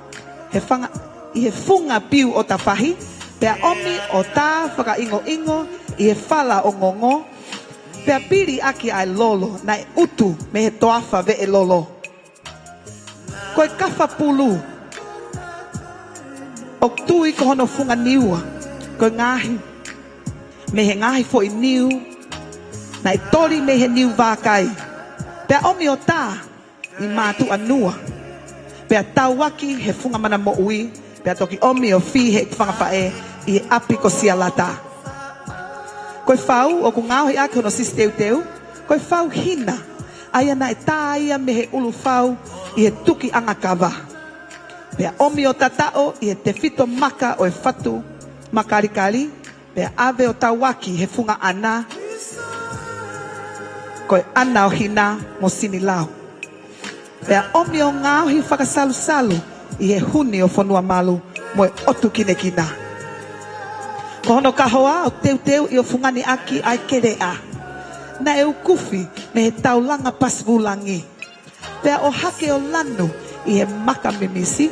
He whanga I he funga piu o tapahi. Pea omi o tā whaka ingo I he whala o ngongo. Pea piri aki ai lolo. Na utu me he toafa ve e lolo. Koe kafa pulu. O tui ko hono funga niua. Koe ngahi. Me he ngahi fo I niu. Na I tori me he niu vākai. Pea omi o tā I mātu anua. Pea tauaki he funga mana mo ui. Pea toki omi o fi he whangawhae I he api ko sialata. Koe whau o ku ngāo he ake hono sisi teu. Koe whau hina. Aia na e tā ia me he ulu whau I he tuki anga kawa. Pea omi o tatao I he te fito maka o e whatu makarikari. Pea ave o tauaki he funga ana. Koe ana o hina mo sini lau. Pea omi o ngāo hi whakasalu-salu I he huni o whanua malu mo e otu kine kina. Ko hono kahoa o teu I o fungani aki ai kerea. Na e ukufi me he taulanga pasvulangi. Pea o hake o lanu I he maka mimisi.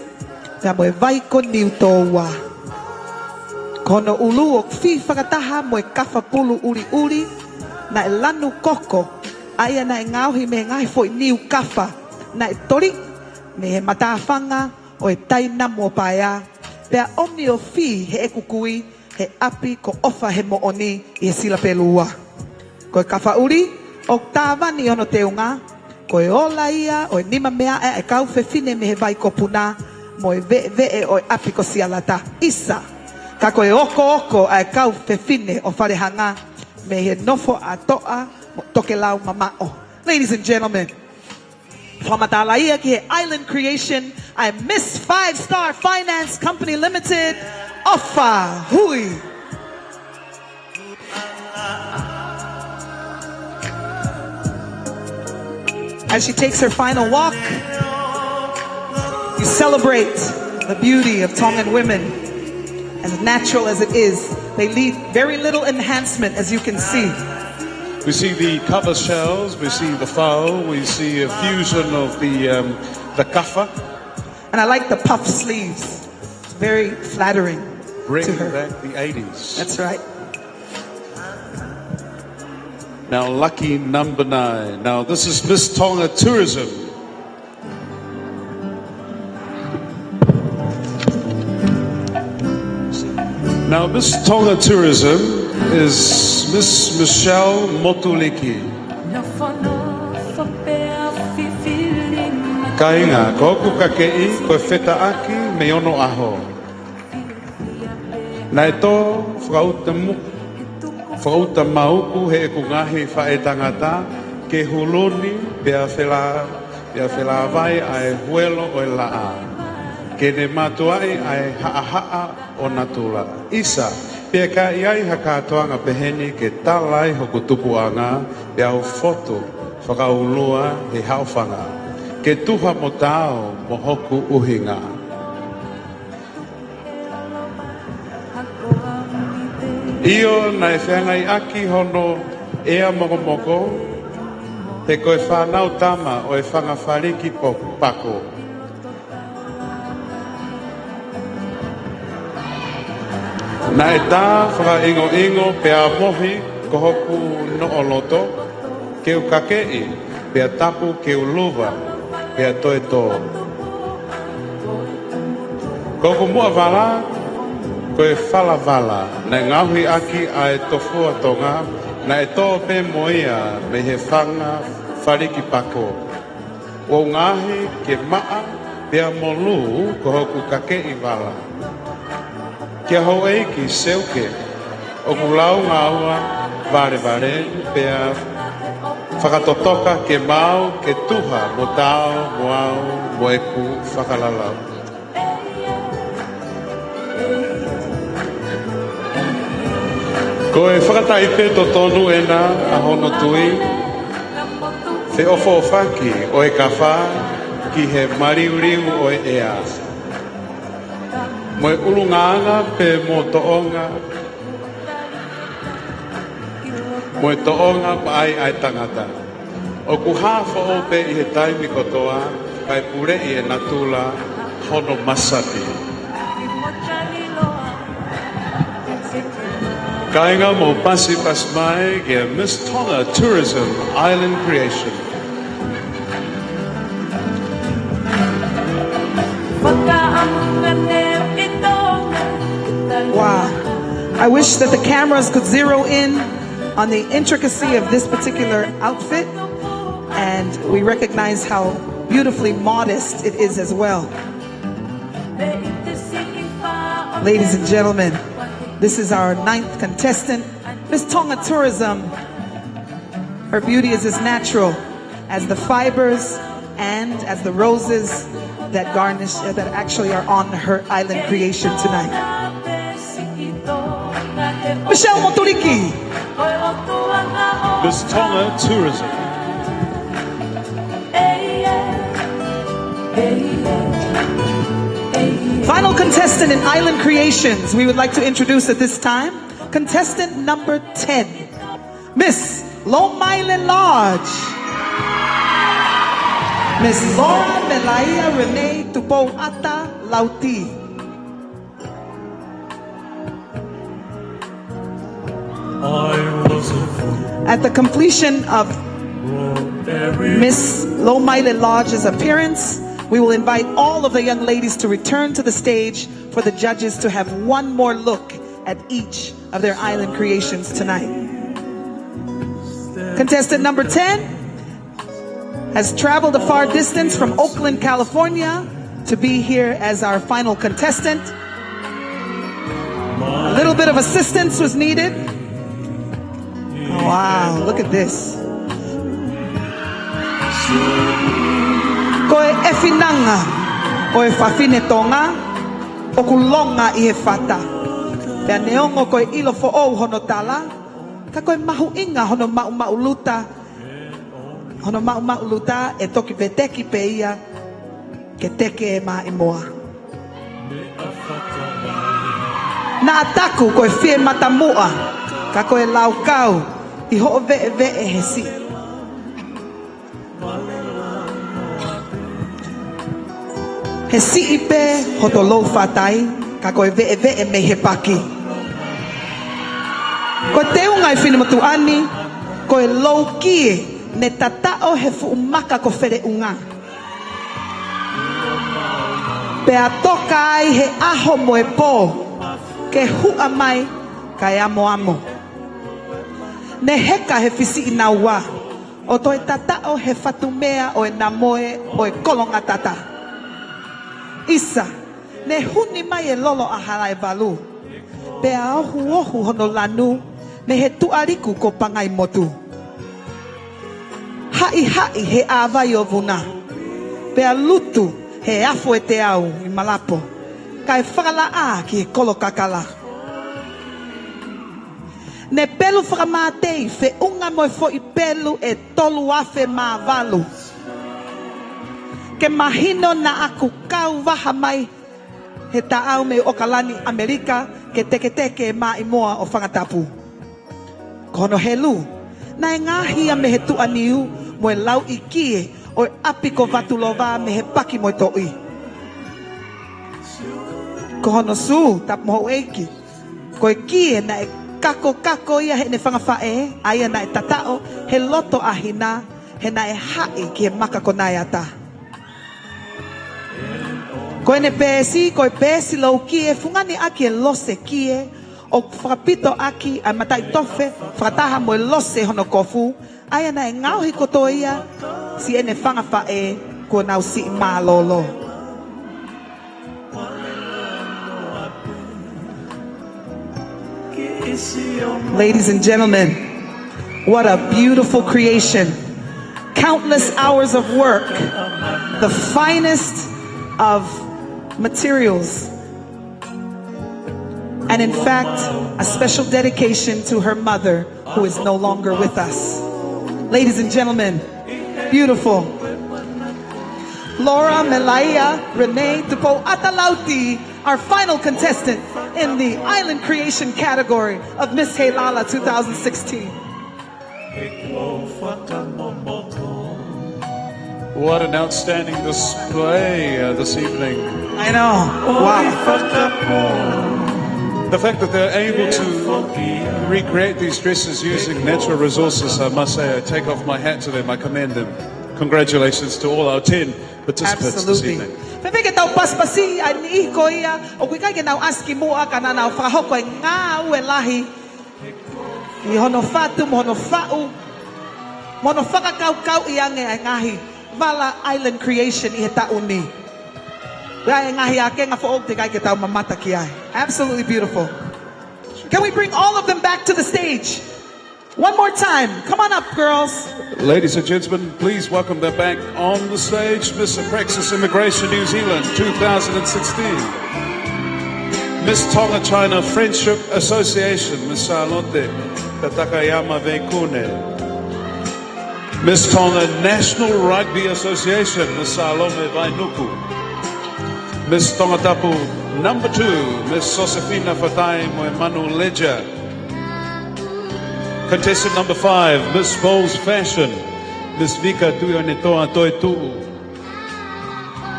Pea mo e vaiko niu tōua. Ko hono ulu o fi whakataha mo e kafa pulu uri. Na e lanu koko. Aia na e ngauhi me ngai fo I niu kafa. Na e tori me he matawhanga o e taina mo paia. Pea omni o fi he ekukui, he api ko ofa he mooni I he sila pelua. Ko e kawhauri, o tāwani ono te unga, ko e ola ia, o e nima mea e kau whewhine me he vai ko puna, mo e ve o e api ko sialata. Isa, ka ko e oko a e kau whewhine o wharehanga, me he nofo a toa, mo toke lau mamao. Ladies and gentlemen, Whamatalaia ki he Island Creation, I'm Miss 5-Star Finance Company Limited, Ofa Hui. As she takes her final walk, you celebrate the beauty of Tongan women. As natural as it is, they need very little enhancement, as you can see. We see the cover shells, we see the faux, we see a fusion of the kaffa. And I like the puff sleeves. It's very flattering to Bringing her. back the 80s. That's right. Now, lucky number 9. Now, this is Miss Tonga Tourism. Now, Miss Tonga Tourism is Miss Michelle Motuliki. Kainga, koku kakei, koe wheta aki, me ono aho. Nai tō, whauta mauku he ku ngahi whae tangata, ke huloni, bea whela vai ai huelo o laa. Ke ne matuai ai haa o natula. Isa, pia ka iai hakatoanga peheni ke talai hoku tupuanga, pia o foto, whakaulua he haufanga. Ke tuha mo tau mo hoku uhinga. Io nai whengai aki hono ea moko, te koe whanau tama o e whangawhariki pako. Nai tā whaka ingo pea mohi ko hoku no o loto, ke u kakei, pea tapu ke u luva, pea toe tō. Koko mua wala, koe whala wala, nai ngauhi aki a e tofua tonga, na e tō pe moia me he whanga whariki pako. O ngahi ke maa pea molu ko hoku kakei wala. Kia hou eiki seuke, o kulau ngaua, vare, pea whakatotoka ke mau, ke tuha, mo tau, mo au, mo eku, whakalalau. Ko e whakatai pe to tonu ena a hono tui, te ofo o whaki o e kawha, ki he mariuriu o e ea. Mo e ulunganga pe mo toonga, mo e toonga pa ai tangata. O ku hawha o pe I he taimi kotoa, kai pure I e natula hono masati. Kainga mo pasi pasmai ke Miss Tonga Tourism Island Creation. Wow. I wish that the cameras could zero in on the intricacy of this particular outfit, and we recognize how beautifully modest it is as well. Ladies and gentlemen, this is our 9th contestant, Miss Tonga Tourism. Her beauty is as natural as the fibers and as the roses that garnish, that actually are on her island creation tonight. Michelle Moturiki. Miss Tonga Tourism. Final contestant in Island Creations, we would like to introduce at this time, contestant number 10, Miss Moimoi Lodge. Miss Laura Melaia Renee Tupoata Lauti. At the completion of Miss Moimoi Lodge's appearance, We will invite all of the young ladies to return to the stage for the judges to have one more look at each of their island creations tonight. Contestant number 10 has traveled a far distance from Oakland, California to be here as our final contestant. A little bit of assistance was needed. Oh, wow, look at this. Koe e finanga, o e whawhine tonga, o kulonga I he whata. Pea neongo koe ilo fo ou hono tala, ka koe mahu inga hono mau luta. Hono mau luta e toki pe teki pe ia, ke teke e ma imoa. Na ataku koe fie matamua, ka koe laukau, I ho ve he si. He si ipe hoto lo fatai, ka koe ve me he paki. Koe te unga I whinamatu ani, koe lo kie ne tatao he fuumaka ko where unga. Pea toka ai he aho moe po, ke hua mai kai amo. Ne heka he fisi I nā wā, o toi tatao he whatumea o e nā moe o e kolonga tata. Isa, ne huni mai e lolo a harai balu. Pea ohu hono lanu, me he tuariku ko pangai motu. Hai he awai o vuna. Pea lutu he afo e te au I malapo. Kai whakala a ki he kolo kakala. Ne pelu whakamatei fe unga moe fo I pelu e tolu afe ma valu. Ke mahino na aku kau waha mai he taau me okalani Amerika ke teke ma imoa o Tongatapu. Kono helu, na e ngahi a me he tuaniu mo e lau I kie o e api ko vatulova me he paki mo e toi. Kono su tap moho eiki, ko e kie na e kako ia he ne whangafae, aia na e tatao he loto ahina, he na e hai ki he maka konai ata. Koe ne pēsi, koe pēsi lau kie, fungani aki e lose kie, o whakapito aki a matai tofe, whakataha mo e lose hono kofu, aia na e ngauhi koto ia, si ene whangafae, ko nau si mā lolo. Ladies and gentlemen, what a beautiful creation. Countless hours of work, the finest of materials, and in fact, a special dedication to her mother who is no longer with us. Ladies and gentlemen, beautiful. Laura Melaia Renee Tupo Atalauti, our final contestant in the Island Creation category of Miss Heilala 2016. What an outstanding display this evening. I know. Wow. The fact that they're able to recreate these dresses using natural resources, I must say, I take off my hat to them. I commend them. Congratulations to all our 10 participants this evening. Pepeke tau paspasi ani ko ia o kui kai nau aski mua kana nau whahoko e ngā ue lahi I hono fatu mono fau mono whakakau I ange ai ngahi Vala Island Creation I he tauni. Rai ngahi ake ngā whaok te kai ke tau mamata ki ai. Absolutely beautiful. Can we bring all of them back to the stage? One more time. Come on up, girls. Ladies and gentlemen, please welcome them back on the stage. Miss Praxis Immigration New Zealand 2016. Miss Tonga China Friendship Association, Miss Salote, Takayama Veikune. Miss Tonga National Rugby Association, Miss Salome Vainuku. Miss Tongatapu number 2, Miss Josefina Fatai Moemanu Leja. Contestant number 5, Miss Bowles Fashion, Miss Vika Tuyonetoa Toitu.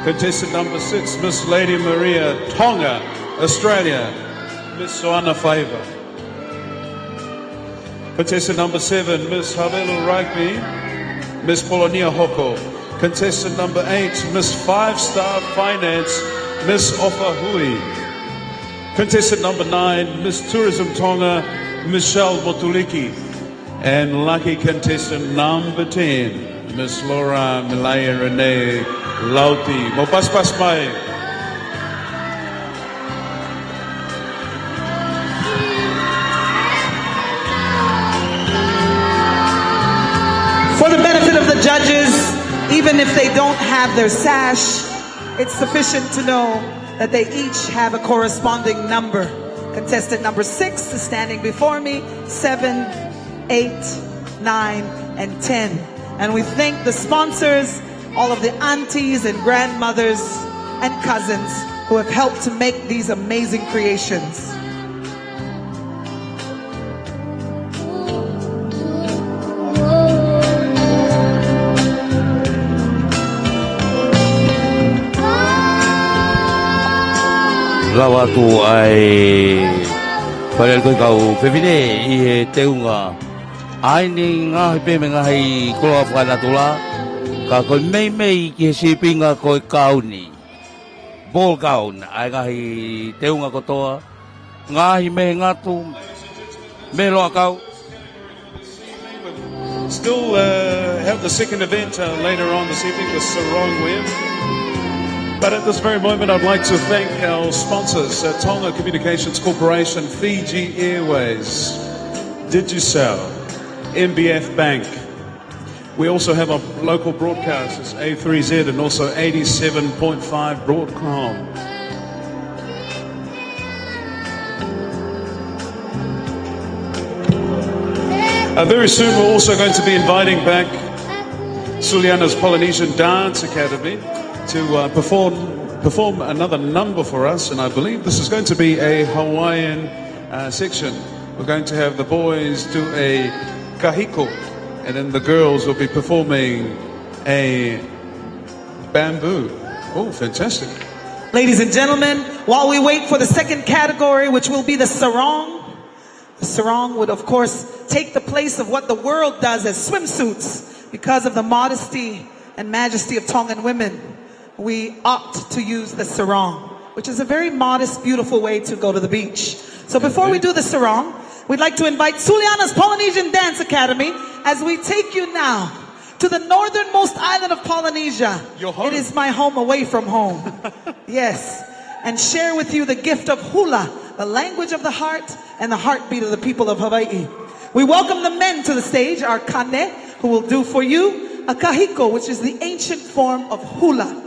Contestant number 6, Miss Lady Maria Tonga, Australia, Miss Soana Faiva. Contestant number 7, Miss Havelu Rugby, Miss Polonia Hoko. Contestant number 8, Miss 5-Star Finance, Miss Ofa Hui. Contestant number 9, Miss Tourism Tonga, Michelle Motuliki. And lucky contestant number 10, Miss Laura Milaya Renee Lauti. Mopaspas mai. For the benefit of the judges, even if they don't have their sash, it's sufficient to know that they each have a corresponding number. Contestant number 6 is standing before me, 7, 8, 9, and 10. And we thank the sponsors, all of the aunties and grandmothers and cousins who have helped to make these amazing creations. Lawa tu ai pare ko kau pevine I he teunga ai ni nga pe me nga hi ko fa na tula ka ko mei ki sipinga ko kau ni bol kau ai nga hi teunga ko toa nga hi me nga tu me lo kau. Still have the second event later on this evening, the Sarong Web. But at this very moment, I'd like to thank our sponsors, Tonga Communications Corporation, Fiji Airways, Digicel, MBF Bank. We also have our local broadcasters, A3Z and also 87.5 Broadcom. Very soon, we're also going to be inviting back Suliana's Polynesian Dance Academy to perform another number for us, and I believe this is going to be a Hawaiian section. We're going to have the boys do a kahiko, and then the girls will be performing a bamboo. Oh, fantastic. Ladies and gentlemen, while we wait for the second category, which will be the sarong would of course take the place of what the world does as swimsuits. Because of the modesty and majesty of Tongan women, we opt to use the sarong, which is a very modest, beautiful way to go to the beach. So before we do the sarong, we'd like to invite Suliana's Polynesian Dance Academy as we take you now to the northernmost island of Polynesia. Your home. It is my home away from home. Yes. And share with you the gift of hula, the language of the heart and the heartbeat of the people of Hawaii. We welcome the men to the stage, our kane, who will do for you a kahiko, which is the ancient form of hula.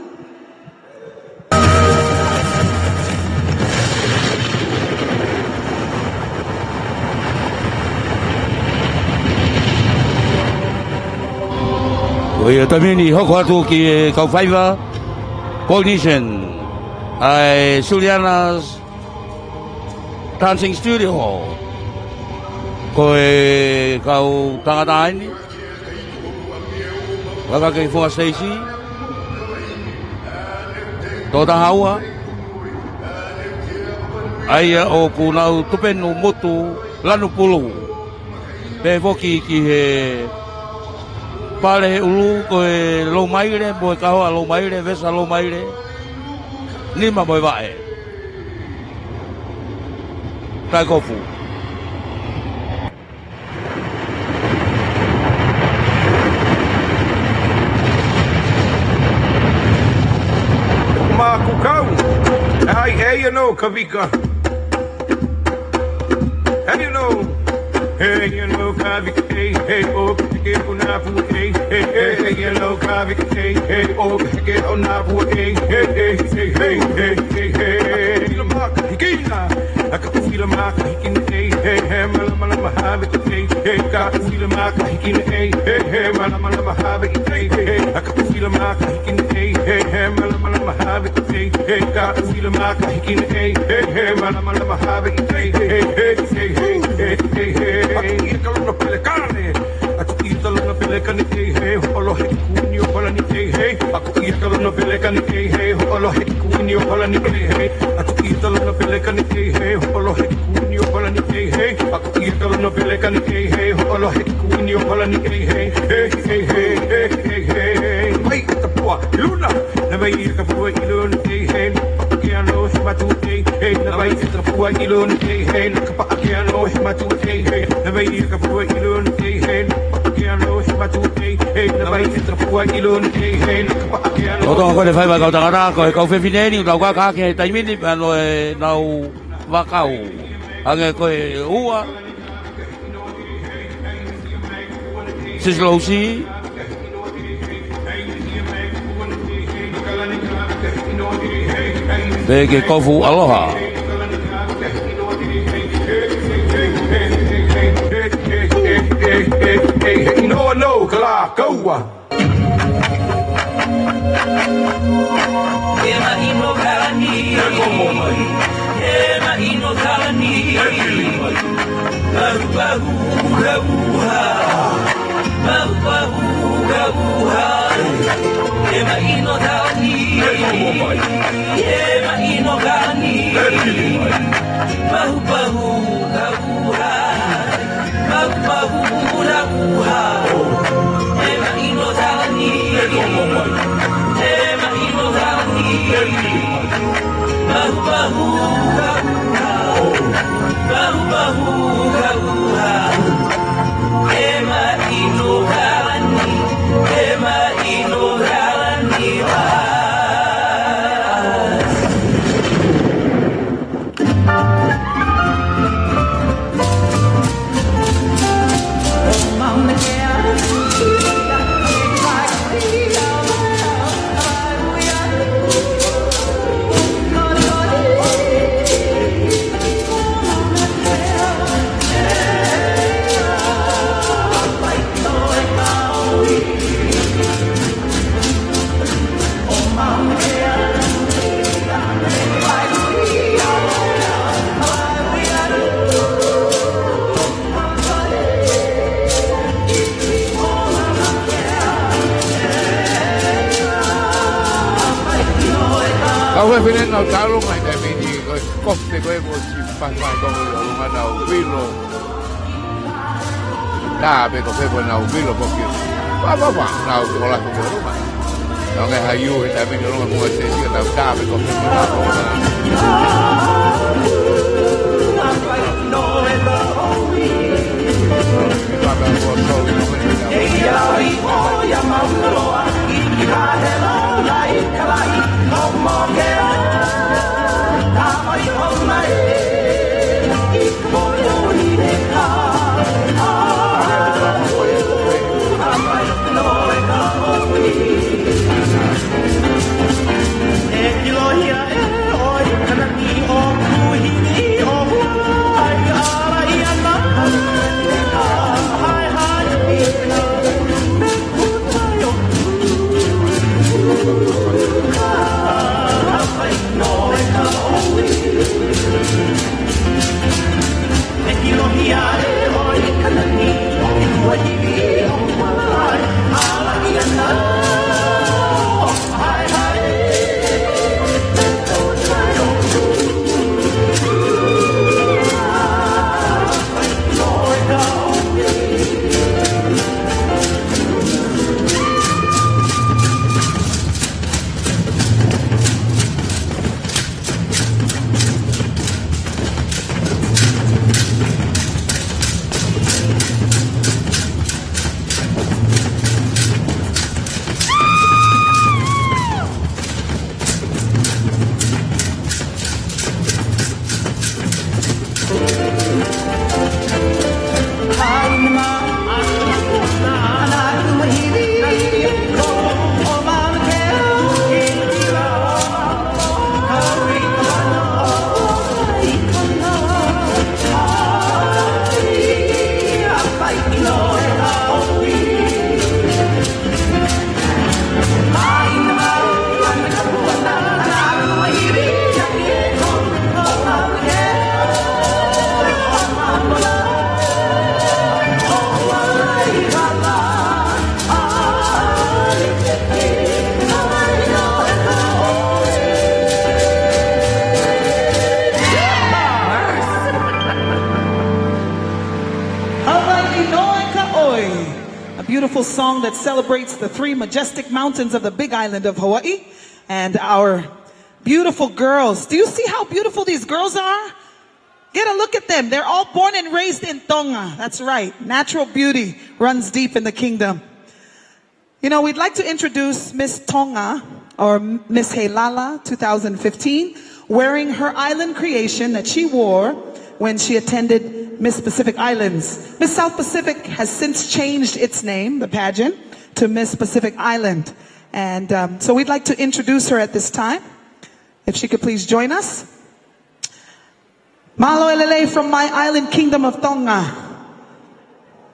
Oi tamini hoko atu ki kau faiva Polynesian ai Suliana's Dancing Studio koe kau Tongatapu ni waka ke Funga Stacy toda haua ai o kunau tupenu motu lanu pulu pe voki ki he pare ulu koe lo maire boe kaho lo maire vesa lo maire ni ma boe vae tai kofu ma ku kau ai hey no kavika and you know hey you know kavika hey oh ke unapu hey hey you know kavika hey oh ke unapu hey fila maka hikina aka fila maka hikina hey mala mala mahabe hey ka fila maka hikina hey mala mala mahabe hey aka fila maka hikina hey mala mala mahabe hey ka fila maka hikina hey mala mala mahabe hey Aku kalau nak pilih karne, aku kalau nak pilih karne, hey, Allah hekuni Allah ni hey, aku kalau nak pilih karne, hey, Allah hekuni Allah ni hey, aku kalau nak pilih karne, hey, Allah hekuni Allah ni hey, aku kalau nak pilih karne, hey, Allah hekuni Allah ni hey, hey, hey, hey, hey, hey, hey, Papa Luna na vai ka pua ilon hen kiano matu hen na vai ka pua ilon hen ka pa kiano matu hen na vai ka pua ilon hen kiano matu hen na vai ka pua ilon hen ka pa kiano Oto ko le fai ba ka tangata ko ka fe fineni ka ka ke tai mini pa no nau wakau ange ko ua Sislosi Bege kofu aloha no kala kaua Ema ino kalani Ema ino kalani Bahu bahu gabuha Bahu bahu gabuha Ema ino kalani Ema ino kalani Bahu bahu gabuha Bahu bahu gabuha Ema ino kalani Ema ino kalani Bahu bahu gabuha Bahu bahu gabuha Ema ino kalani Ema ino kalani Kau fai finen au talo mai te mini kofte koe mo si pasmai kongo i olunga na uwilo. Tā pe ko fai na uwilo poki. Wa na ukola ko olunga. Na ngai hayu e te mini olunga mo se si ka tā pe ko fai na olunga. a beautiful song that celebrates the three majestic mountains of the big island of Hawaii and our beautiful girls. Do you see how beautiful these girls are? Get a look at them. They're all born and raised in Tonga. That's right. Natural beauty runs deep in the kingdom. You know, we'd like to introduce Miss Tonga, or Miss Heilala 2015, wearing her island creation that she wore when she attended Miss Pacific Islands. Miss South Pacific has since changed its name, the pageant, to Miss Pacific Island. And so we'd like to introduce her at this time. If she could please join us. Malo elele from my island kingdom of Tonga.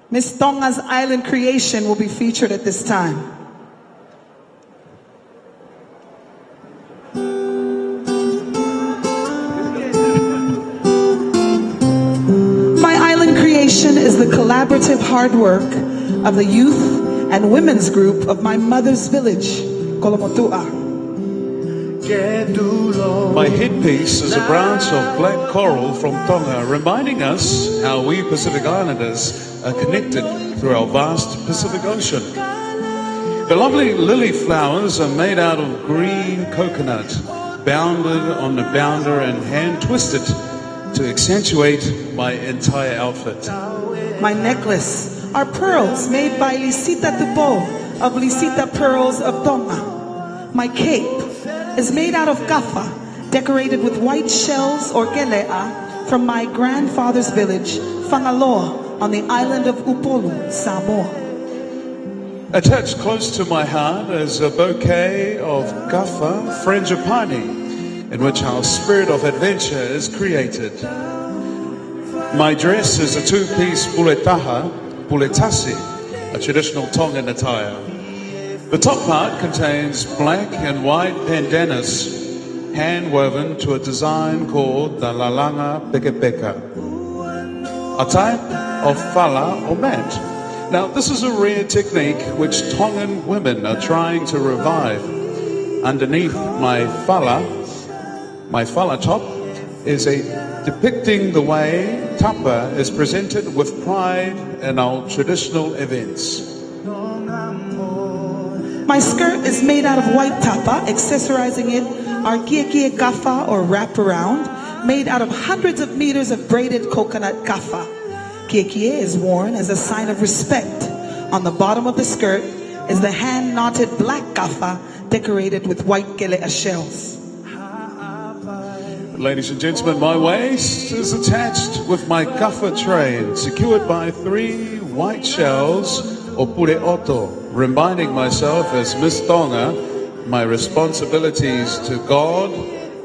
Miss Tonga's island creation will be featured at this time. My island creation is the collaborative hard work of the youth and women's group of my mother's village, Kolomotua. My headpiece is a branch of black coral from Tonga, reminding us how we Pacific Islanders are connected through our vast Pacific Ocean. The lovely lily flowers are made out of green coconut, bounded on the bounder and hand twisted to accentuate my entire outfit. My necklace are pearls made by Lisita Tupo of Lisita Pearls of Tonga. My cape is made out of kafa, decorated with white shells or kelea from my grandfather's village, Whangaloa, on the island of Upolu, Samoa. Attached close to my heart is a bouquet of kafa frangipani, in which our spirit of adventure is created. My dress is a two-piece puletasi, a traditional Tongan attire. The top part contains black and white bandanas, hand-woven to a design called the lalanga pekepeka, a type of fala or mat. Now, this is a rare technique which Tongan women are trying to revive. Underneath my fala top is depicting the way tapa is presented with pride in our traditional events. My skirt is made out of white tapa, accessorizing it our kie kafa or wraparound, made out of hundreds of meters of braided coconut kafa. Kie is worn as a sign of respect. On the bottom of the skirt is the hand-knotted black kafa, decorated with white kelea shells. Ladies and gentlemen, my waist is attached with my kafa train, secured by 3 white shells or pureoto, reminding myself as Miss Tonga my responsibilities to God,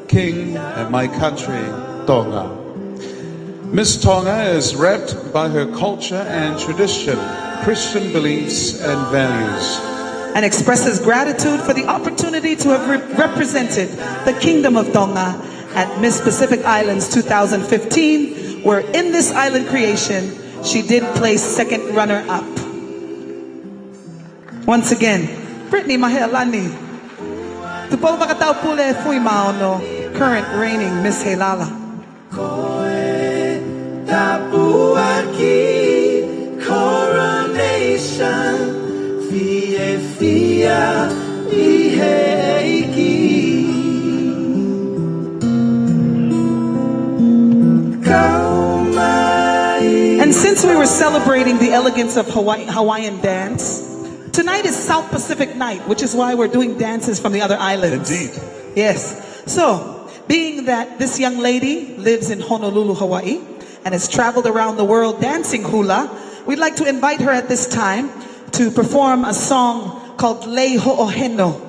King, and my country, Tonga. Miss Tonga is wrapped by her culture and tradition, Christian beliefs and values, and expresses gratitude for the opportunity to have represented the Kingdom of Tonga at Miss Pacific Islands 2015, where in this island creation, she did place second runner-up. Once again, Brittany Mahealani. Tupo makatao pule fui maono, current reigning Miss Heilala. Tapu aki coronation, fie fia iheiki. And since we were celebrating the elegance of Hawaiian dance, tonight is South Pacific Night, which is why we're doing dances from the other islands. Indeed. Yes. So, being that this young lady lives in Honolulu, Hawaii, and has traveled around the world dancing hula, we'd like to invite her at this time to perform a song called Lei Ho'oheno,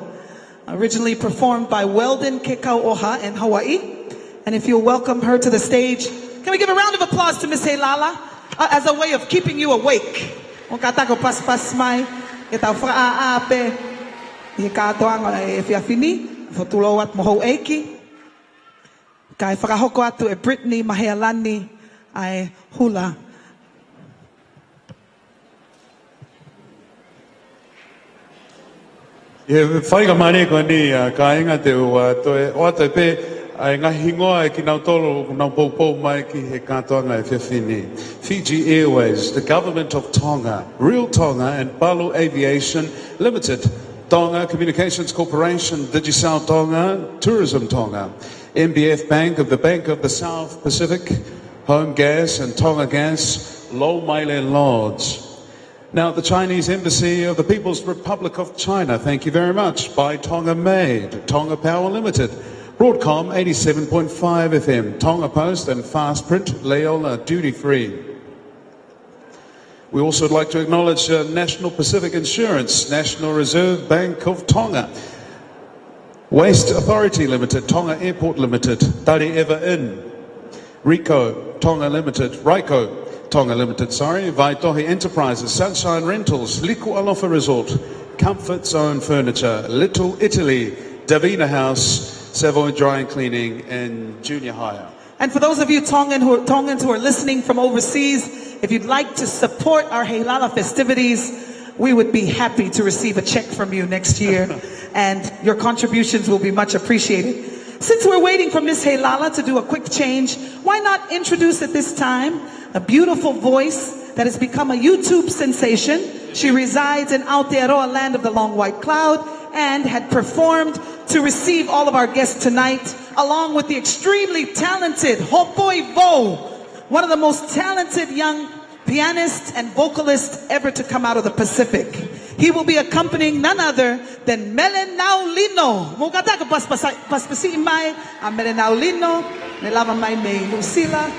originally performed by Weldon Kekauoha in Hawaii. And if you'll welcome her to the stage, can we give a round of applause to Miss Heilala as a way of keeping you awake? Kita fraape ikatoang efiafini fotulowat moho eki kai frahoko atu e Brittany Mahealani ai hula. Whaiga mare ko ni ka inga te ua toe o te pe Ai ngahi ngoa e ki nau tolo nau poupou mai ki he katoanga e whiawhini. Fiji Airways, the government of Tonga, Real Tonga and Palu Aviation Limited, Tonga Communications Corporation, Digicel Tonga, Tourism Tonga, MBF Bank of the Bank of the South Pacific, Home Gas and Tonga Gas, Low Maile Lodge. Now the Chinese Embassy of the People's Republic of China, thank you very much. By Tonga Made, Tonga Power Limited, Broadcom 87.5 FM, Tonga Post and Fast Print, Leola Duty Free. We also would like to acknowledge National Pacific Insurance, National Reserve Bank of Tonga, Waste Authority Limited, Tonga Airport Limited, Tari Ever Inn, Rico Tonga Limited, Raiko Tonga Limited, Vaitohi Enterprises, Sunshine Rentals, Nuku'alofa Resort, Comfort Zone Furniture, Little Italy, Davina House, Savoy Dry and Cleaning, and Junior Hire. And for those of you Tongans who are listening from overseas, if you'd like to support our Heilala festivities, we would be happy to receive a check from you next year, and your contributions will be much appreciated. Since we're waiting for Miss Heilala to do a quick change, why not introduce at this time a beautiful voice that has become a YouTube sensation. She resides in Aotearoa, land of the long white cloud, and had performed to receive all of our guests tonight, along with the extremely talented Hopoi Vo, one of the most talented young pianists and vocalists ever to come out of the Pacific. He will be accompanying none other than Melanaulino. Mugata ka paspasi mai a Melanaulino, nelava mai me Lucila,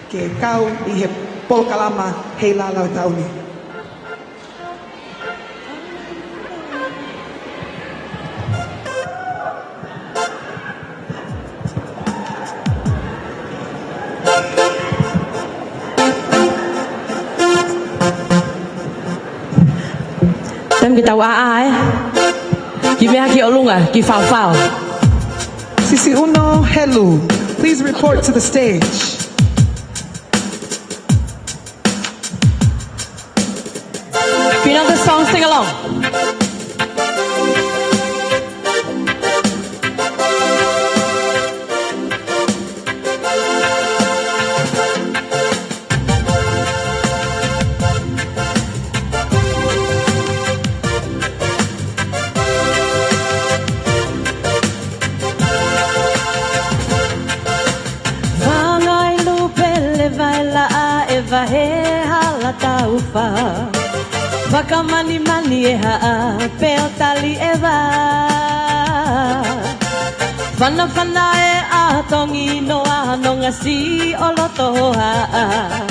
ke kau I he polkalama Heilala tauni. Kita waai, kimea ki olunga, ki fau. Sisi Uno Helu, please report to the stage. If you know the song, sing along. Wakamani mani e haa, peo tali e wa. Whana whana e a tongi noa nonga si o loto haa.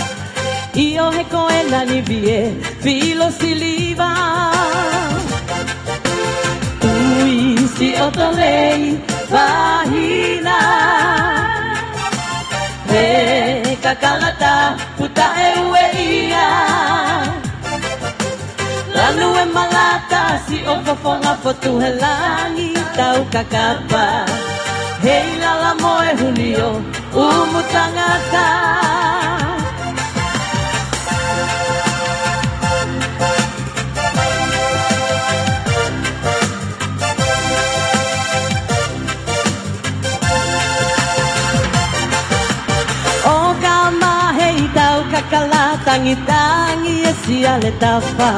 Io he koe nani vie, filo siliva. Ui si otolei, wahina. He kakalata, puta e ue ia. Lanu e malata si o fofonga fotu he langi tau kakapa. Heilala moe hunio umutangata. O kama hei tau kakala tangi tangi e sia le tafa.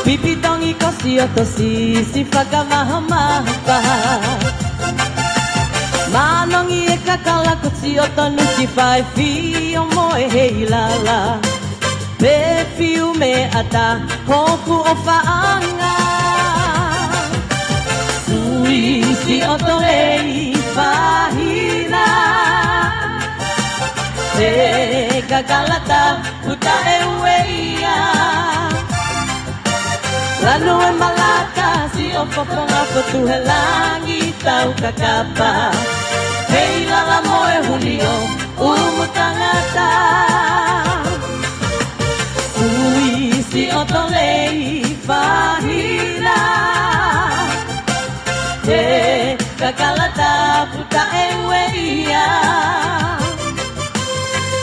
Pipi tongi kosi o tosi si whakamahamaha. Manongi e kakala kosi o tonu si whai fi o moe Heilala. Pe fiu me ata hoku o whaanga. Ui si o torei whahina. Pe kakalata puta e ueia. Lanu e malaka si o fofonga fotu he langi tau kakapa. Heilala moe hunio umutangata. Ui si o tolei wahina. He kakalata puta e ueia.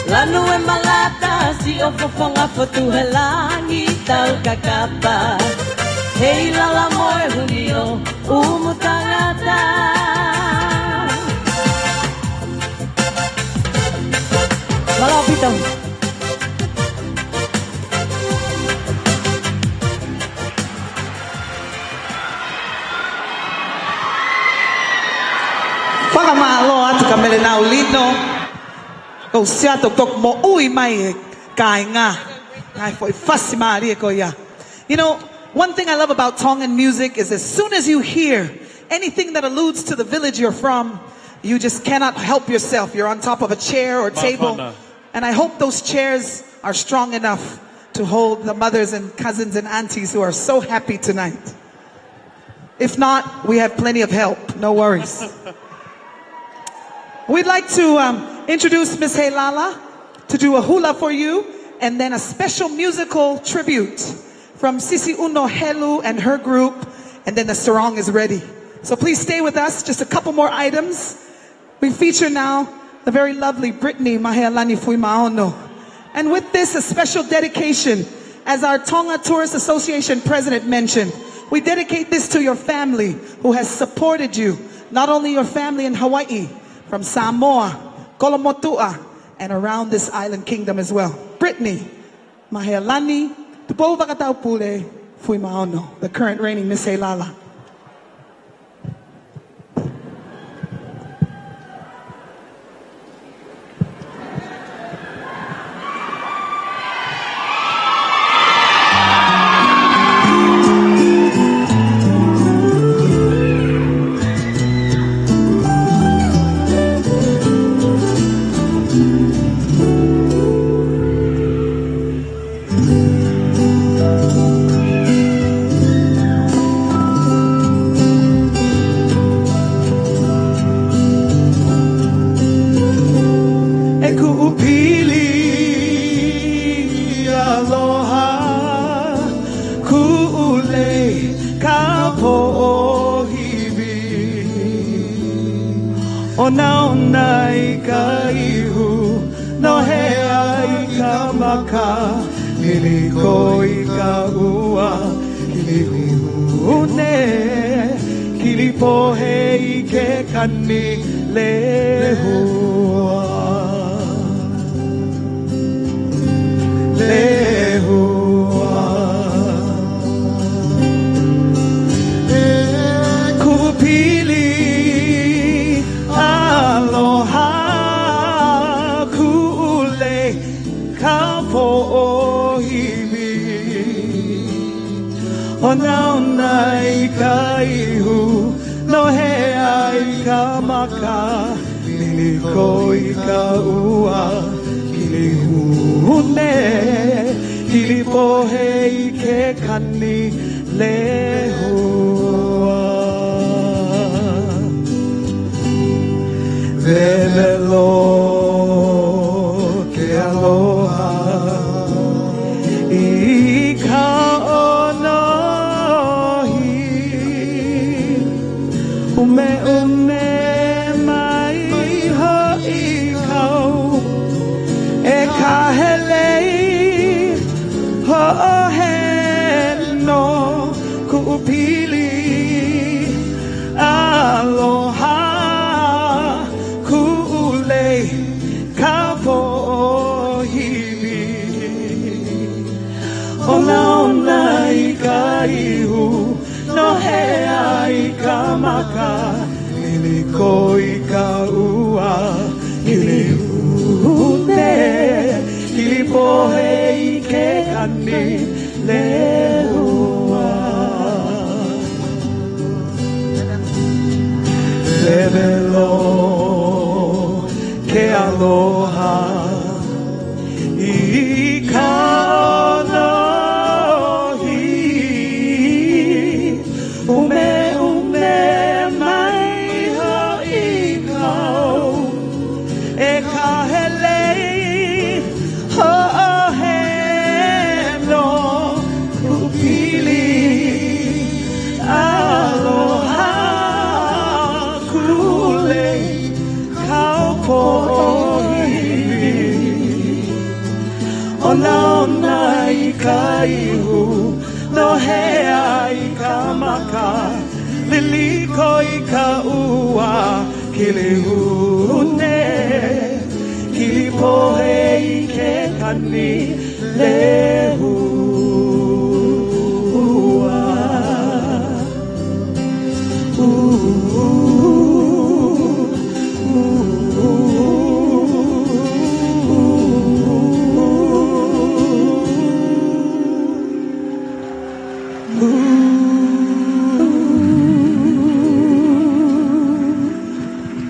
Lanu e malaka si o fofonga fotu he langi tau kakapa. Heilala moe hunio umutangata. Malapit ang Whakamalo at kamele na ulino. Kau siya tok mo ui mai kai nga. Ngai foi fasimari ko ya. You know, one thing I love about Tongan music is as soon as you hear anything that alludes to the village you're from, you just cannot help yourself. You're on top of a chair or table. And I hope those chairs are strong enough to hold the mothers and cousins and aunties who are so happy tonight. If not, we have plenty of help. No worries. We'd like to introduce Miss Heilala to do a hula for you, and then a special musical tribute from Sisi Uno Helu and her group, and then the sarong is ready. So please stay with us, just a couple more items. We feature now the very lovely Brittany Mahealani Fuimaono. And with this, a special dedication, as our Tonga Tourist Association president mentioned, we dedicate this to your family who has supported you, not only your family in Hawaii, from Samoa, Kolomotua, and around this island kingdom as well. Brittany Mahealani Tupova Fuimaono, the current reigning Miss Heilala. pohe ke kani lehua.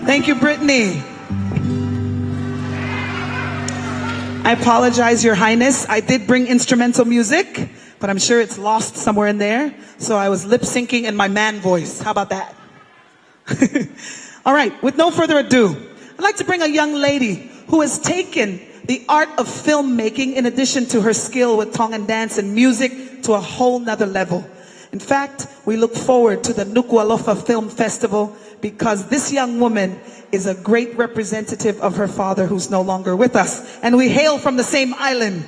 Thank you, Brittany. I apologize, Your Highness. I did bring instrumental music, but I'm sure it's lost somewhere in there. So I was lip syncing in my man voice. How about that? All right, with no further ado, I'd like to bring a young lady who has taken the art of filmmaking in addition to her skill with Tongan dance and music to a whole nother level. In fact, we look forward to the Nuku'alofa Film Festival because this young woman is a great representative of her father who's no longer with us. And we hail from the same island.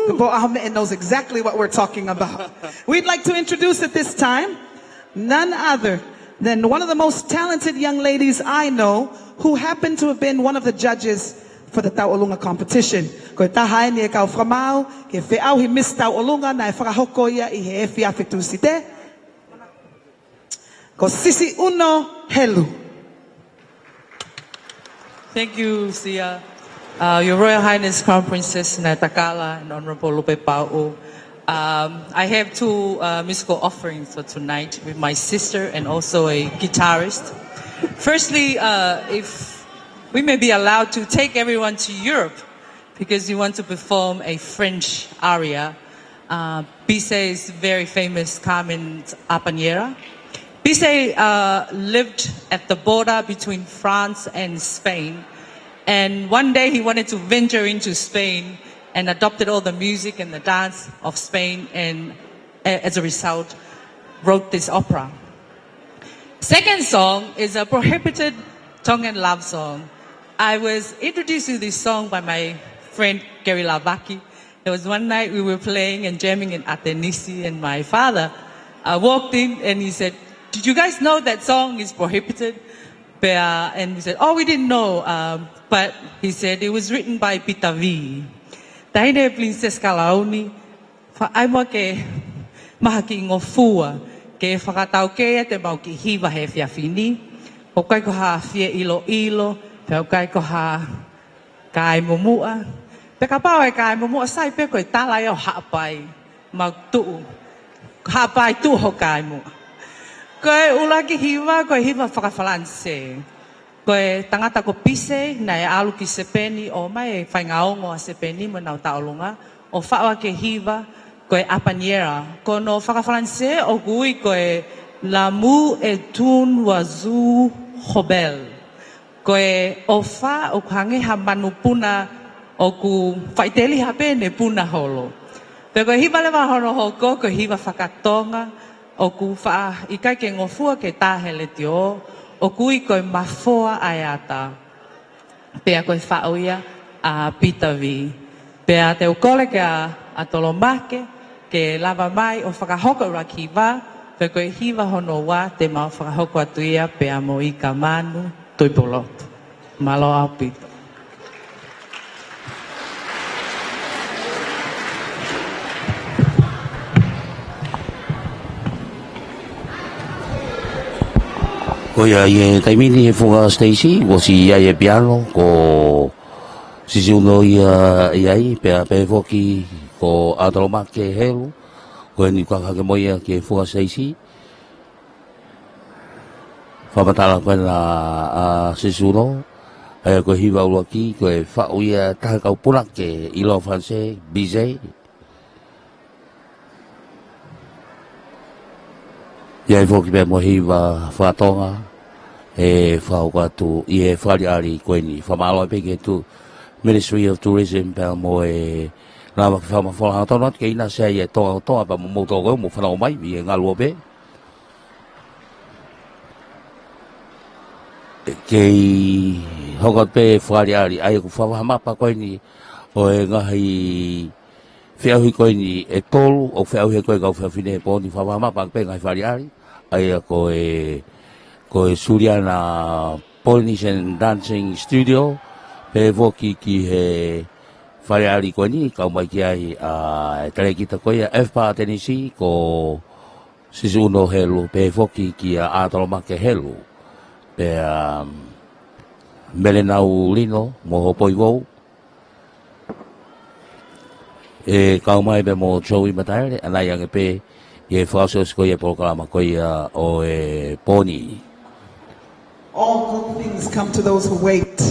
The Bo Ahmed knows exactly what we're talking about. We'd like to introduce at this time none other than one of the most talented young ladies I know who happened to have been one of the judges for the Tau'olunga competition. Ko tahai ni kau framau, ke fe'au hi Miss Tau'olunga na e whakahokoia I he e whiawhetu si te. Ko Sisi Uno Helu. Thank you, Sia. Your Royal Highness Crown Princess Natakala and Honorable Lupe Pa'u. I have two musical offerings for tonight with my sister and also a guitarist. Firstly, if we may be allowed to take everyone to Europe because we want to perform a French aria. Bissé's very famous Carmen Habanera. Bissé lived at the border between France and Spain. And one day he wanted to venture into Spain and adopted all the music and the dance of Spain, and as a result, wrote this opera. Second song is a prohibited Tongan love song. I was introduced to this song by my friend Gary Lavaki. There was one night we were playing and jamming in Atenisi, and my father walked in and he said, "Did you guys know that song is prohibited?" And we said, "Oh, we didn't know." But he said it was written by Peter V. Tahine Princess Kalauni, ai mo ke mahaki ngofua ke whakatau kea te mau ki hiwa he whiawhini. O kai ko ha whia ilo ilo, pe o kai ko ha kai momua. Pe ka pao e kai momua sai pe koe talai o haapai, mau tuu. Haapai tuu ho kai mua. Koe ula ki hiwa, koe hiwa whakawhalanse. Koe tangata ko Pise, na e alu ki sepeni o mai e whaingaongo a sepeni mo nau taolunga. O whaua ke hiwa, koe Habanera. Ko no whakawhalanse o kui koe Lamu e tun wazu hobel. Koe o wha o kuhange ha manu puna o ku whaiteli hapene puna holo. Pe koe hiwa lewa hono hoko, koe hiwa whakatonga. O ku wha I kai ke ngofua ke tāhele te o kui koe mafoa aiata. Pea koe whaoia a Peter V. Pea te ukole ke a tolomake, ke lava mai o whakahoko raki wā, pe koe hiwa hono wā te mau whakahoko atuia pea mo I ka manu tuipolotu. Malo au Peter. Ko ia e taimini e whunga Stacey, ko si ia e piano, ko si uno ia iai, pea pe foki, ko ataloma ke helu, ko e ni kwaka ke moia ke whunga Stacey. Whamatala koe na si uno, e ko hiwa ua ki, ko e whau ia taha kau puna ke ilo Francais, Bizet. Ia e foki pe mo hiwa whatonga, e whau katu I e whariari koe ni whamalo e peke tu Ministry of Tourism pe mo e nama ki whamawhala tonat ke ina sea I e tonga pa mo moto koe mo whanau mai I e ngalua pe kei hokat pe whariari ai ku whamamapa koe ni o e ngahi whiahui koe ni e tolu o whiahui koe kau whiawhine po ni whamamapa pe ngai whariari ai a koe Suriana Polynesian Dancing Studio, Pe voki ki he whare ari koe ni, kau mai ki ai tare ki ta koe FPA tenisi ko sisu uno helu, pe voki ki a atalomake helu, pe mele nau lino, mo hopoi wou, e kau mai be mo Joey Mataere, anai ange pe, e whaasos koe e polokalama koe o e poni. All good things come to those who wait.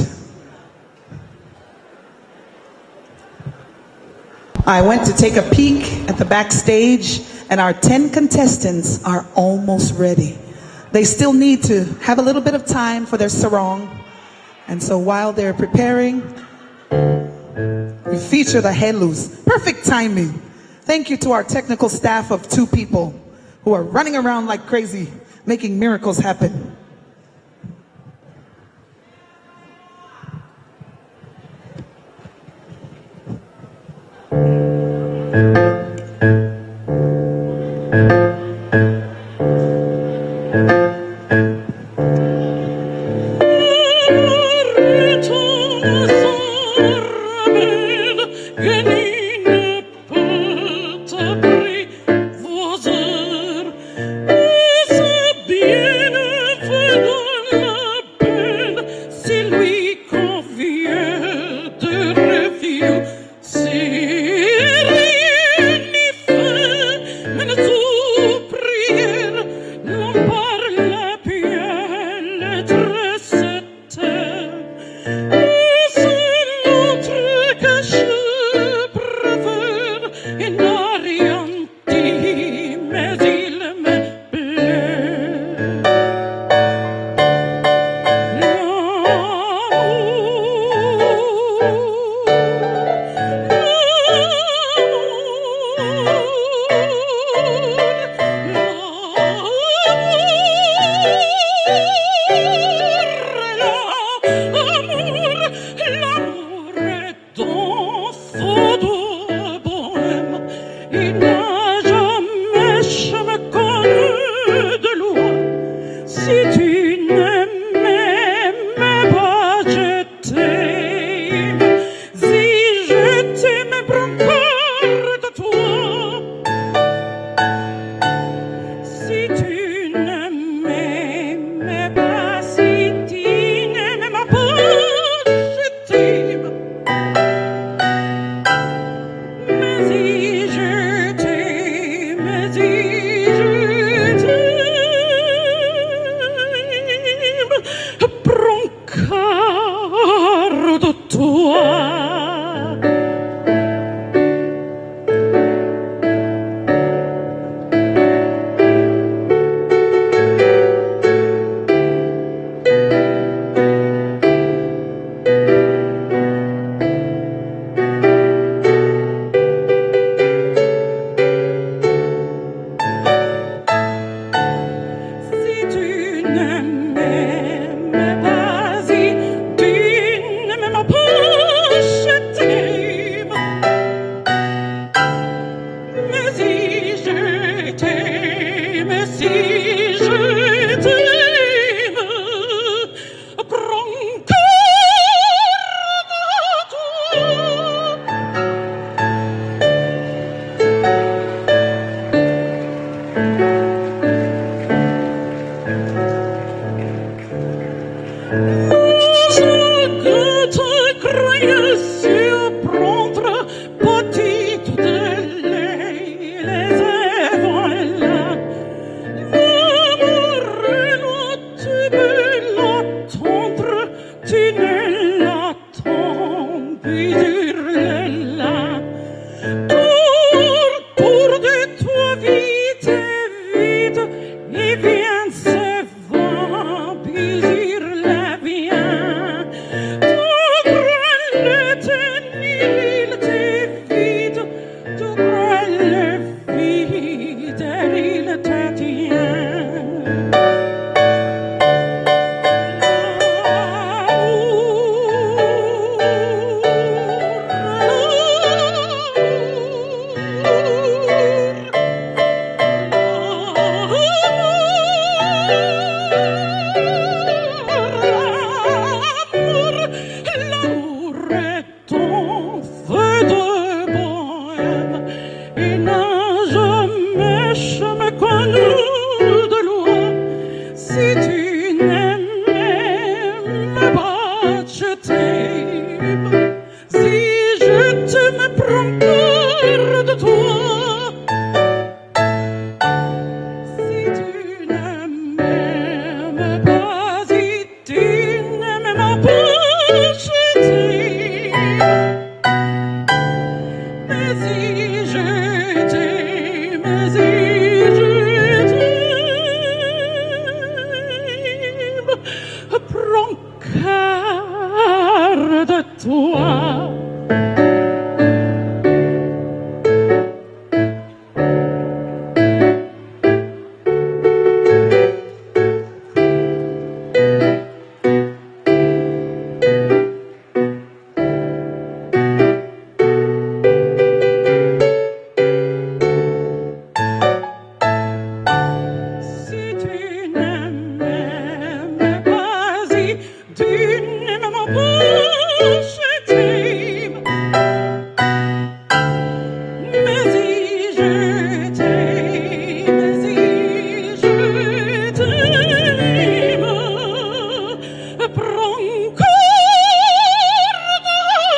I went to take a peek at the backstage, and our 10 contestants are almost ready. They still need to have a little bit of time for their sarong. And so while they're preparing, we feature the helus. Perfect timing. Thank you to our technical staff of 2 people who are running around like crazy, making miracles happen. et n'a jamais connu de loi. Si tu n'aimes pas, je t'aime. Si je te me prends cœur de toi. Si tu n'aimes pas, si tu n'aimes pas, je t'aime. Mais si je t'aime, si je t'aime, prends care de toi. Si tu n'aimes pas, si tu n'aimes pas, je t'aime. Mais si je t'aime, si je t'aime, prends cœur de toi.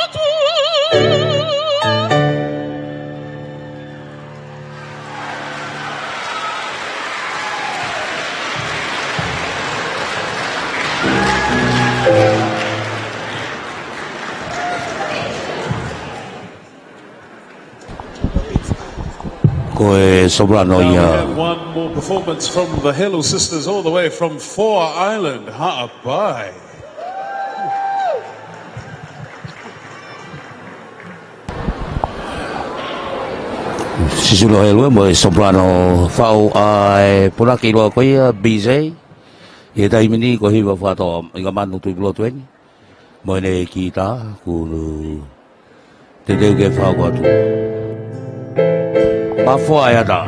Koe soprano Now we ia. have one more performance from the Hello Sisters all the way from Four Island, Ha'apai. Sisulo helwe mo soprano fau ai pulaki lo ko ia BJ. Ia dai mini ko hiwa fa to inga manu tu blo tuen. Mo ne kita ku te de ge fa ko tu. Ma fo ai ada.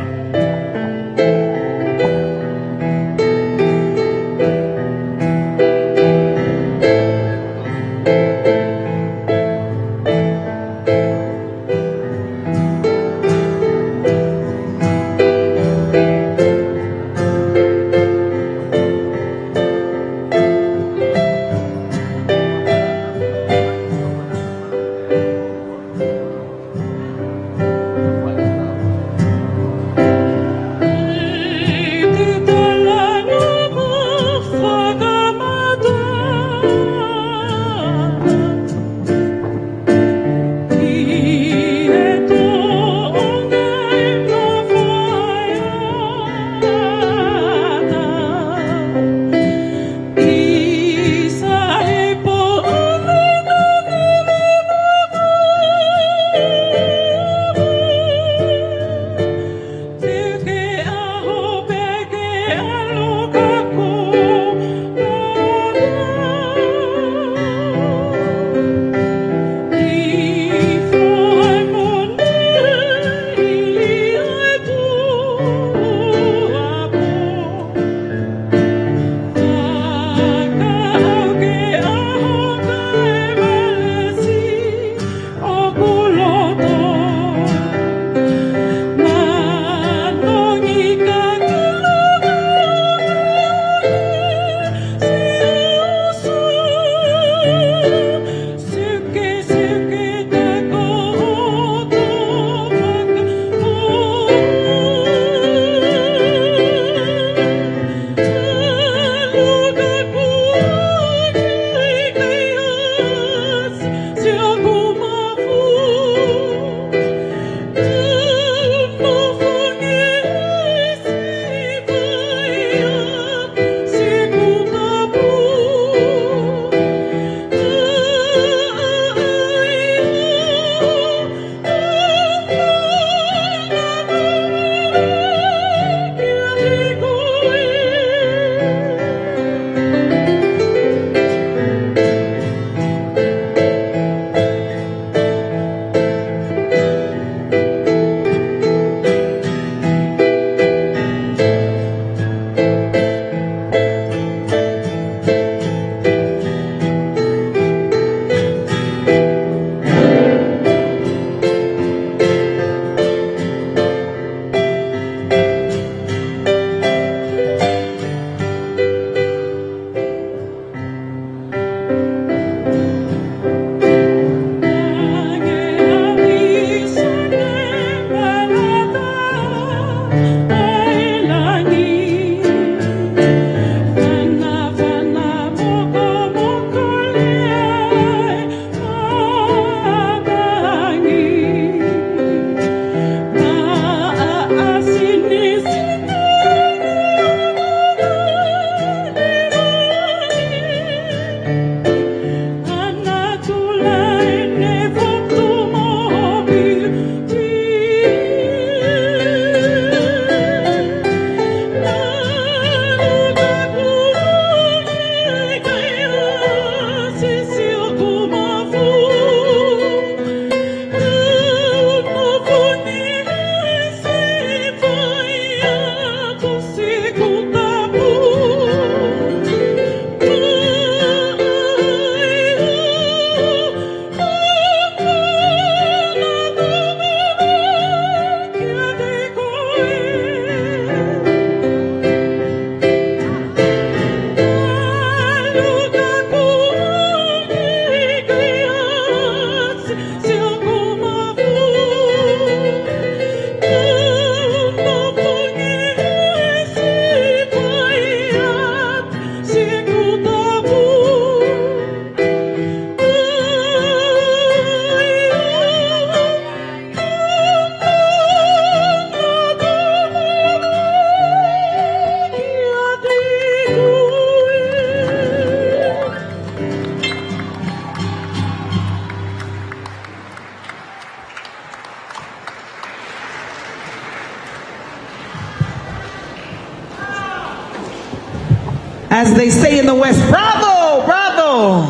As they say in the West, bravo, bravo.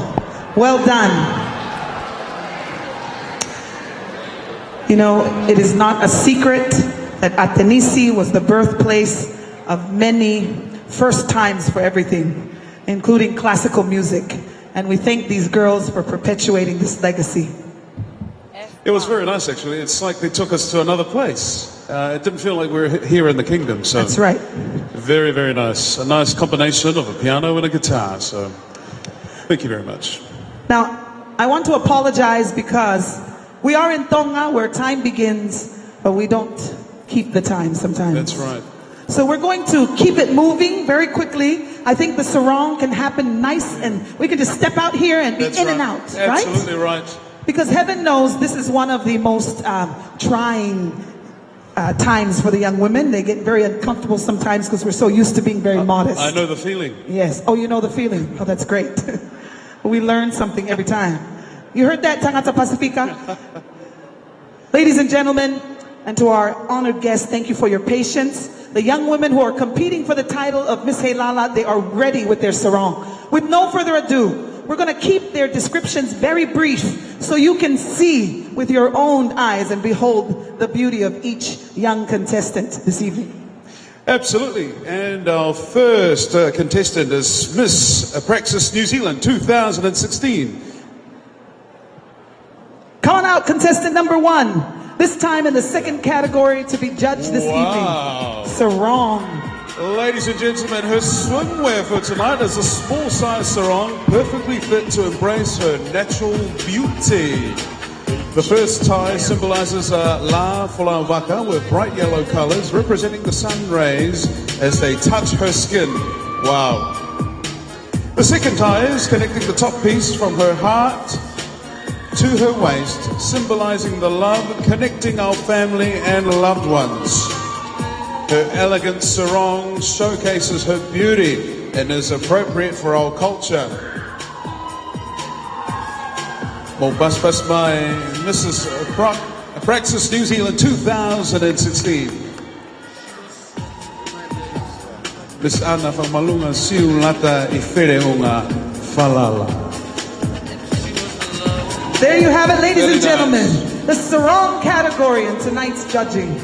Well done. You know, it is not a secret that Atenisi was the birthplace of many first times for everything, including classical music. And we thank these girls for perpetuating this legacy. It was very nice, actually. It's like they took us to another place. It didn't feel like we were here in the kingdom. So that's right. Very, very nice. A nice combination of a piano and a guitar. So thank you very much. Now, I want to apologize because we are in Tonga where time begins, but we don't keep the time sometimes. That's right. So we're going to keep it moving very quickly. I think the sarong can happen nice and we can just step out here and be in and out, right? Absolutely right. Because heaven knows this is one of the most trying times for the young women. They get very uncomfortable sometimes because we're so used to being very modest. I know the feeling. Yes. Oh, you know the feeling. Oh, that's great. We learn something every time. You heard that, Tangata Pacifica? Ladies and gentlemen, and to our honored guests, thank you for your patience. The young women who are competing for the title of Miss Heilala, they are ready with their sarong. With no further ado, we're going to keep their descriptions very brief so you can see with your own eyes and behold the beauty of each young contestant this evening. Absolutely. And our first contestant is Miss Praxis New Zealand 2016. Come on out, contestant number 1. This time in the second category to be judged this evening. Sarong. Ladies and gentlemen, her swimwear for tonight is a small size sarong, perfectly fit to embrace her natural beauty. The first tie symbolizes La Fulawaka with bright yellow colors representing the sun rays as they touch her skin. Wow. The second tie is connecting the top piece from her heart to her waist, symbolizing the love connecting our family and loved ones. Her elegant sarong showcases her beauty and is appropriate for our culture. Mobaspas by Mrs. Praxis New Zealand 2016. Miss Anna from Malunga Siu Lata Ifereunga Falala. There you have it, ladies Very and gentlemen. nice. The sarong category in tonight's judging.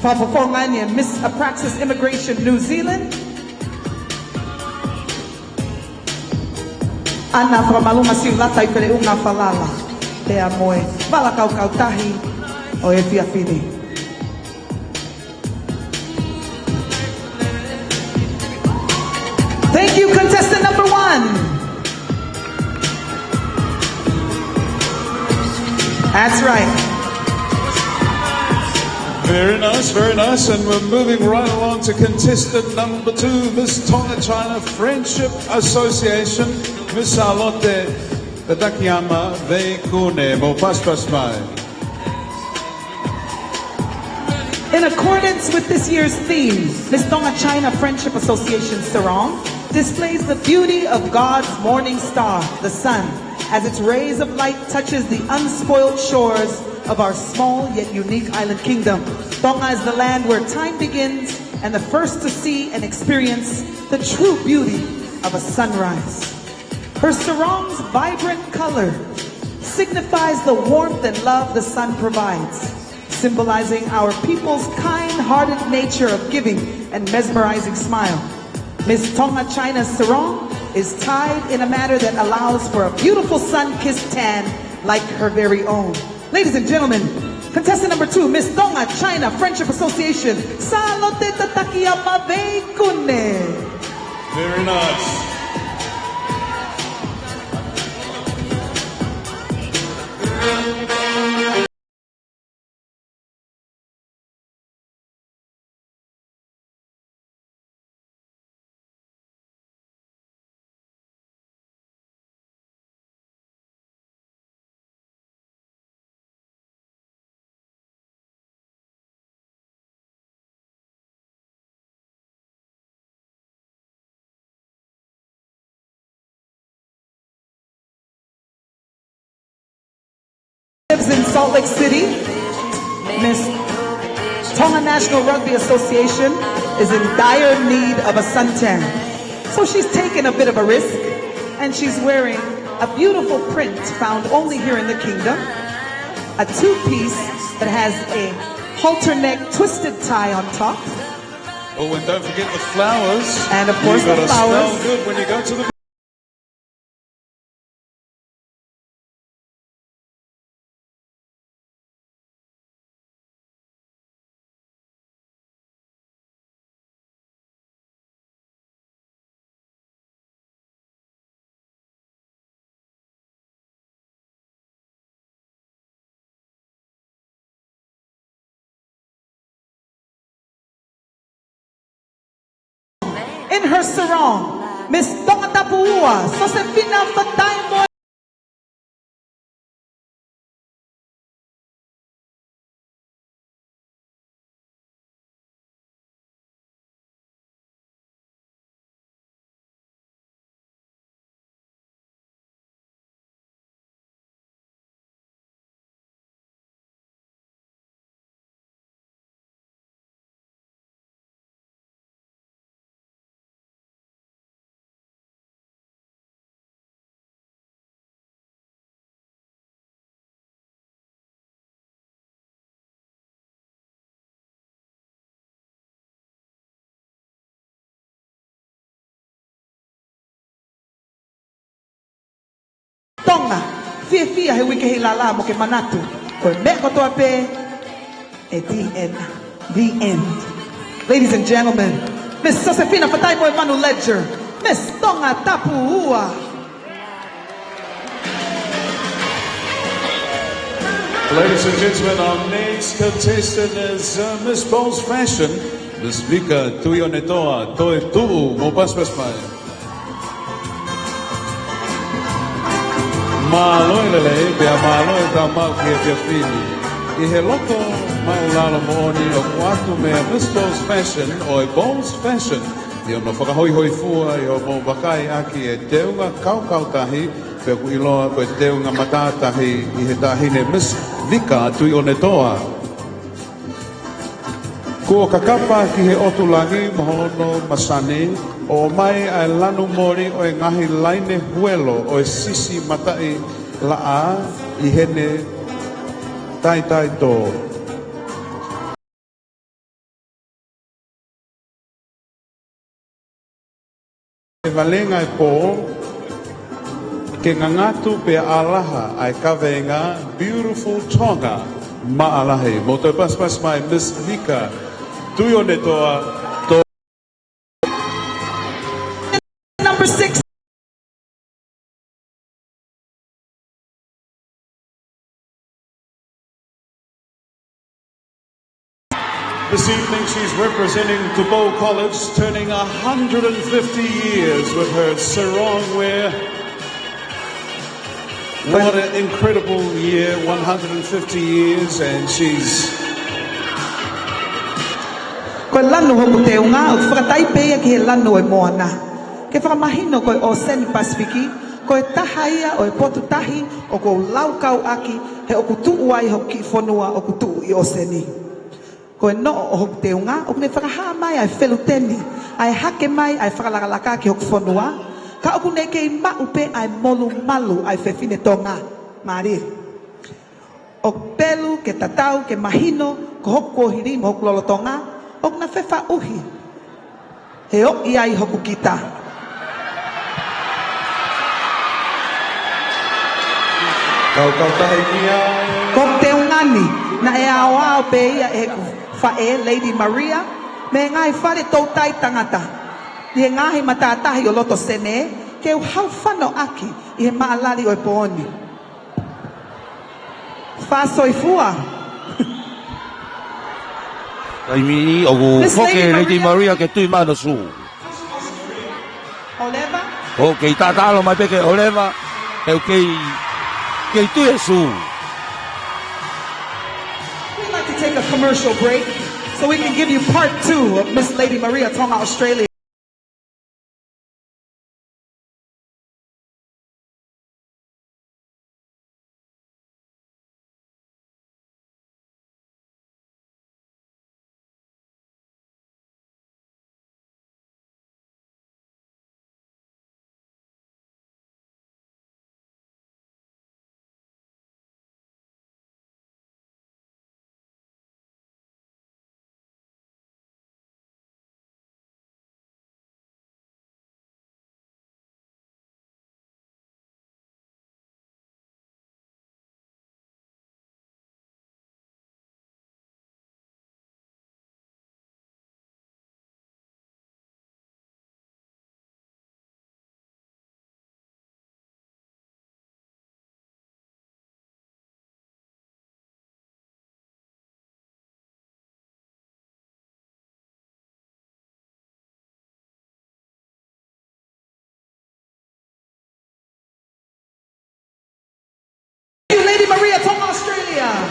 Papaformania, Miss Apraxis Immigration New Zealand. Ana from Maluma Siulata Ifereunga Falala. Te amoe. Malakau kautahi o e fiafini. Thank you, contestant number 1. That's right. Very nice, very nice. And we're moving right along to contestant number 2, Miss Tonga China Friendship Association, Miss Salote, Takiyama Veikune Mopaspasmai. In accordance with this year's theme, Miss Tonga China Friendship Association Sarong displays the beauty of God's morning star, the sun, as its rays of light touches the unspoiled shores of our small yet unique island kingdom. Tonga is the land where time begins and the first to see and experience the true beauty of a sunrise. Her sarong's vibrant color signifies the warmth and love the sun provides, symbolizing our people's kind-hearted nature of giving and mesmerizing smile. Miss Tonga China's sarong is tied in a manner that allows for a beautiful sun-kissed tan like her very own. Ladies and gentlemen, contestant number 2, Miss Tonga China Friendship Association, Salote Takiyama Veikune. Very nice. Lives in Salt Lake City. Miss Tonga National Rugby Association is in dire need of a suntan. So she's taken a bit of a risk, and she's wearing a beautiful print found only here in the kingdom, a two-piece that has a halter neck twisted tie on top. Oh, and don't forget the flowers. And of course the flowers. Smell good when you go to the In her sarong, Miss Tongatapu, so se Finalists. Tonga, fia he Tonga Heilala mo ke manatu. Ko me ko to pe at the end. Ladies and gentlemen, Miss Josephina Moimoi Manu Ledger, Miss Tongatapu. Ladies and gentlemen, our next contestant is Miss Bowles Fashion, Miss Vika Tuionetoa Toe Tu'u mo Paspas-Pai. Maloi lele, pia maloi ta mau kia pia fini. I he loko maulala mooni o kuatu mea Miss Bowles Fashion o Bowles Fashion. I ono whakahoi fua i o mo wakai aki e teunga kau tahi, pia ku iloa ko e teunga matatahi i he tahine Miss Vika Tuionetoa. Ko kakapa ki he otulangi mahono masani, o mai ai lanu mori o e ngahi laine huelo o e sisi matai laa i hene tai tō. E valenga e pō, ke ngangatu pe alaha ai kawenga beautiful Tonga maalahe. Mo te pas mai Miss Vika Tuionetoa. Number 6. This evening she's representing Tabo College, turning 150 years with her sarong wear. What an incredible year, 150 years, and she's... Ko lanu hoku te unga, o whakatai pēia ki he lanu e moana. Ke whakamahino ko o Seni Pasifiki, ko e tahaia o e potu tahi, o ko laukau aki, he o kutu ai hoki whanua o kutu i o Seni. Ko e no o hoku te unga, o kune whakaha mai ai wheluteni, ai hake mai ai whakalakalaka ki hoku whanua, ka o kune kei maupe ai molu malu ai whewhine tonga, maari. O pelu, ke tatau, ke mahino, ko hoku ko hiri mo hoku lolo tonga, o kuna whewha uhi. He o i ai hoku kita. Kau tahi kia. Ko te ungani, na e awa o pe ia e whae, Lady Maria, me ngai whare tau tai tangata. I he ngahi matatahi o loto sene, ke u hau whano aki, i he maalari o e pooni. Whasoifua. Taimini o whoke Lady Maria ke tui mana su. Oleva? O kei tātalo mai peke oleva, e kei tui e su. We'd like to take a commercial break so we can give you part 2 of Miss Lady Maria Tonga, Australia.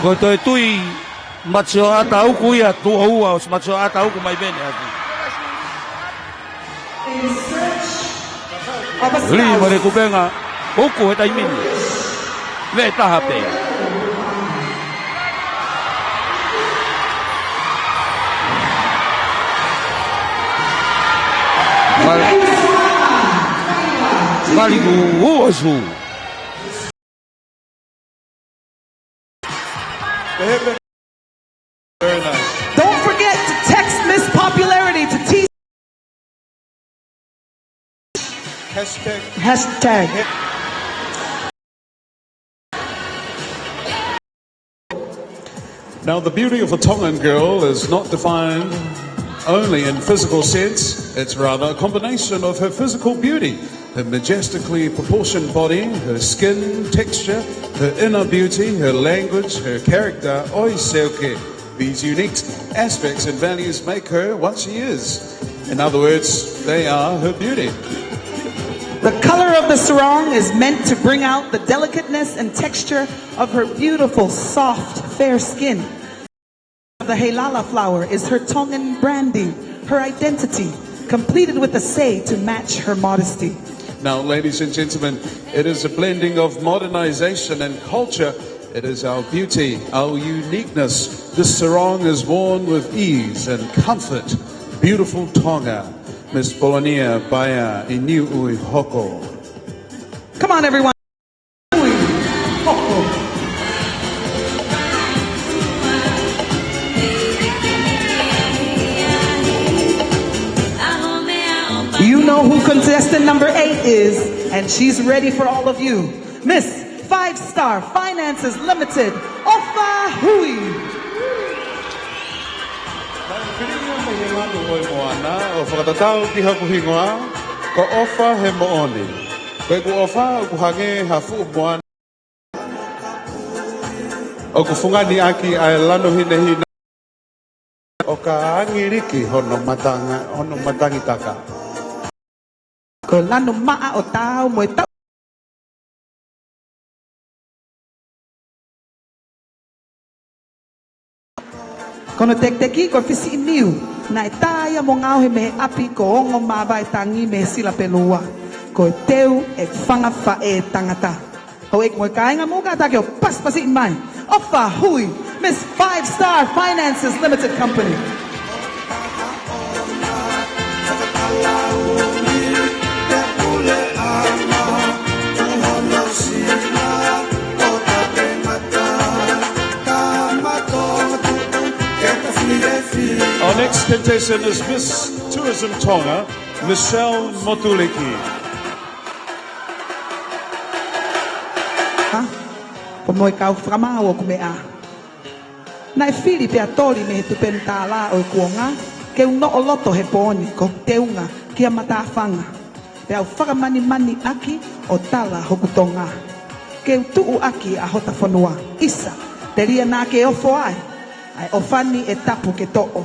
Ko toi tui macho ata uku ia tu ua os macho ata uku mai bene aku. Li mare kupenga uku he taimini. Ve taha pe. Maliku uosu. Very nice. Don't forget to text Miss Popularity to T. Hashtag. Now, the beauty of a Tongan girl is not defined only in physical sense. It's rather a combination of her physical beauty, her majestically proportioned body, her skin texture, her inner beauty, her language, her character, oi seoke. These unique aspects and values make her what she is. In other words, they are her beauty. The color of the sarong is meant to bring out the delicateness and texture of her beautiful, soft, fair skin. The Heilala flower is her Tongan branding, her identity, completed with a say to match her modesty. Now, ladies and gentlemen, it is a blending of modernization and culture. It is our beauty, our uniqueness. This sarong is worn with ease and comfort. Beautiful Tonga. Miss Polonia Baya Iniu Ui Hoko. Come on, everyone. You know who contestant number 8 is, and she's ready for all of you. Miss 5-Star Finances Limited, Ofa Hui. O whakatatau ki haku hingoa, ko ofa he mooni. Koe ku ofa, ku hange hafu moana. O ku whungani aki ai lano hine hina. O ka angiriki hono matangi taka. Ko lano maa o tau mo tau. Kono tek-teki ko fisi iniu. Na itaya mo ngau he me api ko ongo mawai tangi me sila pelua. Ko teu e whanga whae tangata. Ho ek mo kainga muka take o paspasi mai. Ofa hui, Miss 5-Star Finances Limited Company. Our next contestant is Miss Tourism Tonga, Michelle Motuliki. Ko moi kau whakamau o kumea. Nai whiri pia tori me he tupenta la o kuonga, ke uno o loto he poni, ko teunga, kia mata whanga. Pia whakamani mani aki o tala hoku tonga. Ke tuu aki a hota whanua, isa, te ria nā ke ofo ai, ai o whani e tapu ke to'o.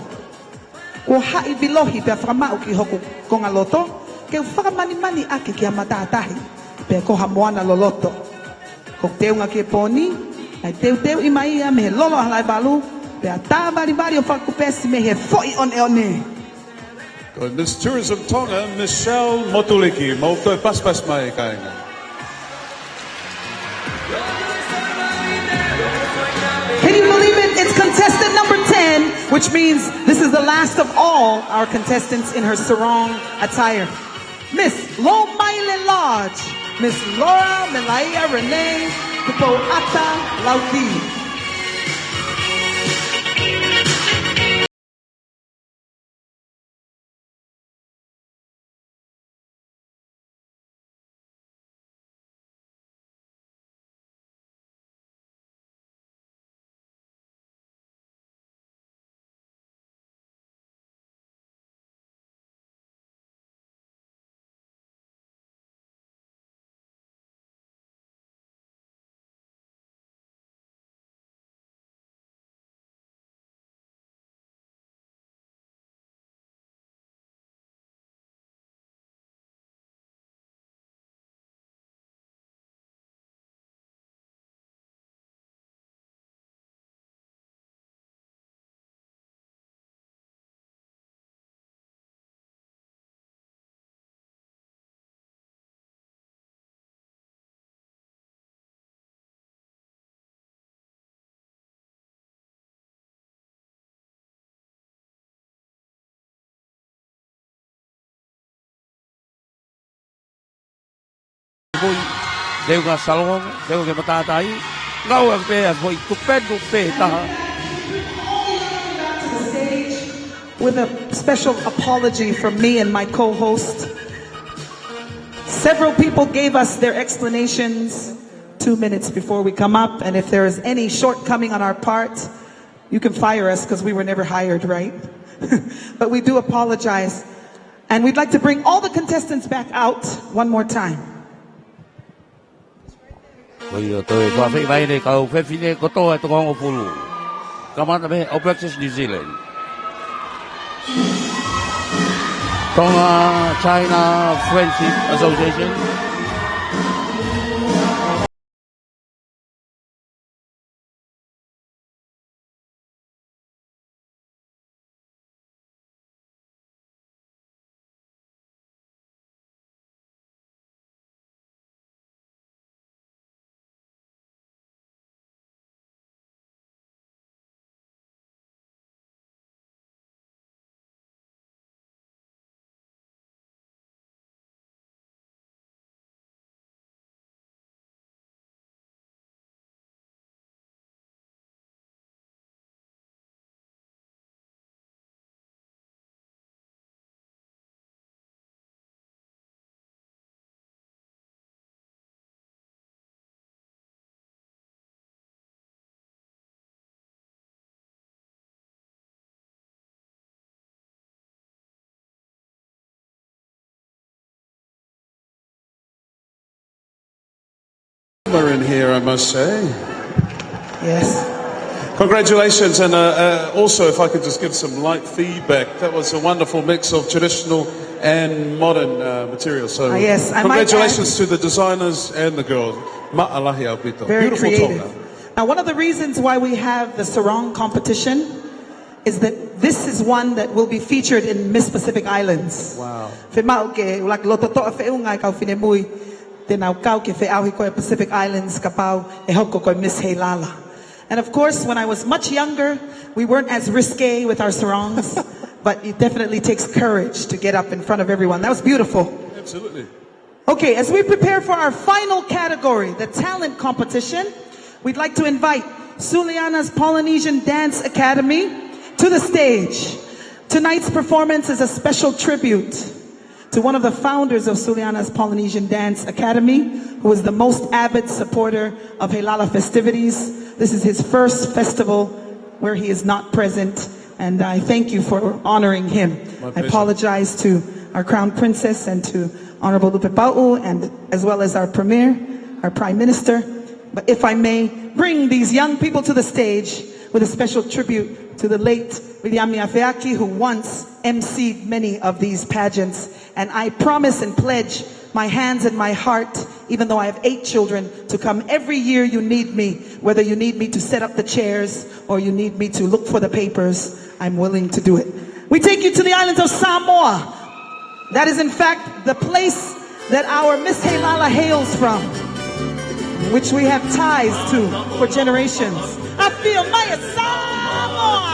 Ko hai bilohi pia whakamau ki hoku konga loto, ke whakamani mani aki kia mata atahi, pia koha moana lo loto. Ko teunga ke poni, ai teu i mai ia me he lolo halai balu, pea tā bari o whakupesi me he foi one. Miss Tourism Tonga, Michelle Motuliki. Mauto pas mai kainga. Can you believe it? It's contestant number 10, which means this is the last of all our contestants in her sarong attire. Miss Lomaile Lodge, Miss Laura Melaia Renee Nuku'alofa Latu. pui deu nga Sarong deu ke matatai ngau ang pe foi tupendu pe taha. With a special apology from me and my co-host. Several people gave us their explanations 2 minutes before we come up, and if there is any shortcoming on our part, you can fire us because we were never hired, right? But we do apologize. And we'd like to bring all the contestants back out one more time. Tonga China Friendship Association. In here, I must say. Yes. Congratulations, and also, if I could just give some light feedback, that was a wonderful mix of traditional and modern material. So, yes, congratulations to the designers and the girls. Ma'alahi au pito. Very Beautiful creative. Tonga. Now, one of the reasons why we have the Sarong competition is that this is one that will be featured in Miss Pacific Islands. Wow. Pacific Islands kapau Miss Heilala. And of course, when I was much younger, we weren't as risque with our sarongs, but it definitely takes courage to get up in front of everyone. That was beautiful. Absolutely. Okay, as we prepare for our final category, the talent competition, we'd like to invite Suliana's Polynesian Dance Academy to the stage. Tonight's performance is a special tribute to one of the founders of Suliana's Polynesian Dance Academy, who is the most avid supporter of Heilala festivities. This is his first festival where he is not present, and I thank you for honoring him. I apologize to our Crown Princess and to Honorable Lupe Pa'u, and as well as our Premier, our Prime Minister. But if I may bring these young people to the stage with a special tribute to the late William Afeaki, who once emceed many of these pageants. And I promise and pledge my hands and my heart, even though I have 8 children, to come every year you need me, whether you need me to set up the chairs or you need me to look for the papers, I'm willing to do it. We take you to the islands of Samoa. That is in fact the place that our Miss Heilala hails from, which we have ties to for generations. I feel my Samoa!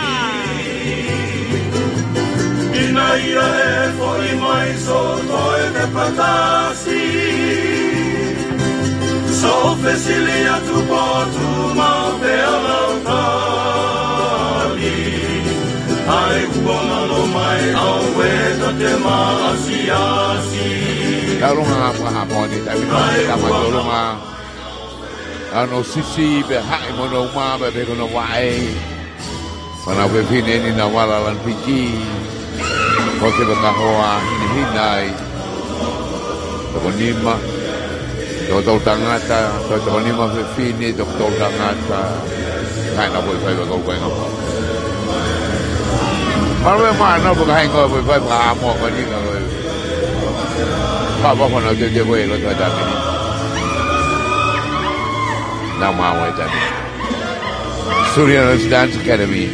Inaia e foi mai so toe te patasi So fesilia tu potu mau te alautali Ai kuamalo mai au weta te maasiasi Kalunga haponi tapi kama kalunga ano sisi be hai mono ma be kono wae Pana be fine ni na wala lan piki Porque baka hoa hinai Tokonima Totol tangata Tokonima fe fine Totol tangata Kaina boy fai baka ukai ngapa Marwe mana baka hai ngapa boy fai baka amo kani ngapa Papa kono jeje boy lo tua dami Nama awai dami Suliana's Dance Academy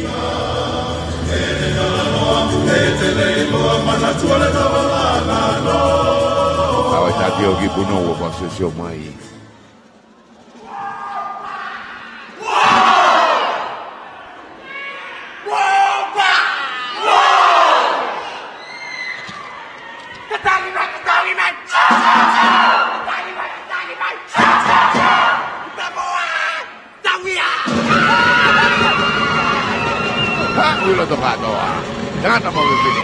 Awai tati ogi puno wa pasesio mai. Ketangi man. Tangata mo bibili.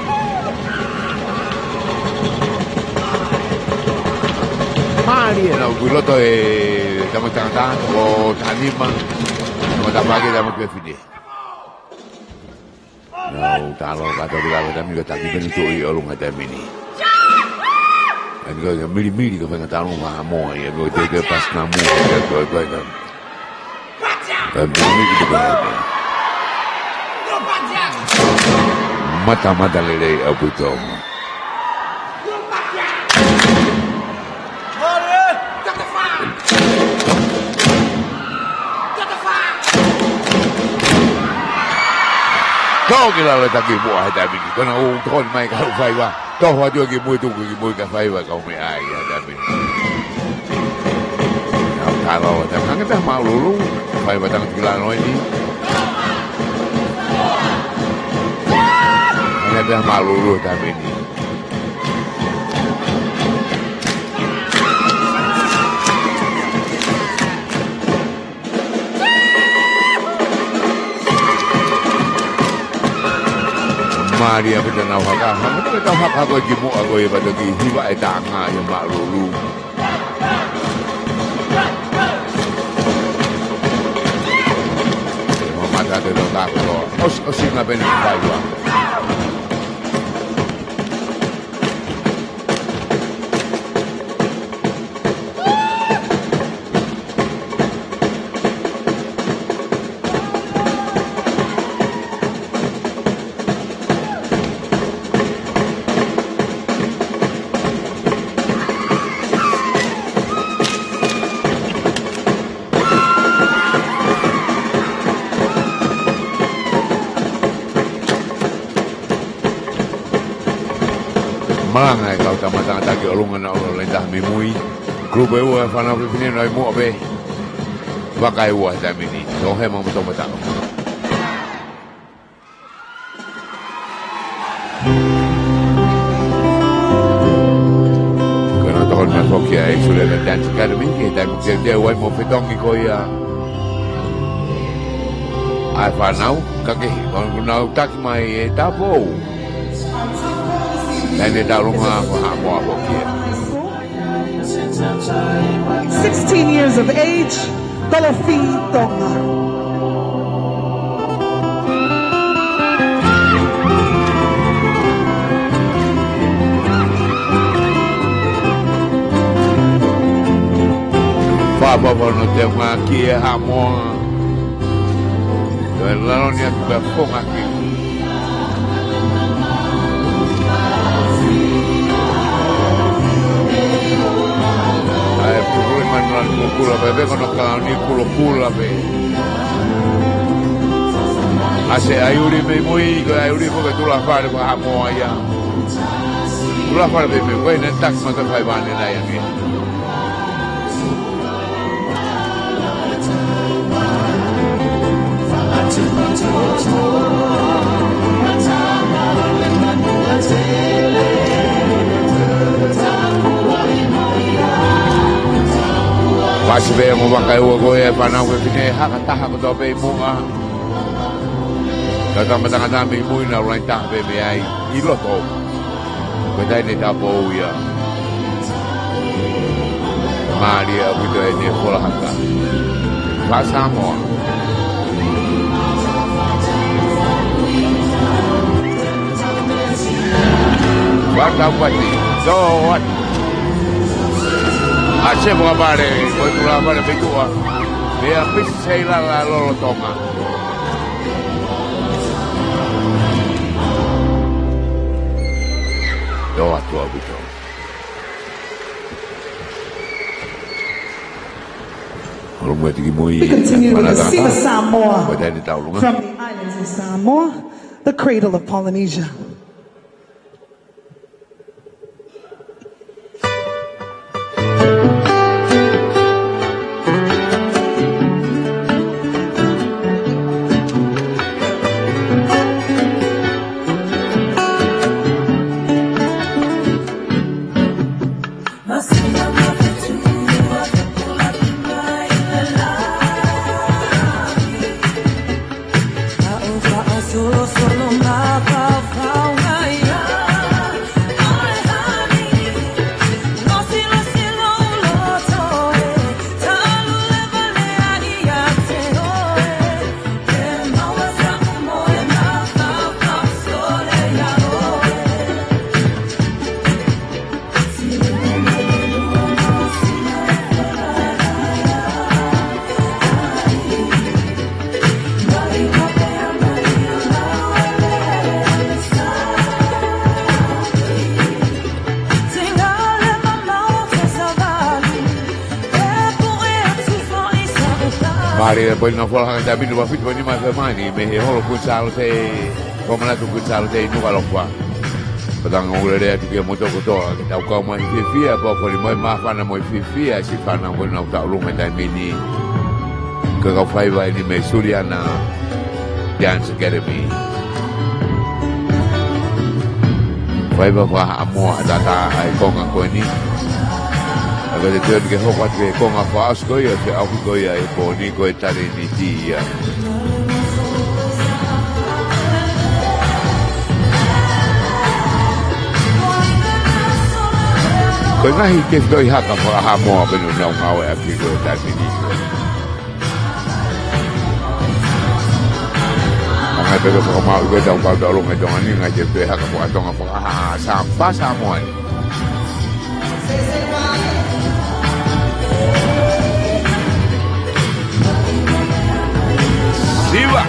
Mali na guloto damo tangata o tanima. Mo da pagi damo bibili. No, talo kata bila dami kata bibili tu olong kata mini. Ang mili ko nga talo nga mo ay go de pas na mo ko kan. Mili ko ba. Mata lele abuto. Kau kira le tak ibu ada bini. Kau nak ukon mai kau fai wa. Kau hua tu ibu tu ibu ka fai wa kau mai ai ada bini. Kalau tak kan kita mau lulu fai wa tang tiga noi ni. Ada malulu tapi ini. Maria kita nak hak, kita hak aku jimu aku iba lagi hiba etanga yang malulu. Mata de lo tak ko. Os na beni faiwa. Malangai kau tamatang taki olungan olong lendah mimui. Klub eu fana fini noi mu abe. Bakai wah damini. Sohe mang betul betul. Karena tahun masuk ya sudah ada dance academy kita mungkin dia wai mau fitong iko ya. Ai fanau kakek kalau tak mai tapo. Dan dia dah rumah apa kia. 16 years of age, Tolofi Tonga. Papa no te kia hamo. Dan lalu dia berfung aki. Manual kula bebe kono kauni kula be. Ase ayuri me muy ko ayuri ko tu la fare ko hamo ya. Tu la fare be me ko ne tak ma ka fai bane na ya mi. Pasibe mo bakai wo ya panau ke kini hak tah ko do be mo a. Kata matang mi mo na rai tah be be ai ilo to. Ko dai ne ta po ya. Maria buto ni pola haka. Pasamo. Bata pati. So what? Ache mo pare, ko tula pare betua. Vea pisi sei la loro Tonga. Do atu abito. We continue with the Sima Samoa from the islands of Samoa, the cradle of Polynesia. Solo, solo, Mari poi no fola ka tabi no fit poi ma fa mani me he holo kun Salote como la kun Salote Nuku'alofa. Padang ngule dia tu ke moto ko to ka ka mo fifia po ko mo ma fa na mo fifia si fa na ko na ta lu me ta mini ka fai vai ni me Suriana Dance Academy. Fai ba fa amo data ai ko nga ko ni. Aga de tuen ke hopat ke ko nga fa asko ya ke au ko ya e ko ni ko tari ni ti ya. Ko na hi ke doi haka fa ha mo ke no na ngau e ki ko tari ni. Ang pega fa ma ko da ka da lo me dong ni nga je pe haka fa dong fa ha sa pa sa mo ni. Viva!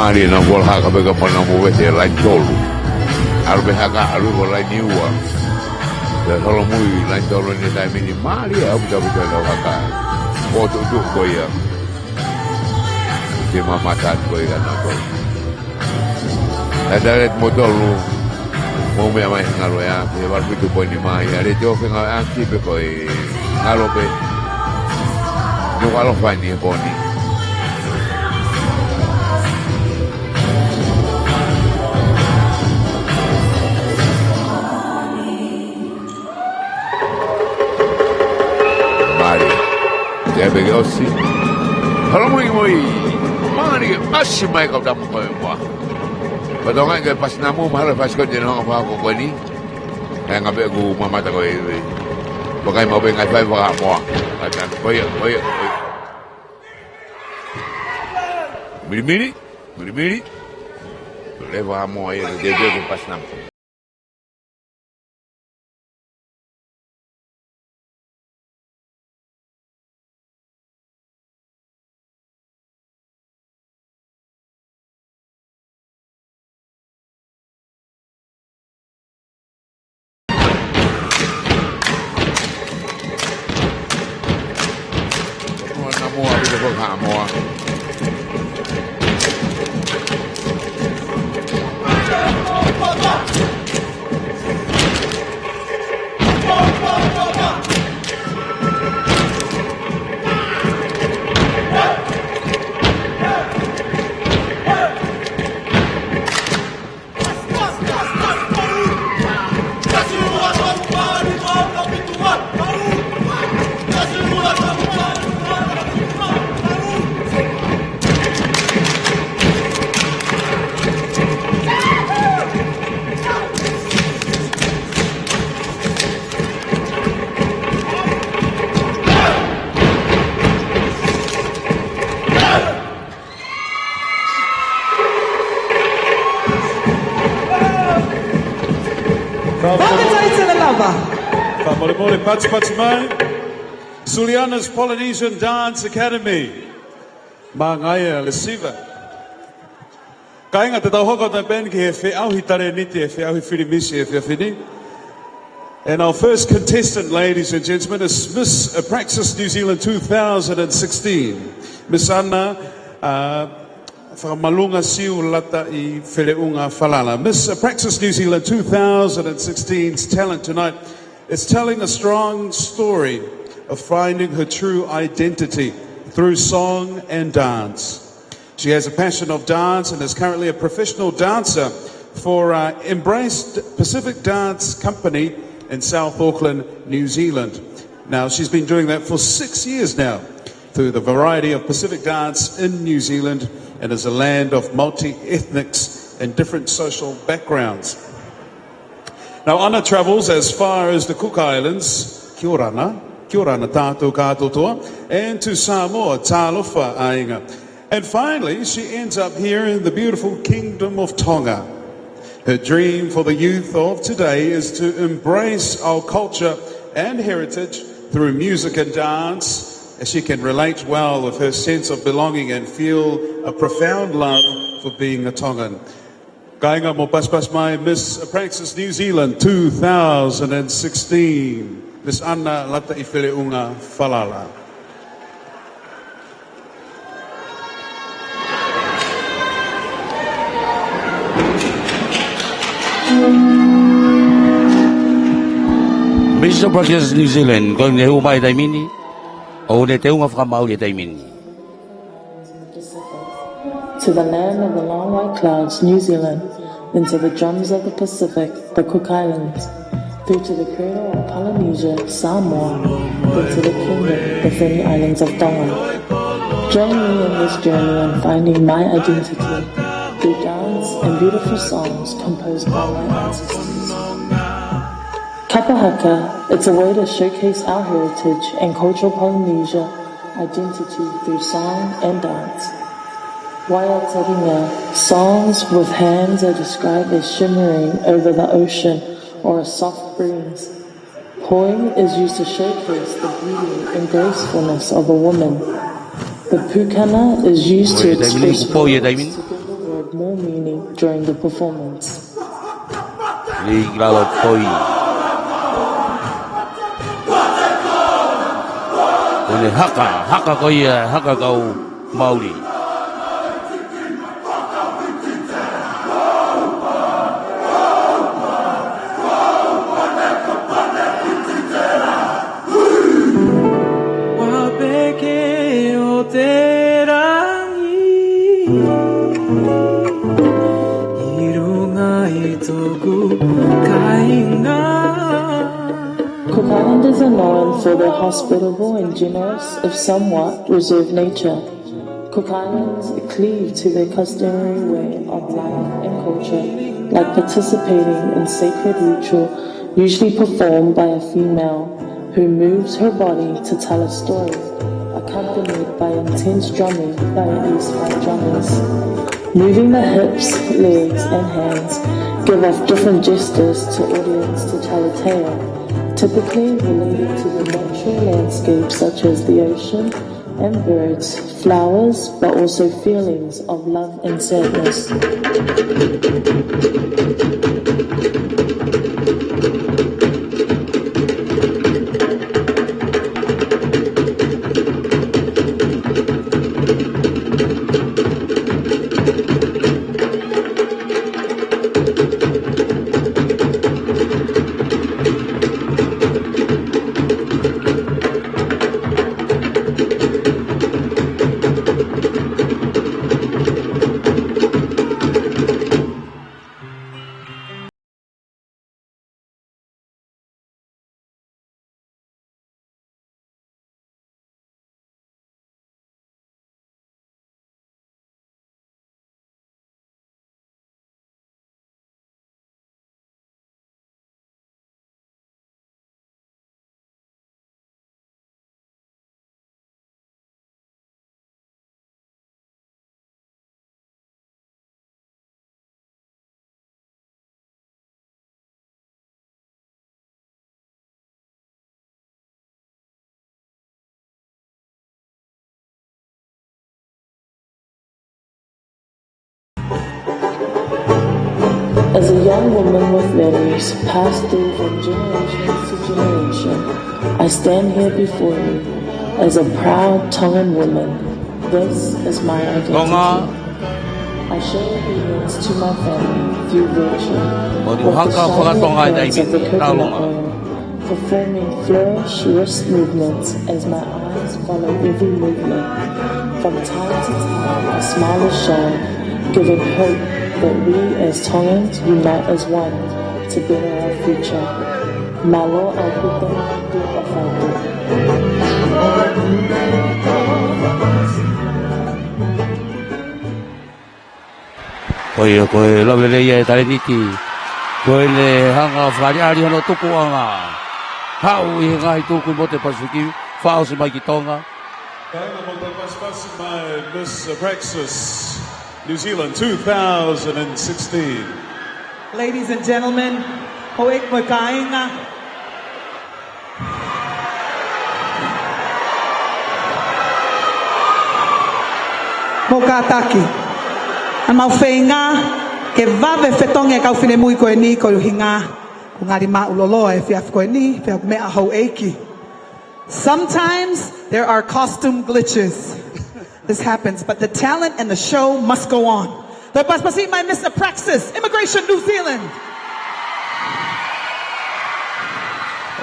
Mari na gol haka bega pana mo wete lain tolu. Arbe haka arbe gol lain niwa. Da solo mui lain tolu ni tai mini mari abu da haka. Foto tu ko ya. Ke mama tat ko ya na ko. Ada ret motor lu. Mo me mai ngalo ya, ke bar fitu po ni mai. Are jo fe nga akti pe ko ngalo pe. Nuku'alofa ni ko ni. Ya pegó sí. Halo Moimoi. Mari masih mai kau dah mau apa? Padahal kan pas namu malah pas kau jenang apa aku ni. Yang ngabe aku mama tak kau ini. Pakai mau bengai pai apa mau? Akan koyak. Miri. Lepas mau ayah dia pas namu. Suliana's Polynesian Dance Academy. Mangaya Lesiva. Kainga te tau hoko ta ben ki he whiauhi tare niti he whiauhi whirimisi he whiawhini. And our first contestant, ladies and gentlemen, is Miss Praxis New Zealand 2016. Miss Anna Whakamalunga Siu Lata I Whereunga Whalala. Miss Praxis New Zealand 2016's talent tonight is telling a strong story of finding her true identity through song and dance. She has a passion of dance and is currently a professional dancer for Embraced Pacific Dance Company in South Auckland, New Zealand. Now, she's been doing that for 6 years now through the variety of Pacific dance in New Zealand, and is a land of multi-ethnics and different social backgrounds. Now Anna travels as far as the Cook Islands, Kia orana tātou katoa, and to Samoa, Talofa ainga. And finally, she ends up here in the beautiful kingdom of Tonga. Her dream for the youth of today is to embrace our culture and heritage through music and dance, as she can relate well with her sense of belonging and feel a profound love for being a Tongan. Kainga mo paspas mai Miss Praxis New Zealand 2016. Miss Anna Lata Ifeleunga Falala. Miss Praxis New Zealand, kung ne umay taimini, o ne te unga whakamau ne taimini. To the land of the long white clouds, New Zealand, into the drums of the Pacific, the Cook Islands, through to the cradle of Polynesia, Samoa, then to the kingdom, the Finalists Islands of Tonga. Join me in this journey on finding my identity through dance and beautiful songs composed by my ancestors. Kapahaka, it's a way to showcase our heritage and cultural Polynesia identity through song and dance. Waiataringa, songs with hands are described as shimmering over the ocean or a soft breeze. Poi is used to showcase the beauty and gracefulness of a woman. The pukana is used to express to give the word more meaning during the performance. Haka koia, haka kau Maori. Cook Islanders are known for their hospitable and generous, if somewhat reserved nature. Cook Islands cleave to their customary way of life and culture, like participating in sacred ritual, usually performed by a female who moves her body to tell a story, accompanied by intense drumming by at least 5 drummers. Moving the hips, legs, and hands give off different gestures to audience to tell a tale, typically related to the natural landscape such as the ocean and birds, flowers, but also feelings of love and sadness. As a young woman with values passed through from generation to generation, I stand here before you as a proud Tongan woman. This is my identity. I show obedience to my family through virtue, with the shining appearance of the coconut oil, performing flourish wrist movements as my eyes follow every movement. From time to time, a smile is shown, giving hope that we as Tongans unite as one to better our future. Malo Alputa do Afatu. Koe love le ia tare titi. Koe le hanga whare ari hono tuku anga. Hau I ngai tuku mo te Pasifiki, whao si mai ki Tonga. Kainga mo te pasipasi mai Miss Praxis, New Zealand 2016. Ladies and gentlemen, hoek mo kainga. Mo kataki. An mau whainga, ke vave whetonge kau whine mui koe ni koe hinga. Ko ngari mā uloloa e whiaf koe ni, whiaf mea hau eiki. Sometimes there are costume glitches. This happens, but the talent and the show must go on. The Paspasi, my Mr. Praxis, Immigration New Zealand.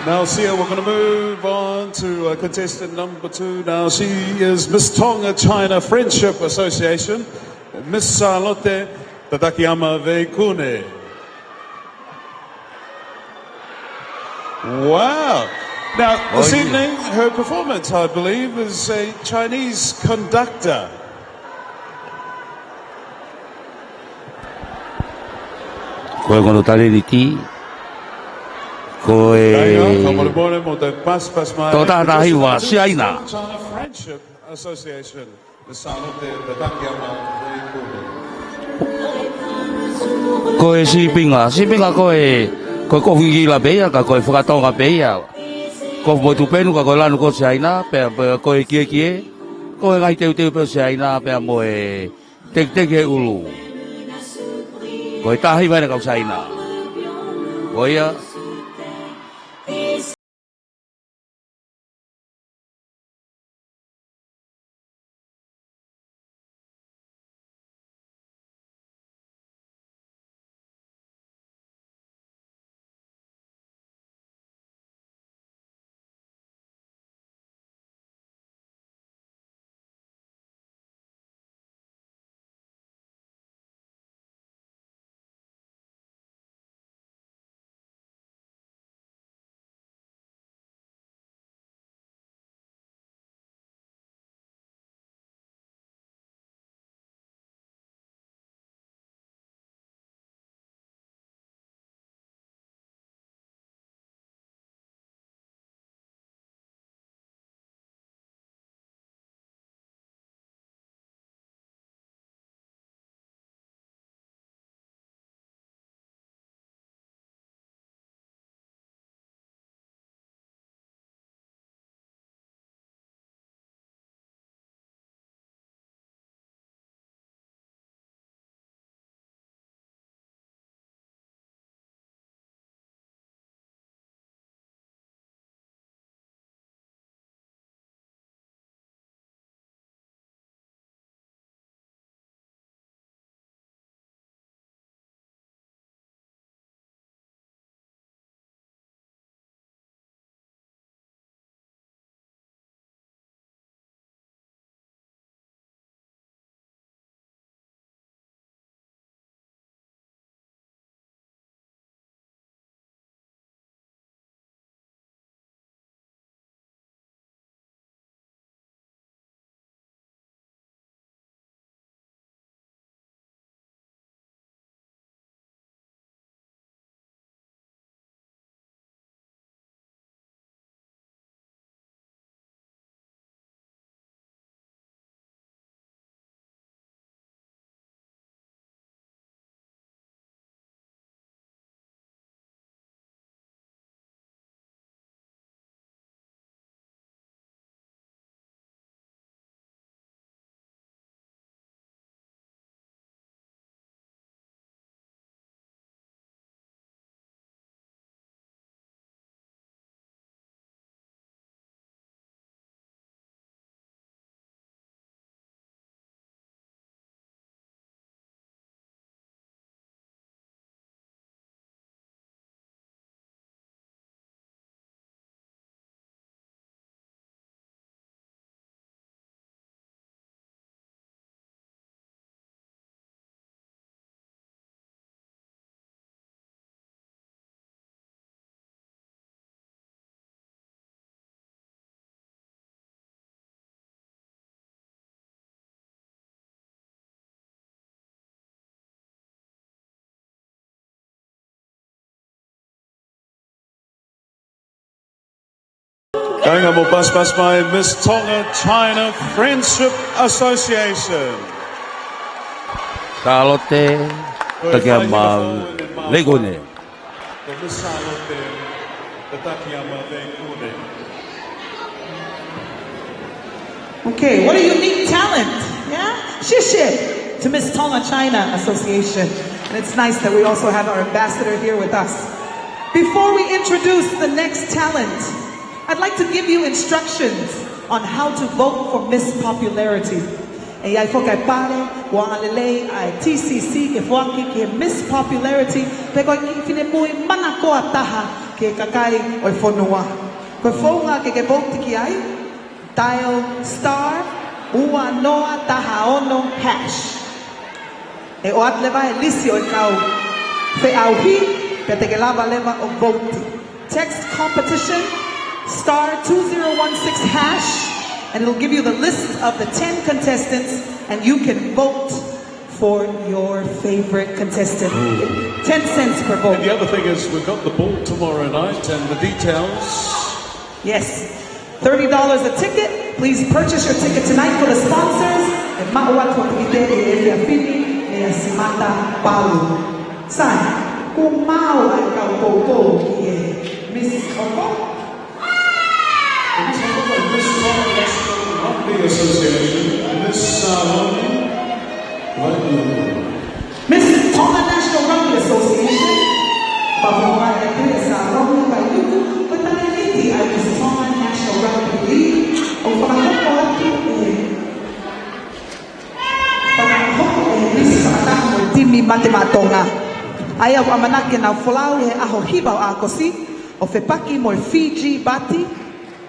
Now, Sia, we're going to move on to contestant number 2. Now, she is Miss Tonga China Friendship Association, Miss Salote Tatakiyama Veikune. Wow. Now, this evening, her performance, I believe, is a Chinese conductor. Koe kono tareriti. Koe... Tō tātahi wā siaina. China Friendship Association, Miss Salote Tatakiyama Veikune. Koe sipinga koe kohi la beia, ka koe whakatonga beia. Ko mo tu penu ka koe lanu ko siaina, pe koe kie, koe ngai teu pe siaina, pe mo e tek ulu. Koe tahi mai na kau siaina. Koe ia, Going on more bus by Miss Tonga China Friendship Association. Salote, Takiyama, Legone. Miss Salote, the Takiyama, Legone. Okay, what a unique talent. Yeah? Shishit to Miss Tonga China Association. And it's nice that we also have our ambassador here with us. Before we introduce the next talent, I'd like to give you instructions on how to vote for Miss Popularity. E ai fokai pare, wa alele ai TCC ke fuaki ke Miss Popularity, pe koe ki fine mui mana koa taha ke kakai oi whanua. Koe whaunga ke vote ki ai, dial star, ua noa taha ono hash. E o at leva e lisi o kau fe au hi, pe te ke lava leva o vote. Text competition, star 2016 hash, and it'll give you the list of the 10 contestants, and you can vote for your favorite contestant. 10 cents per vote. And the other thing is, we've got the ball tomorrow night, and the details. Yes, $30 a ticket. Please purchase your ticket tonight for the sponsors. And Ma'awatu Pite e Fini e Simata Paula. Sai, kung mau ay kaupopo e Miss Coco. Miss Tonga National Rugby Association, Miss Sarong, Miss Tonga National Rugby Association, Paula e Sarong by Nuku, but I Miss Tonga National Rugby League, o Miss Sakatamo Timi Matematonga. Ai au amanake na folau he aho hiba o akosi, o fepaki mo Fiji Bati,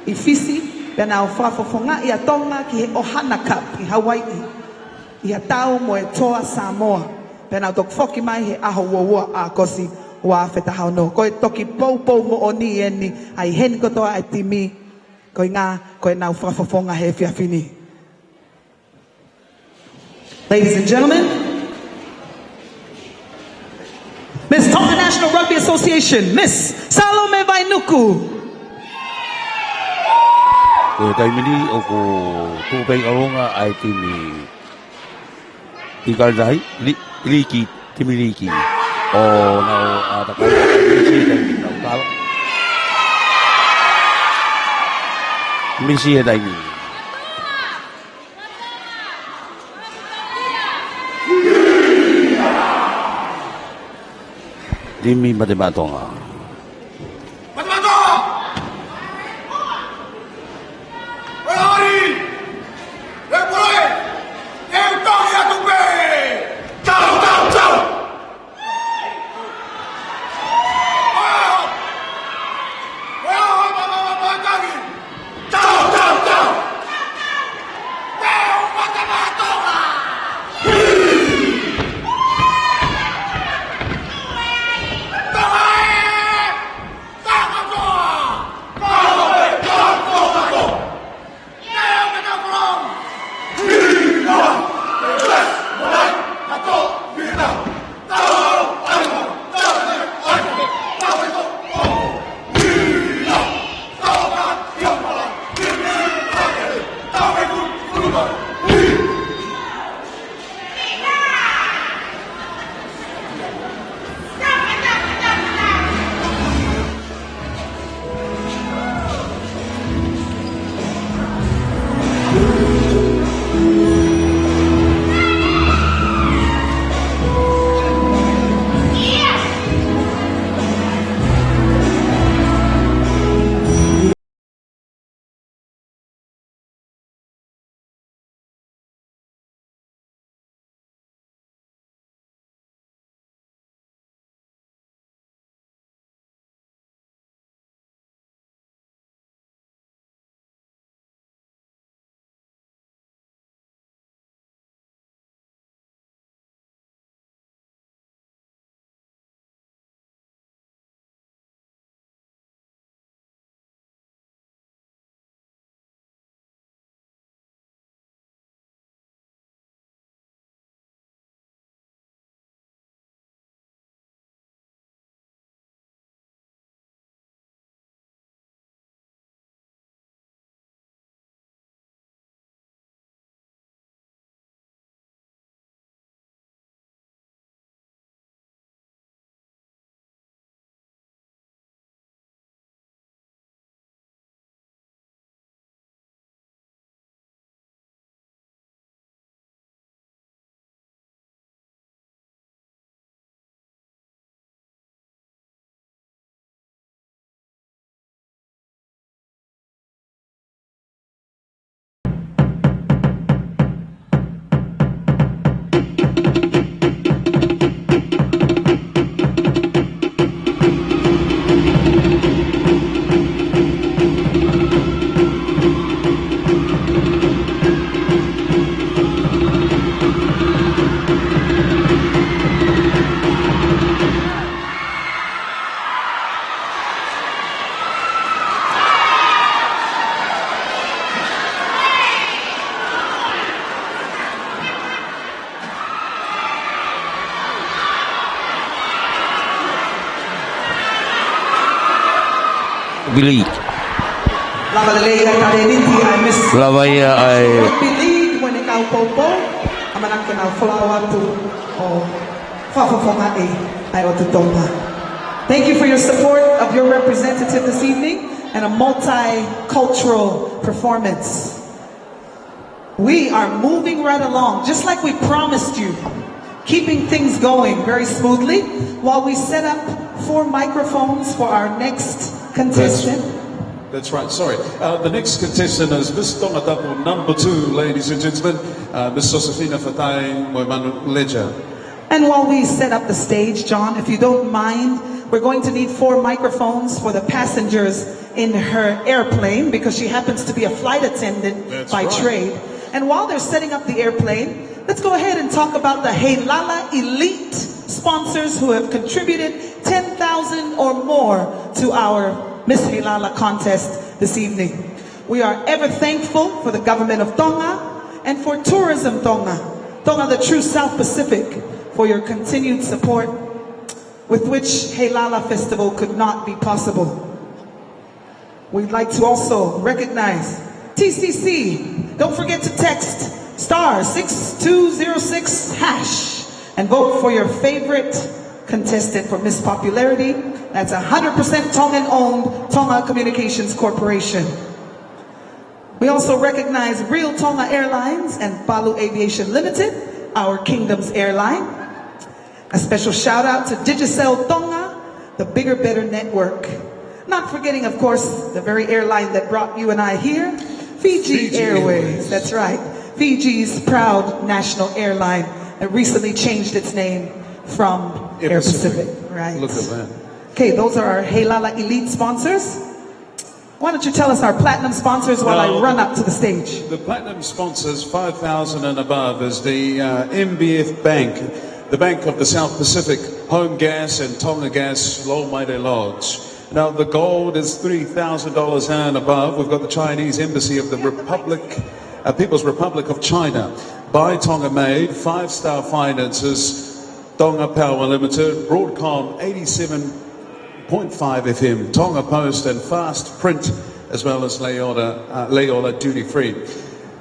I fisi, pena o whafofonga I a Tonga ki he Ohana Cup I Hawaii. I a tau mo e toa Samoa. Pena o tok foki mai he aho woa a kosi wa whetahau no. Koe toki pou mo o ni eni, ai hen kotoa ai timi, koe ngā, koe nau whafofonga he whiawhini. Ladies and gentlemen, Miss Tonga National Rugby Association, Miss Salome Vainuku. Ko taimini o ko tupei alonga ai timi ikaldai liki timi liki o na atakai liki na talo misi e taimi timi matematonga Rugby League. Lava le ai taleniti ai Miss Lava ia ai Rugby League when it kau popo. Amanak na flower to o fafafonga ai o Tonga. Thank you for your support of your representative this evening and a multicultural performance. We are moving right along, just like we promised you, keeping things going very smoothly while we set up 4 microphones for our next contestant. That's right, sorry. The next contestant is Miss Tongatapu number 2, ladies and gentlemen. Miss Josefina Fatai Moimanu Leja. And while we set up the stage, John, if you don't mind, we're going to need 4 microphones for the passengers in her airplane because she happens to be a flight attendant by trade. And while they're setting up the airplane, let's go ahead and talk about the Heilala Elite sponsors who have contributed 10,000 or more to our Miss Heilala contest this evening. We are ever thankful for the government of Tonga and for Tourism Tonga, the true South Pacific, for your continued support with which Heilala Festival could not be possible. We'd like to also recognize TCC. Don't forget to text *6206# and vote for your favorite contestant for Miss Popularity. That's 100% Tongan-owned Tonga Communications Corporation. We also recognize Real Tonga Airlines and Paula Aviation Limited, our Kingdom's airline. A special shout out to Digicel Tonga, the Bigger Better Network. Not forgetting, of course, the very airline that brought you and I here, Fiji Airways. That's right. Fiji's proud national airline that recently changed its name from Air Pacific. Right. Look at that. Okay, those are our Heilala Elite sponsors. Why don't you tell us our platinum sponsors while I run up to the stage? The platinum sponsors, 5,000 and above, is the MBF Bank, the Bank of the South Pacific, Home Gas and Tonga Gas, Lomaide Lodge. Now the gold is $3,000 and above. We've got the Chinese Embassy of the People's Republic of China. Buy Tonga Made, 5-star finances, Tonga Power Limited, Broadcom 87.5 FM, Tonga Post and Fast Print, as well as Leola Duty Free.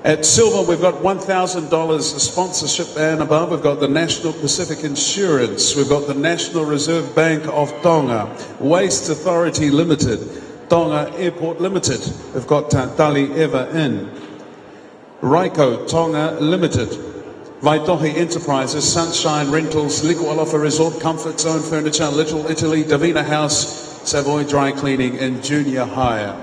At silver, we've got $1,000 sponsorship and above. We've got the National Pacific Insurance. We've got the National Reserve Bank of Tonga, Waste Authority Limited, Tonga Airport Limited. We've got Tali Eva Inn, Raiko Tonga Limited, Vaitohi Enterprises, Sunshine Rentals, Nuku'alofa Resort, Comfort Zone Furniture, Little Italy, Davina House, Savoy Dry Cleaning and Junior Hire.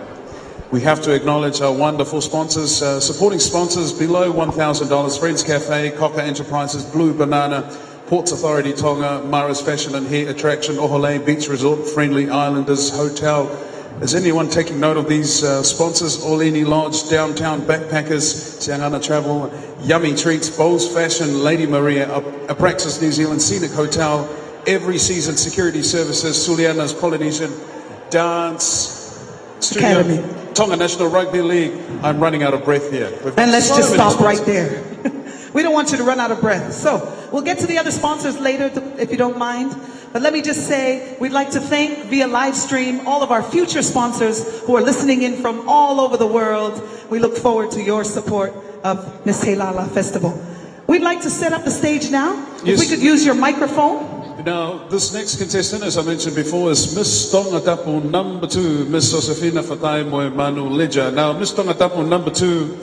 We have to acknowledge our wonderful sponsors, supporting sponsors below $1,000, Friends Cafe, Cocker Enterprises, Blue Banana, Ports Authority Tonga, Mara's Fashion and Hair Attraction, Ohole Beach Resort, Friendly Islanders Hotel. Is anyone taking note of these sponsors? Olini Lodge, Downtown Backpackers, Siangana Travel, Yummy Treats, Bowles Fashion, Lady Maria, Apraxis New Zealand Scenic Hotel, Every Season Security Services, Suliana's Polynesian Dance Studio, Academy, Tonga National Rugby League. I'm running out of breath here. And let's just stop right there. We don't want you to run out of breath. So we'll get to the other sponsors later if you don't mind. But let me just say, we'd like to thank via live stream all of our future sponsors who are listening in from all over the world. We look forward to your support of Miss Heilala Festival. We'd like to set up the stage now. If we could use your microphone. Now, this next contestant, as I mentioned before, is Miss Tongatapu number 2, Miss Josefina Fatai Moimanu Leja. Now, Miss Tongatapu number 2,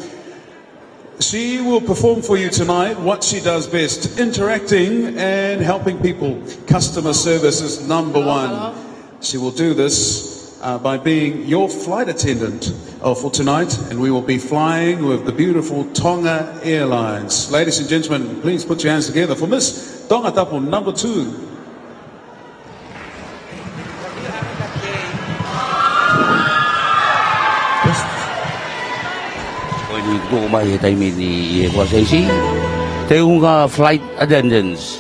she will perform for you tonight what she does best, interacting and helping people. Customer service is number 1. She will do this by being your flight attendant for tonight, and we will be flying with the beautiful Tonga Airlines. Ladies and gentlemen, please put your hands together for Miss Tongatapu number 2. Go mai tai mi ni kwa sesi te unga flight attendants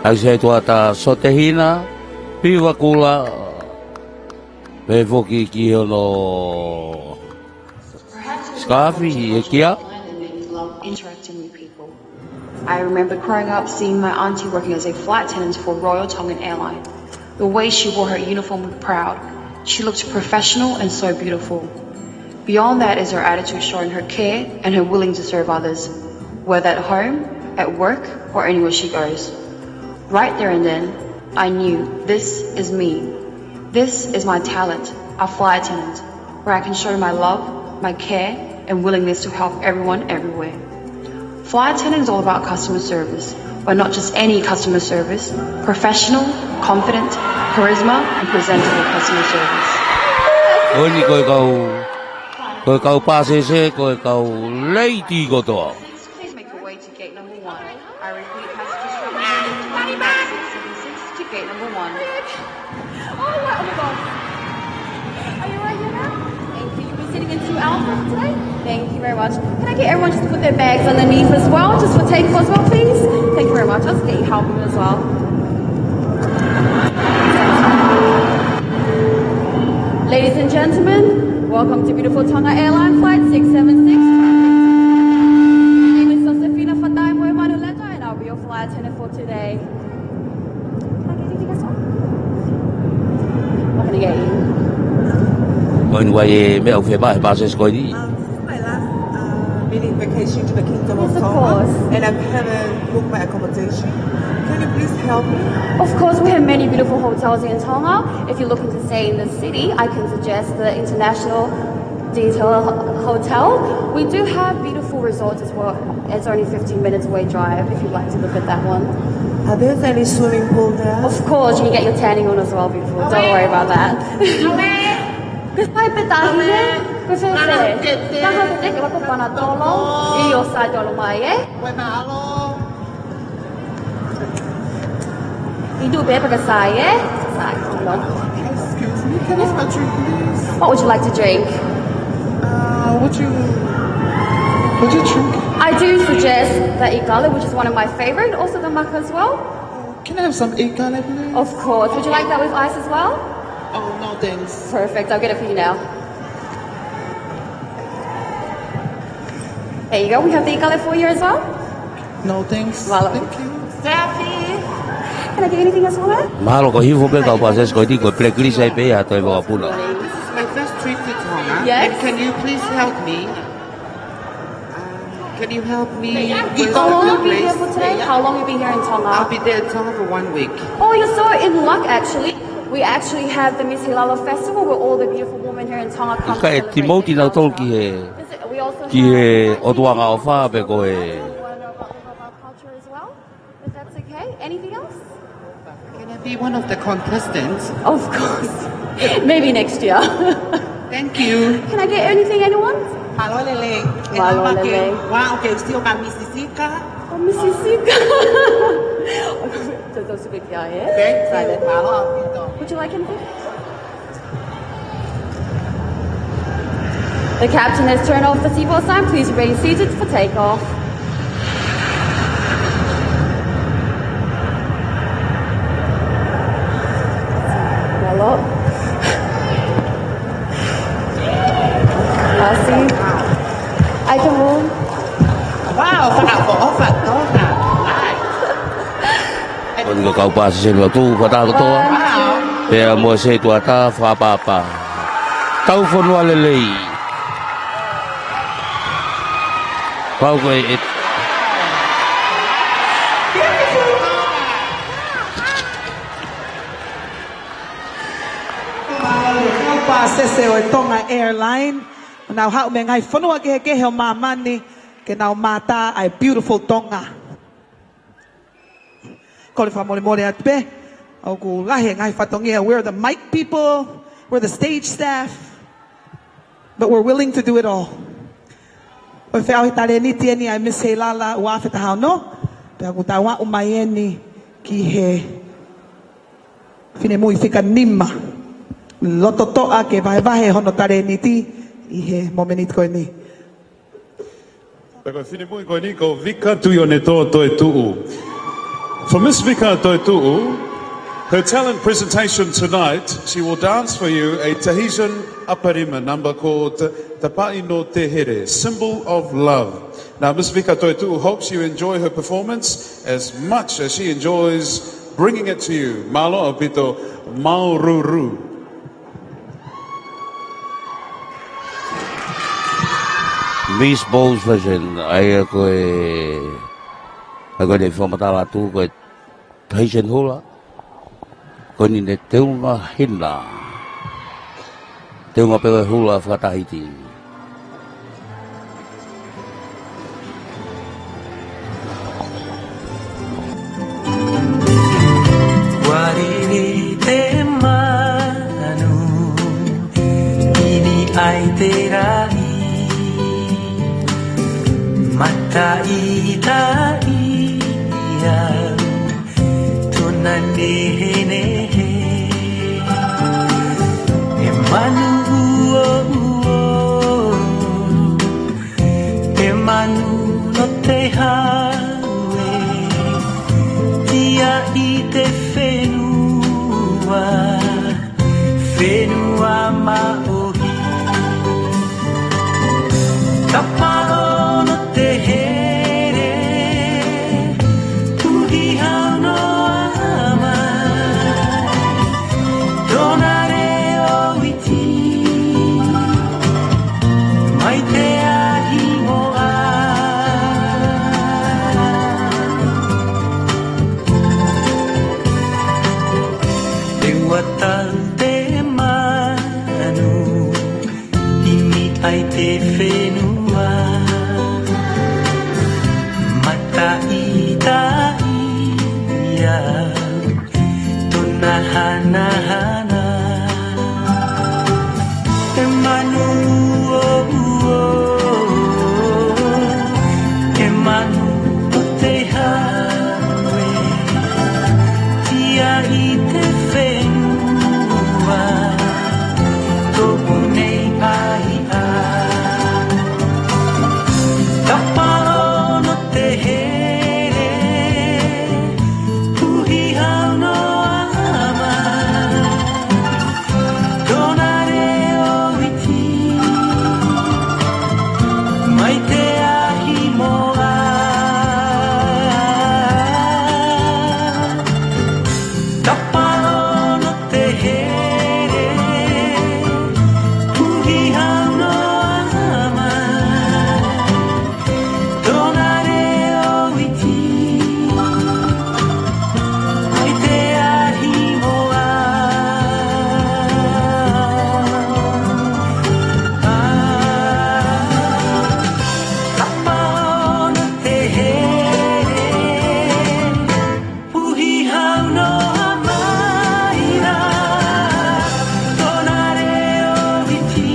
ai se tua ta sotehina piwa kula pe foki ki ono scafi e kia. Interacting with people. I remember growing up seeing my auntie working as a flight attendant for Royal Tongan Airline. The way she wore her uniform with pride, She looked professional and so beautiful. Beyond that is her attitude showing her care and her willing to serve others, whether at home, at work, or anywhere she goes. Right there and then, I knew this is me. This is my talent, a flight attendant, where I can show my love, my care, and willingness to help everyone everywhere. Flight attendant is all about customer service, but not just any customer service, professional, confident, charisma, and presentable customer service. Oni koe kau pasese koe kau lady kotoa. Please make your way to gate number 1. I repeat, passengers from 676 to gate number 1. Oh my God. Are you right here now? Thank you. You'll be sitting in 2 Alpha today? Thank you very much. Can I get everyone just to put their bags underneath as well, just for takeoff as well, please? Thank you very much. I'll just get you helping as well. Ladies and gentlemen, welcome to beautiful Tonga Airline Flight 676. My name is Josefina Fatai Moimoi, and I'll be your flight attendant for today. Can I get anything as well? What can I get you? Moimoi me au feba he pasese koe ni. Meaning vacation to the Kingdom of Tonga, course. and I haven't booked my accommodation. Can you please help me? Of course, we have many beautiful hotels in Tonga. If you're looking to stay in the city, I can suggest the International Detail Hotel. We do have beautiful resorts as well. It's only 15 minutes away drive if you'd like to look at that one. Are there any swimming pool there? Of course, you can get your tanning on as well, beautiful. Don't worry about that. Excuse me, can I have a drink, please? What would you like to drink? Would you drink? I do suggest the igala, which is one of my favorite. Also the maka as well. Can I have some igala, please? Of course. Would you like that with ice as well? Oh, no, thanks. Perfect. I'll get it for you now. There you go. We have the igala for you as well. No, thanks. Well, thank you. Can I get anything as well? Mahalo ko hifo pe kau pasese koe ni koe plekri sai pe ha toi wa pula. This is my first trip to Tonga. Yes. And can you please help me? Can you help me? How long will you be here for today? How long will you be here in Tonga? I'll be there in Tonga for 1 week. Oh, you're so in luck, actually. We actually have the Miss Heilala Festival where all the beautiful women here in Tonga come to Ka e celebrate. Timoti na tol ki he We also ki he o tuanga o fa pe koe. culture as well, if that's okay. Anything else? Can I be one of the contestants? Of course. Maybe next year. Thank you. Can I get anything, anyone? Malo lele. Malo lele. Wow, okay, still got Mississippi. Oh, Mississippi. Those are big guy, yeah? Thank you. Malo. Would you like anything? The captain has turned off the seatbelt sign. Please remain seated for takeoff. Hello. I can move. Wow, Oni ko kau pasese no tu ko ta toa. Pe mo se tu ata fa papa. Tau fonua lelei. Pau ko e Pasese o Tonga Airline. Now how me ngai fonua ke he mamani ke now mata ai beautiful Tonga. Ko le famole mole atpe. O ku lahe ngai fatongia, we're the mic people, we're the stage staff, but we're willing to do it all. O fe au tare ni tieni ai Miss Heilala wa feta hao no. Pe ku tawa umayeni ki he fine mui fika nima. Loto toa ke vai vai hono tare ni ti I he momenit koe ni. Peko fine mui koe ni ko Vika Tuione Toa Toe Tu'u. For Miss Vika Toe Tu'u, her talent presentation tonight, she will dance for you a Tahitian aparima number called Tapai no Te Here, Symbol of Love. Now, Miss Vika Toe Tu'u hopes you enjoy her performance as much as she enjoys bringing it to you. Malo apito Maururu. Miss Bowles version ai ko de formata Latu ko patient hula ko ni de Tonga Heilala Tonga pe hula Tahiti Wariri te manu ini ai te rai mata ita ia tuna nehe emanu emanu no te hawe tia i te whenua maohi Tapao no te here Tuhi hau no ama Dona reo iti Mai te ahi moa Watau te manu Imi ai te whenua Mata ita ia Tuna hana hana Te manu Te manu o te hawe Tia i te whenua Tōku nei ai a Tapao no te here Puhi hau no ama Tōna reo iti Mai te ahi moa Tapao no te here Puhi hau no ama Tōna reo iti Mai te ahi moa Tapao no te here Puhi hau no amaira Tōna reo iti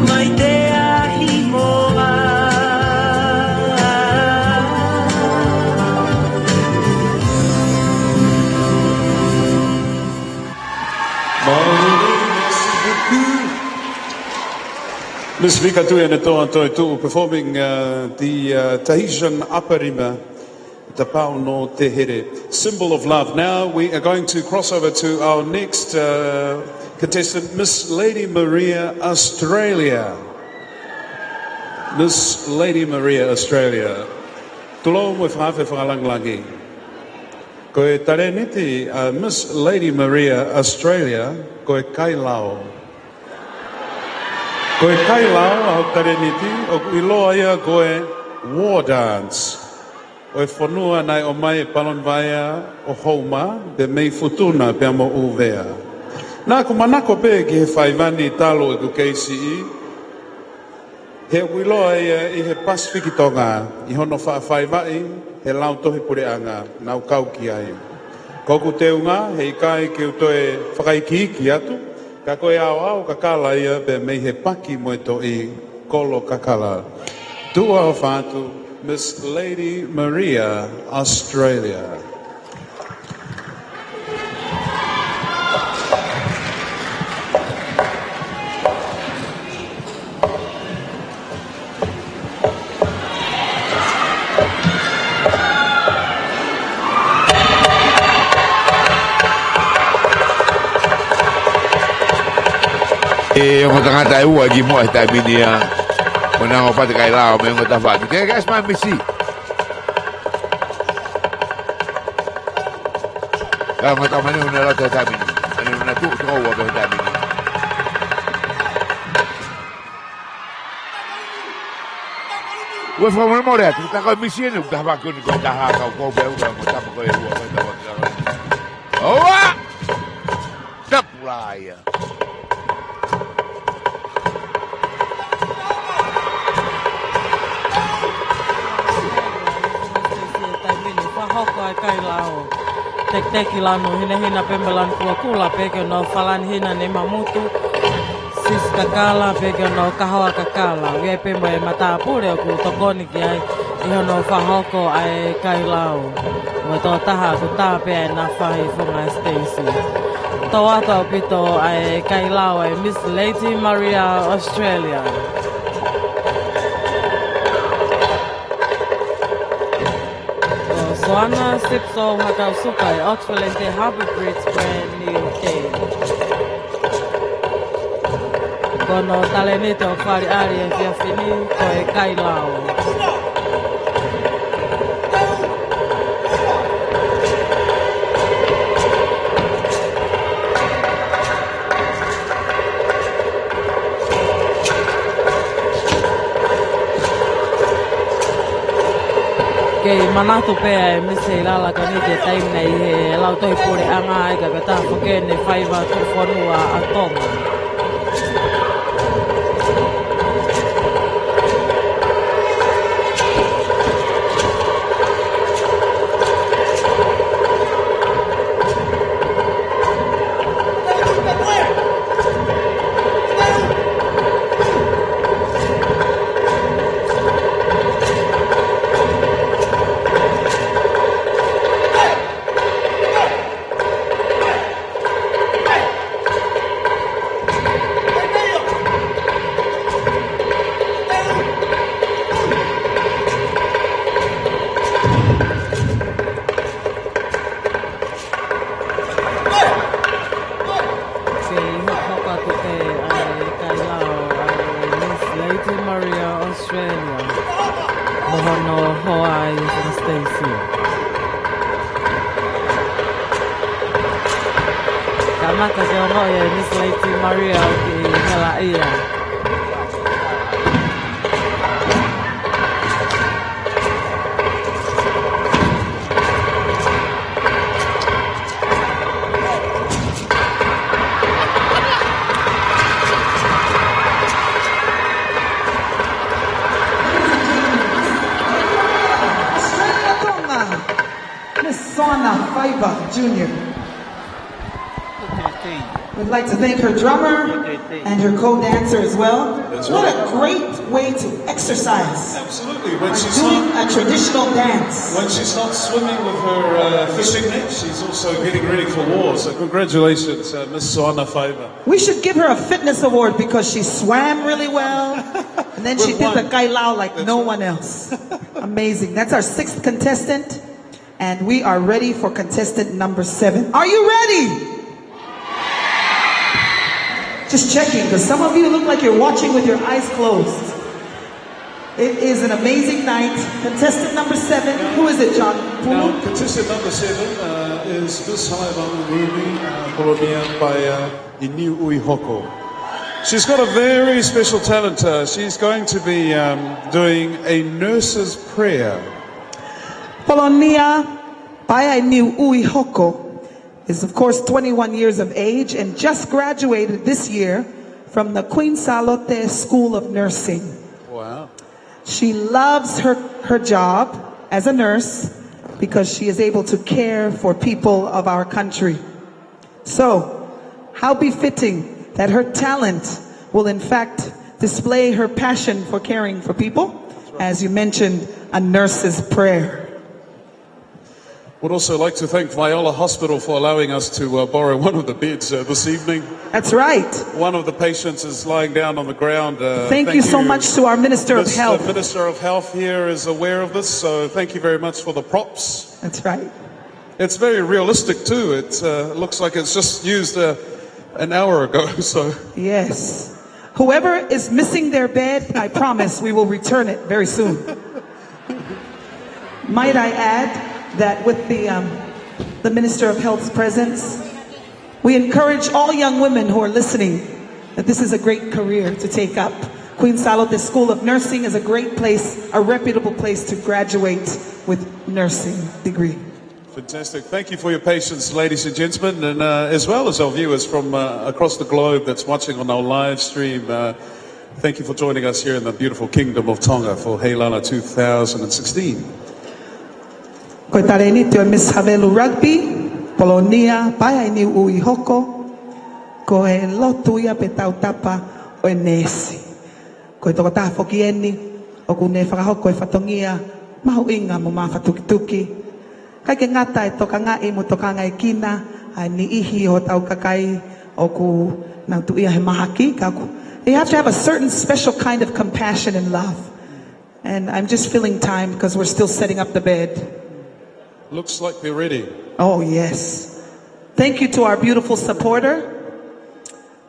Mai te ahi moa Miss Vikatu and Toa Toi Tu performing the Tahitian Aparima, the Pau no Te Here, symbol of love. Now we are going to cross over to our next contestant, Miss Lady Maria Australia. Miss Lady Maria Australia. Tulo mo whawhi whakalanglangi. Ko e tare niti Miss Lady Maria Australia, ko e kailao. Ko e kailao au tare niti, o iloa ia ko e war dance. O e whanua nai o mai e palonvaia o houma, pe mei futuna pe amo uvea. Nā ko manako pe ki he whaivani talo e ku KCE, he wiloa ia i he Pasifiki Tonga, i hono whaivai, he lau tohi pure anga, nau kau ki ai. Koku te unga, he ikai ki utoe whakaiki atu, ka koe au ka kala ia pe mei he paki mo e to i kolo kakala. Tua o whātu, Miss Lady Maria Australia. E o tangata e ua ki mua he taimini a o nanga o pate kai lao me o ta whaki. Te gas mai misi. Ka mata mani una rata he taimini. Mani una tu ua pe he taimini. Ua fa mo re atu ta ko misi ni ta ba ko ni ko ta ha ka ko be ua mo ta ko e ua ta ba ka. Oa! Ta playa. Hoko ai kai lao. Teki lanu hina pembelan kula peke no falan hina ne mamutu. Sis kakala peke no kahoa kakala. Wia pembo e mata pure ku tokoni ki ai. Iho no whahoko ai kai lao. Wa tō taha ku tāpe ai na whahi whunga Stacy. Tō ato pito ai kai lao ai Miss Lady Maria Australia. Soana Sipso Hakau Sukai, Oxford Harbour Bridge, brand new day. Kono talenito whare ari e whia whini, ko e kai lao. Kei manatu pea e Miss Heilala ka ni te taim nei he lau toi pure anga ai ka ta whakene whaiva tufonua a Tonga. Kamaka se ono e Miss Lady Maria ki hela ia. Jr. We'd like to thank her drummer and her co-dancer as well. What a great way to exercise. Absolutely. Doing a traditional dance. When she's not swimming with her fishing net, she's also getting ready for war. So congratulations, Miss Soana Faiva. We should give her a fitness award because she swam really well. And then she did the kailao like no one else. Amazing. That's our 6th contestant. And we are ready for contestant number 7. Are you ready? Just checking, because some of you look like you're watching with your eyes closed. It is an amazing night. Contestant number 7, who is it, John? Now, contestant number 7 is Miss Haiwan Rumi, Colombian by Iniui Hoko. She's got a very special talent. She's going to be doing a nurse's prayer. Polonia Paia Iniui Hoko is of course 21 years of age and just graduated this year from the Queen Salote School of Nursing. Wow. She loves her job as a nurse because she is able to care for people of our country. So, how befitting that her talent will in fact display her passion for caring for people, as you mentioned, a nurse's prayer. Would also like to thank Viola Hospital for allowing us to borrow one of the beds this evening. That's right. One of the patients is lying down on the ground. Thank you so much to our Minister of Health. The Minister of Health here is aware of this, so thank you very much for the props. That's right. It's very realistic too. It looks like it's just used an hour ago. So yes. Whoever is missing their bed, I promise we will return it very soon. Might I add that with the Minister of Health's presence, we encourage all young women who are listening that this is a great career to take up. Queen Salote School of Nursing is a great place, a reputable place to graduate with nursing degree. Fantastic. Thank you for your patience, ladies and gentlemen, and as well as our viewers from across the globe that's watching on our live stream. Thank you for joining us here in the beautiful kingdom of Tonga for Heilala 2016. Koe tare ni te o Miss Havelu Rugby, Polonia, pai ai ni ui hoko, ko e lotu ia pe tau tapa o e nesi. Koe toko taha foki eni, o ku ne whakahoko e whatongia, mahu inga mo maa whatukituki. Kai ke ngata e toka ngai mo toka ngai kina, ai ni ihi o tau kakai o ku nang tu ia he mahaki kaku. You have to have a certain special kind of compassion and love. And I'm just filling time because we're still setting up the bed. Looks like they're ready. Oh, yes. Thank you to our beautiful supporter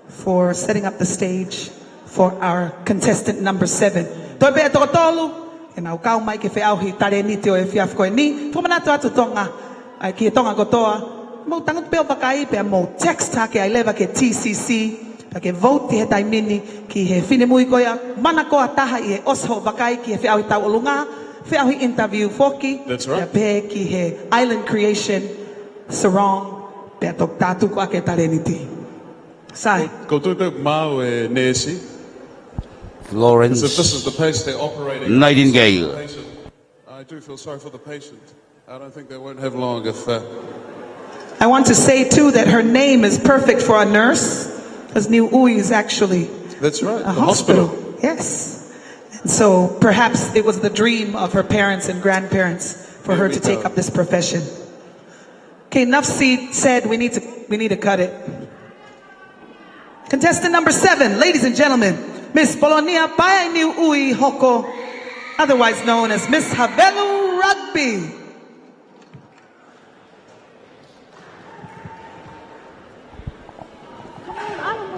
for setting up the stage for our contestant number 7. Toi pe toko tolu, e nau kau mai ke whiauhi tare ni te o e whiaf koe ni, whamanatu atu tonga, ai ki e tonga kotoa, mo tangut peo wakai pe mo text ha ke ai lewa ke TCC, pa ke vote he taimini ki he whinemui koea, mana koa taha i he osho wakai ki he whiauhi tau olunga, whiauhi interview foki, That's right. pe ki he island creation, Sarong, pe tok tatu ko ake tare ni ti. Sai. Ko tupe mau e nesi. Florence As if this is the pace they're operating. Nightingale. I do feel sorry for the patient. I don't think they won't have long if... I want to say too that her name is perfect for a nurse, because Niu'ui is actually That's right, a the hospital. Yes. And so perhaps it was the dream of her parents and grandparents for her to take up this profession. Okay, enough said, we need to cut it. Contestant number 7, ladies and gentlemen, Miss Polonia Pae Niu'ui Hoko, otherwise known as Miss Havelu Rugby.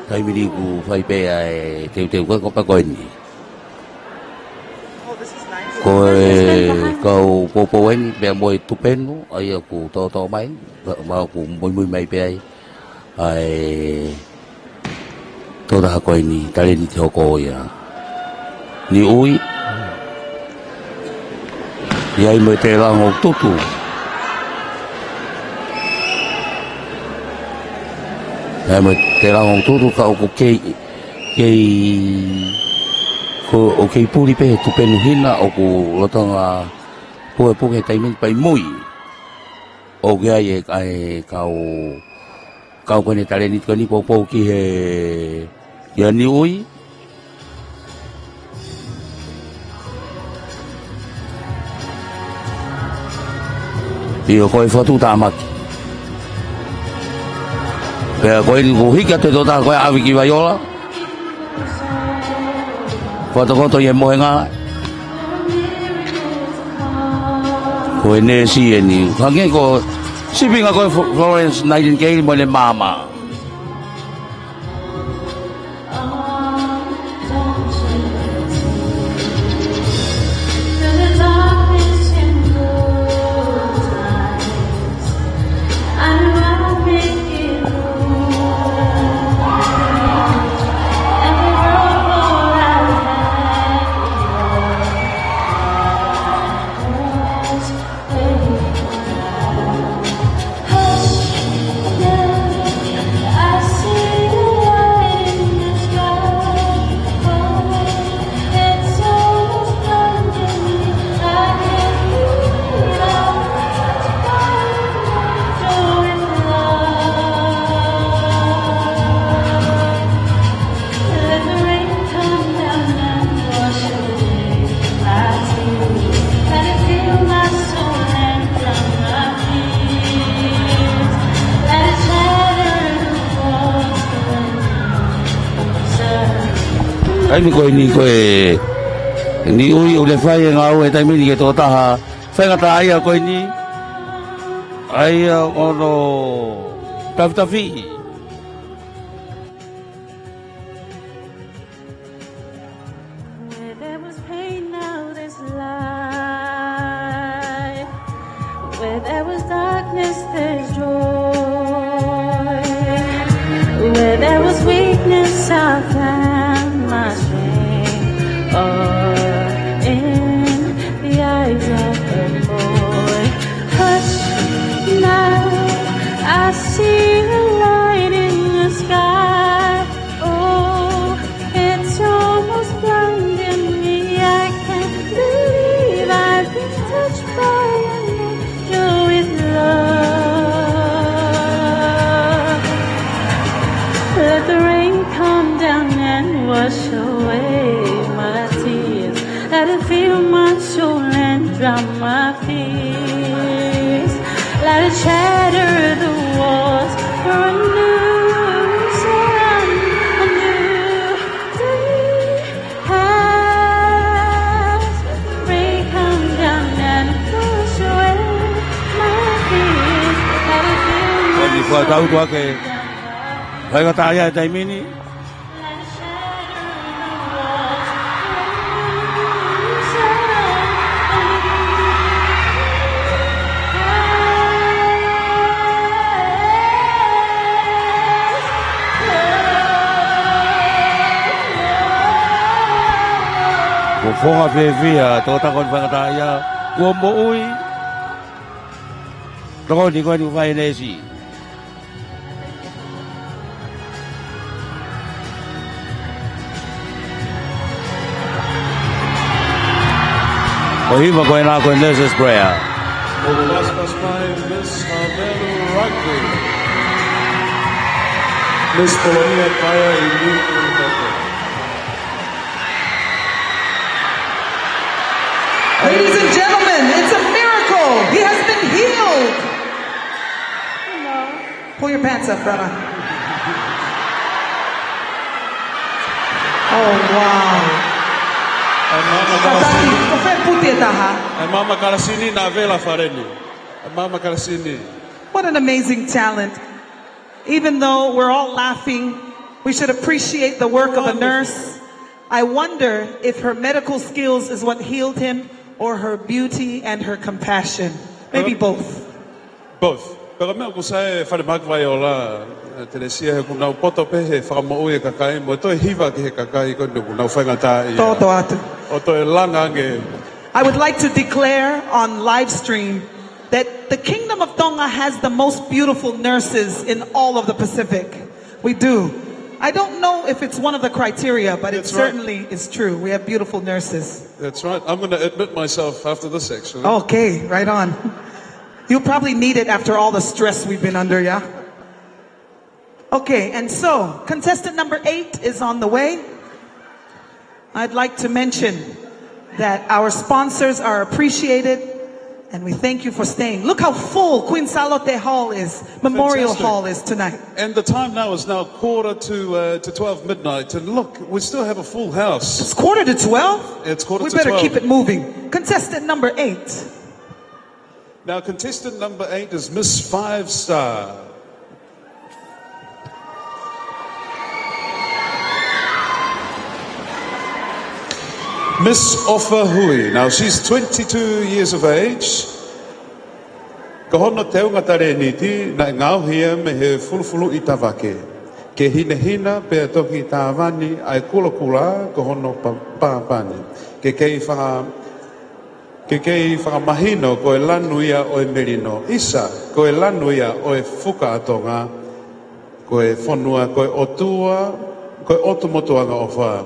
Kai miri ku whai pe ai teu koe ko pa koe ni. Koe kau popo ni pe moi tupenu ai ku to mai ma ku moi mai pe ai ai to da koe ni tare ni te hoko ia. Ni ui ia i mo te lango tutu. Ai mo te lango tutu ka o kei ko o kei puri pe tu penu hina o ku lotanga po po ke taimin pai mui o ge ai kau ko ne tale ni ko ni po ki he ya ni ui io ko e fotu ta maki pe ko i go hika te do ta ko avi ki vaiola foto koto ye moenga ko ne si ni hange ko sipinga ko Florence Nightingale mo le mama ai mi ko ni ui o le fai nga o e tai mi ke to ta fai nga ta ai ko ni ai ono ta fi Where there was pain, now there's light. Where there was darkness, there's joy. Where there was weakness, I found my strength. drum my fears. Let it shatter the walls for a new sun, a new day has. Rain come down and push away my fears. Let it fill my Ni fa tau tua ke. Vai ka taia tai mini. Ko fonga vevia to ta kon fa taia. Ko mo ui. To ni ko ni vai nesi. Ohiva ko ina ko Nurses Prayer. For the last past 5, Miss Harvelu Rugby. Miss Polonia Kaya Inu Hoko. Ladies and gentlemen, it's a miracle. He has been healed. Pull your pants up, brother. Oh, wow. Mama Karasini na vela fareni. Mama Karasini. What an amazing talent. Even though we're all laughing, we should appreciate the work of a nurse. I wonder if her medical skills is what healed him or her beauty and her compassion. Maybe both. Both. Pero me ko sai fa mag vai ola Teresia he kuna poto pe he fa mo e kakai mo to hiva ke he kakai ko no na fa ngata ia. Toto atu. Oto e langa nge. I would like to declare on live stream that the Kingdom of Tonga has the most beautiful nurses in all of the Pacific. We do. I don't know if it's one of the criteria, but it certainly is true. We have beautiful nurses. That's right. I'm going to admit myself after this actually. Okay, right on. You'll probably need it after all the stress we've been under, yeah? Okay, and so, contestant number 8 is on the way. I'd like to mention that our sponsors are appreciated, and we thank you for staying. Look how full Queen Salote Hall is, Memorial Fantastic. Hall is tonight. And the time now is now quarter to 12 midnight. And look, we still have a full house. It's quarter to 12? It's quarter We to better 12. keep it moving. Contestant number 8. Now, contestant number 8 is Miss 5 Star. Miss Offa Hui. Now, she's 22 years of age. Ka hono te unga tare niti na ngau hia me he fulufulu i tawake. Ke hina hina pe toki tāwani ai kula kula ka hono pāpani. Ke kei whakamahino ko e lanu ia o e merino. Isa, ko e lanu ia o e fuka atonga. Ko e whanua, ko e otua, ko e otumotuanga o wha.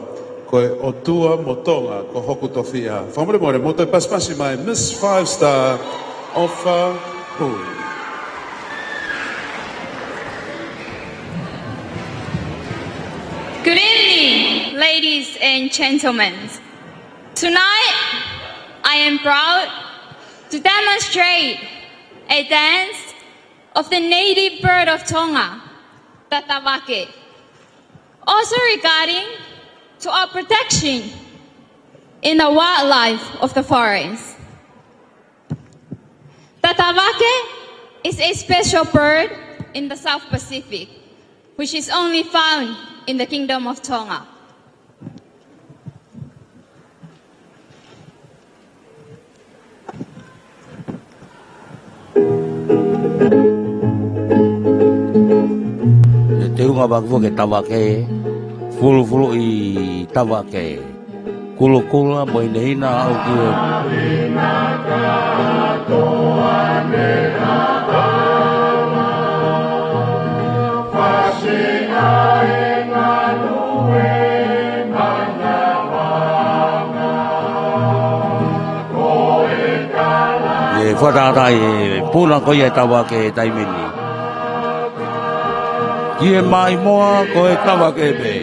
Ko e otua motonga, ko hoku tofia. Whamore more, mo te paspasi mai, Miss 5 Star, Offa Hui. Good evening, ladies and gentlemen. Tonight, I am proud to demonstrate a dance of the native bird of Tonga, the tawake. Also regarding to our protection in the wildlife of the forest. The tawake is a special bird in the South Pacific, which is only found in the Kingdom of Tonga. Te unga bagu ke tawake, fulu i tawake. Kula mo inehina au kue. E whatata e puna ko e tawake taimini. Kie mai moa ko e tawake be.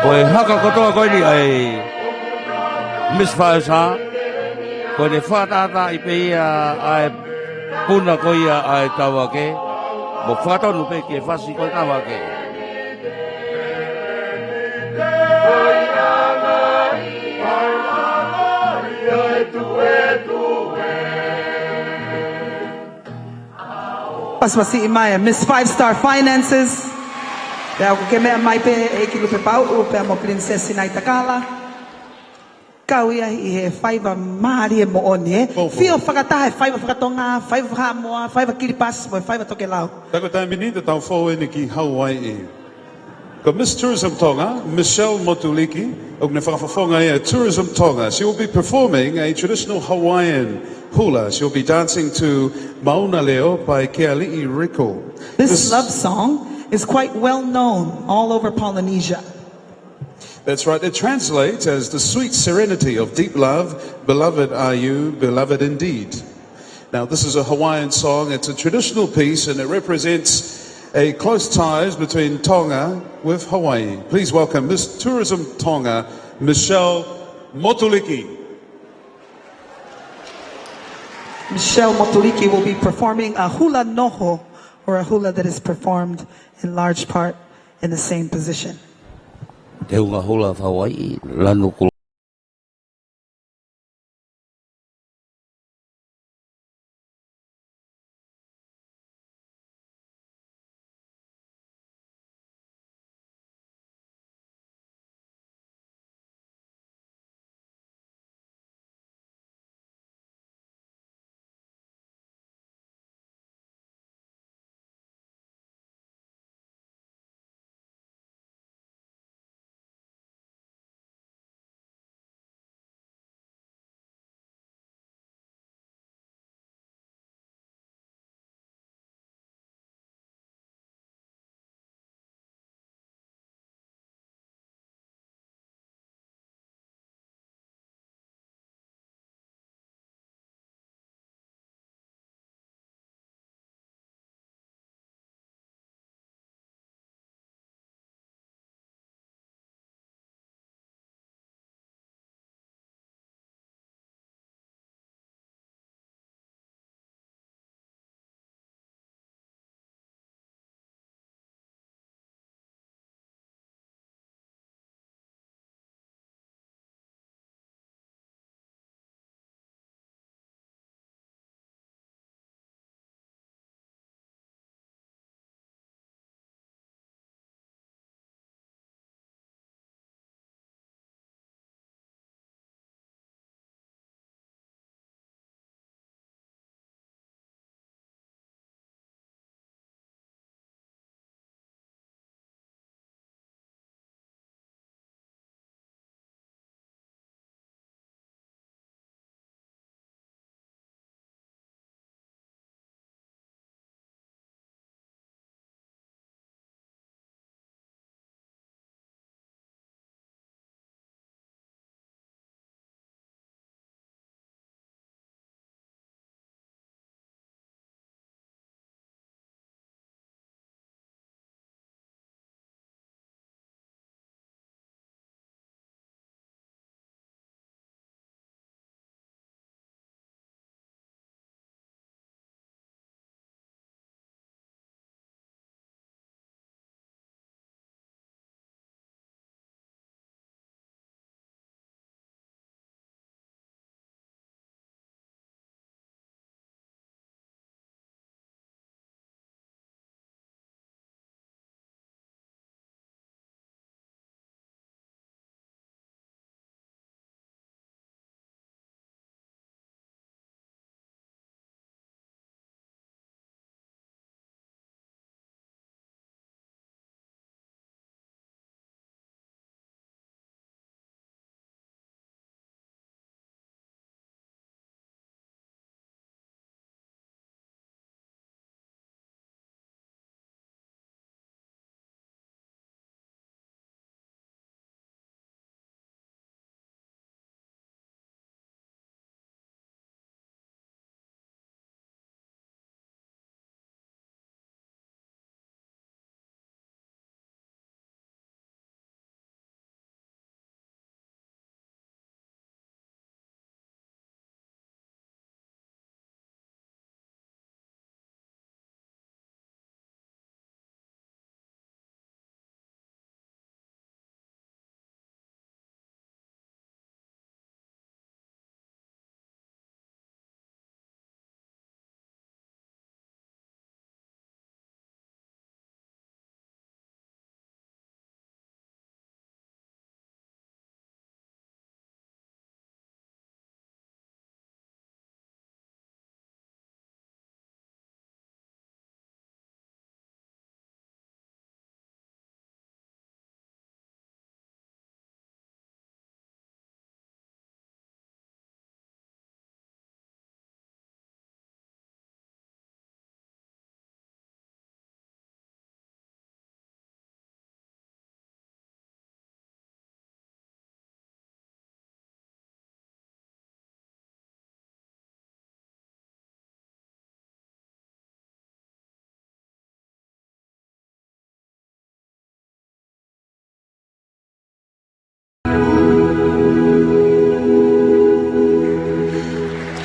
Koe haka kotoa koe ni ai Miss Faisa koe ne whatata I pe ia ai puna koe ia ai tawake mo whatonu pe ke whasi koe tawake Pasmasi imaya, Miss 5-Star Finances. Dahil ko keme mai pe e kilupe pau pe mo princess nai takala. Kau ia I he 5 mari mo oni Fio whakatahe 5 whakatonga, 5 whakamoa, 5 kiripas, mo 5 toke lau. Tako tae minita tau fō ni ki Hawaii. Ko Miss Tourism Tonga, Michelle Motuliki, og ne whakawhawhonga ia Tourism Tonga. She will be performing a traditional Hawaiian hula. She will be dancing to Mauna Leo by Keali'i Riko. This love song is quite well known all over Polynesia. That's right. It translates as the sweet serenity of deep love. Beloved are you, beloved indeed. Now, this is a Hawaiian song. It's a traditional piece, and it represents a close ties between Tonga with Hawaii. Please welcome Miss Tourism Tonga, Michelle Motuliki. Michelle Motuliki will be performing a hula noho, or a hula that is performed in large part in the same position. Te unga hula of Hawaii, Lanu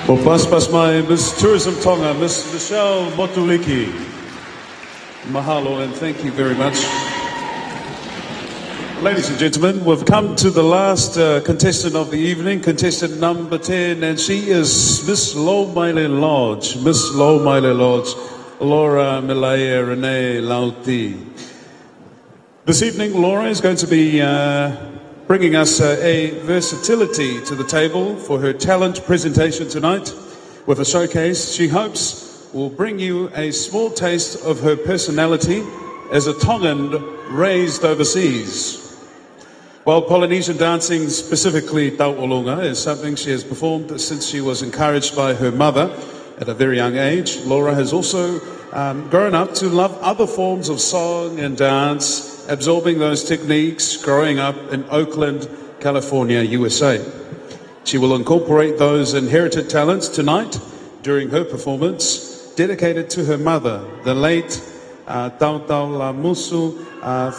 Well, pas mai Miss Tourism Tonga, Miss Michelle Motuliki. Mahalo and thank you very much. Ladies and gentlemen, we've come to the last contestant of the evening, contestant number 10, and she is Miss Lomaile Lodge. Miss Lomaile Lodge, Laura Milaya Renee Lauti. This evening, Laura is going to be bringing us a versatility to the table for her talent presentation tonight with a showcase she hopes will bring you a small taste of her personality as a Tongan raised overseas. While Polynesian dancing, specifically Tau'olunga, is something she has performed since she was encouraged by her mother at a very young age, Laura has also grown up to love other forms of song and dance, absorbing those techniques growing up in Oakland, California, USA. She will incorporate those inherited talents tonight during her performance, dedicated to her mother, the late Tautau Lamusu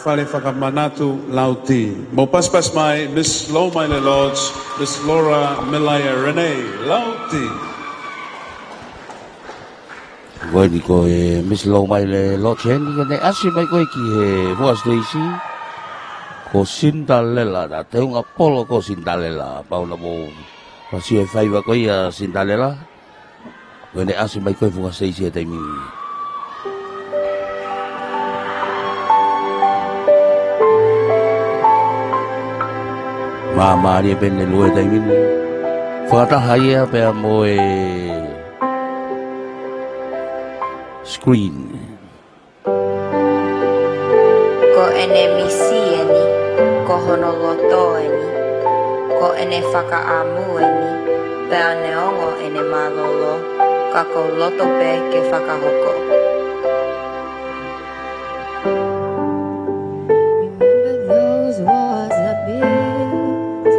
Fale Whakamanatu Lauti. Mo paspas mai Miss Lomaile Lodge, Miss Laura Milaya Renee Lauti. Koe ni koe Miss Lomaile Lodge ni koe asi mai koe ki he Hua Stacy ko Cinderella da te unga polo ko Cinderella Paula mo pasi e faiva koe a Cinderella koe ni asi mai koe Hua Stacy e taimi. Mama ni ben le lue taimi whakataha ia pea mo e screen. Ko ene misieni, ko honolotoeni, ko ene whakaamueni, pea neongo ene malolo, ka ko loto pe ke whakahoko. Those walls are built,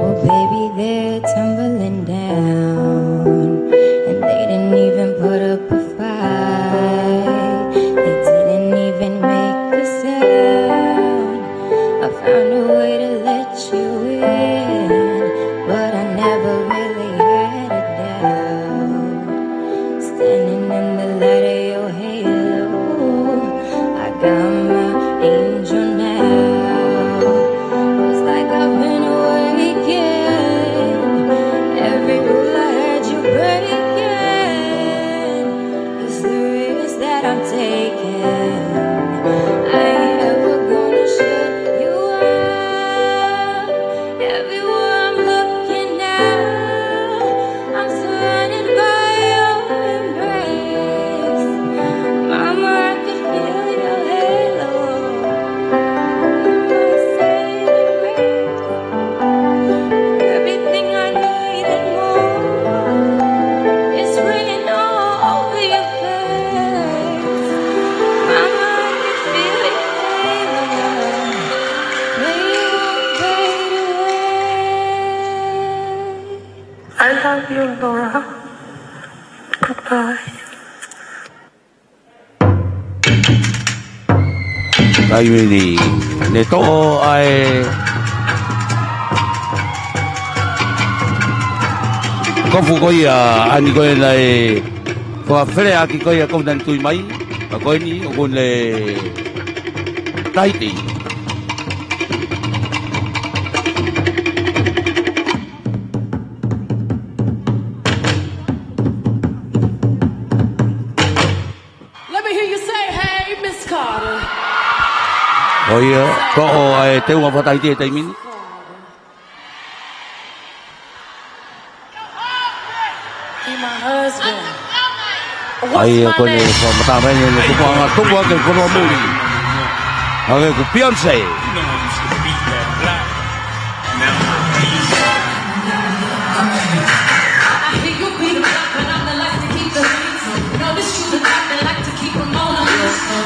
oh baby they're tumbling down, and they didn't even put up a fight, they didn't even make a sound. I found a way to let you in, but I never really had a doubt. Standing in the light of your halo, I got my angel now. It's like I've been awakened, every rule I had you breaking. It's the risk that I'm taking, I ain't ever gonna shut you up. Everywhere I'm looking now, I'm surrounded by your embrace. Mama, I can feel your halo. Everything I need and more is ringing all over your face. Mama, I can feel your halo. May you won't fade away. I love you, Laura. Goodbye. Taimi ni ne to'o ai kofu koe a ani koe nei koa where aki koe a kounan tui mai a koe ni o koe le taiti. Let me hear you say, hey, Miss Carter. Oia, to'o ai te unga whataiti e taimini. Be my husband. Ai koe ne whamatamai ne tukuanga ke korua muri. Hake ku Beyonce.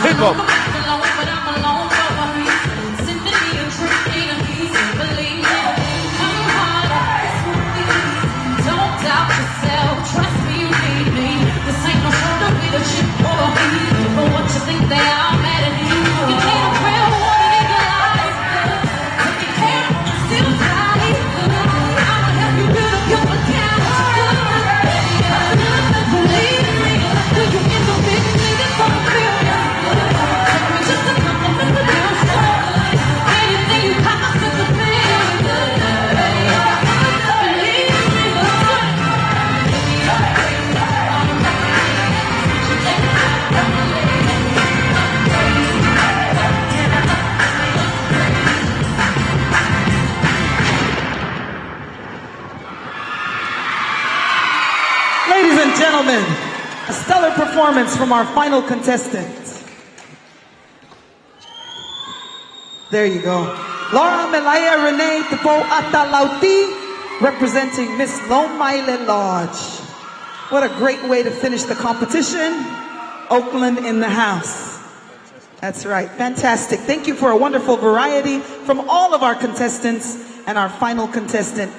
Hip hop. and gentlemen, a stellar performance from our final contestant. There you go. Laura Melaya Renee Tepo Atalauti, representing Miss Moimoi Lodge. What a great way to finish the competition. Oakland in the house. That's right, fantastic. Thank you for a wonderful variety from all of our contestants and our final contestant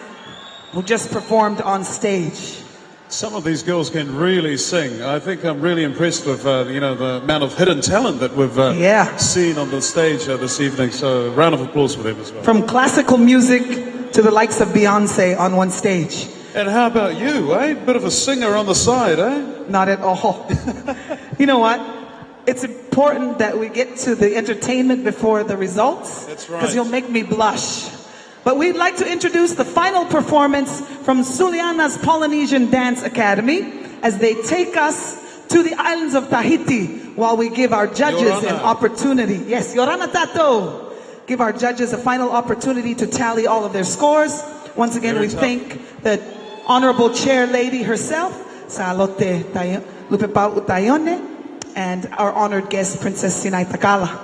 who just performed on stage. Some of these girls can really sing. I think I'm really impressed with the amount of hidden talent that we've seen on the stage this evening. So a round of applause for them as well. From classical music to the likes of Beyonce on one stage. And how about you, eh? Bit of a singer on the side, eh? Not at all. You know what? It's important that we get to the entertainment before the results. That's right. Because you'll make me blush. But we'd like to introduce the final performance from Suliana's Polynesian Dance Academy as they take us to the islands of Tahiti while we give our judges an opportunity. Yes, Yorana Tato. Give our judges a final opportunity to tally all of their scores. Once again, we thank the Honorable Chair Lady herself, Salote Lupepau Utayone, and our honored guest, Princess Sinai Takala.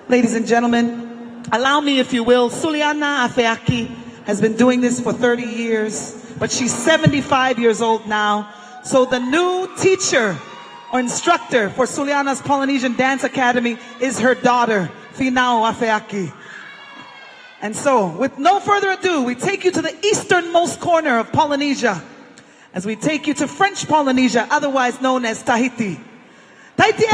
Ladies and gentlemen, allow me, if you will, Suliana Afeaki has been doing this for 30 years, but she's 75 years old now. So the new teacher or instructor for Suliana's Polynesian Dance Academy is her daughter, Finao Afeaki. And so, with no further ado, we take you to the easternmost corner of Polynesia as we take you to French Polynesia, otherwise known as Tahiti. Tahiti!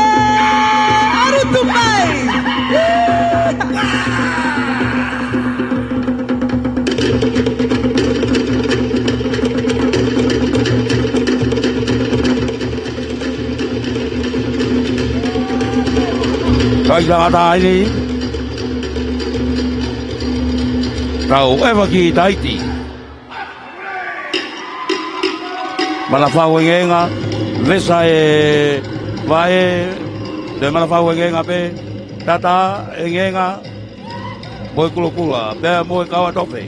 Tau ewa ki Tahiti. Mana whau ngenga, vesa e vae, de mana whau ngenga pe, tata e ngenga, moi kulukula, pea moi kawa tope.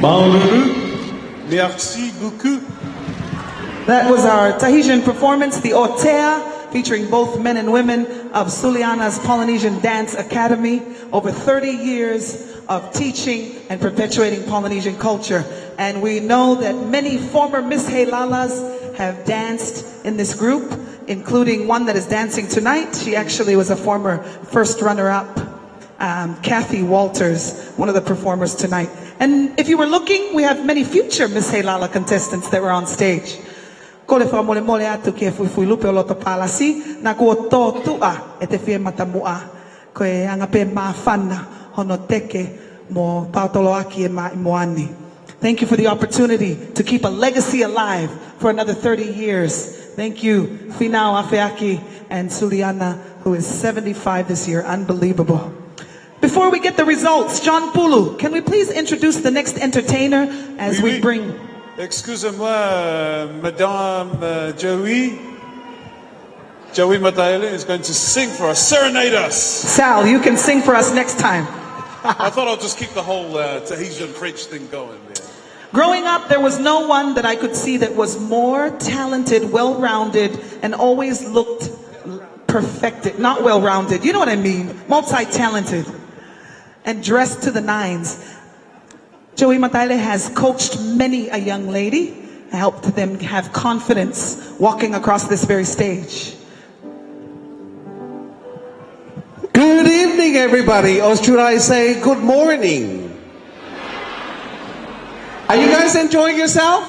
Mauluru, merci beaucoup. That was our Tahitian performance, the Otea, featuring both men and women of Suliana's Polynesian Dance Academy. Over 30 years of teaching and perpetuating Polynesian culture. And we know that many former Miss Heilalas have danced in this group, including one that is dancing tonight. She actually was a former first runner-up, Kathy Walters, one of the performers tonight. And if you were looking, we have many future Miss Heilala contestants that were on stage. Ko le wha mole mole atu ke fui lupe o loto palasi, na kua tō tua e te whie matamua, ko e anga pe mawhana hono teke mo pautolo aki e moani. Thank you for the opportunity to keep a legacy alive for another 30 years. Thank you, Finau Afeaki and Suliana, who is 75 this year. Unbelievable. Before we get the results, John Pulu, can we please introduce the next entertainer as we bring... Excusez-moi, Madame Joey Mataele is going to sing for us, serenade us. Sal, you can sing for us next time. I thought I'll just keep the whole Tahitian French thing going. Yeah. Growing up, there was no one that I could see that was more talented, well-rounded, and always looked perfected. Not well-rounded, you know what I mean, multi-talented, and dressed to the nines. Joey Mataele has coached many a young lady, helped them have confidence walking across this very stage. Good evening, everybody, or should I say good morning? Are you guys enjoying yourself?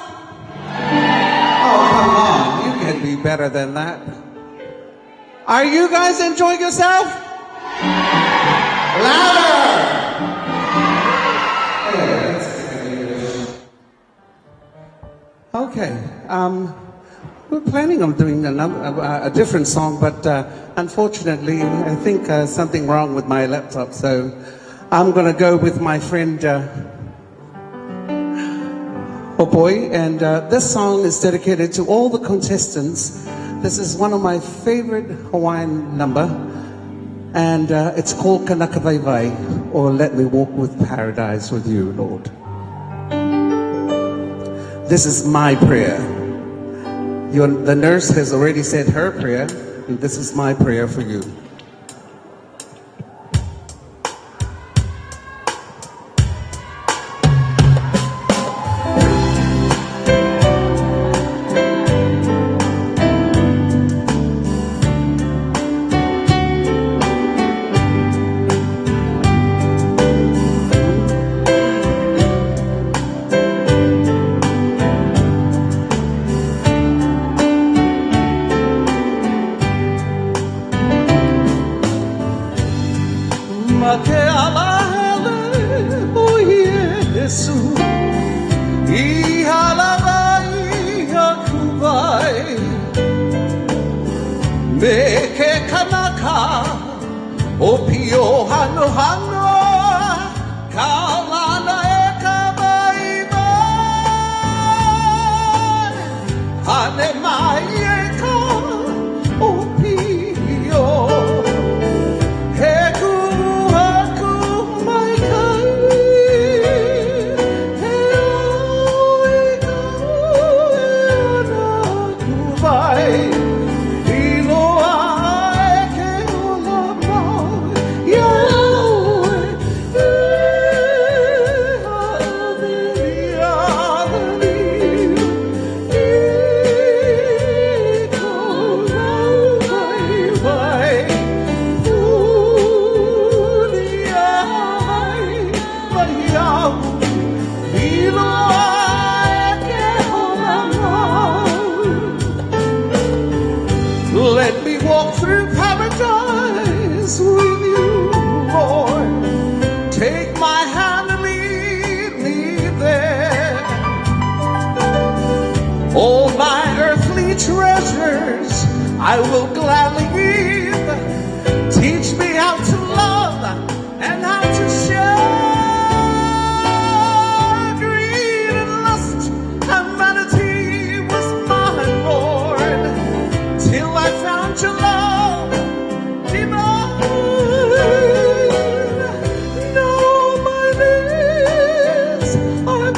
Oh, come on, you can be better than that. Are you guys enjoying yourself? Louder! Okay, we're planning on doing a different song, but unfortunately, I think something wrong with my laptop, so I'm going to go with my friend Opoi, and this song is dedicated to all the contestants. This is one of my favorite Hawaiian number, and it's called Kanakavaivai, or Let Me Walk with Paradise with You, Lord. This is my prayer. The nurse has already said her prayer, and this is my prayer for you. I will gladly give. Teach me how to love and how to share. Greed and lust and vanity was mine, Lord, till I found your love divine. Now my lips are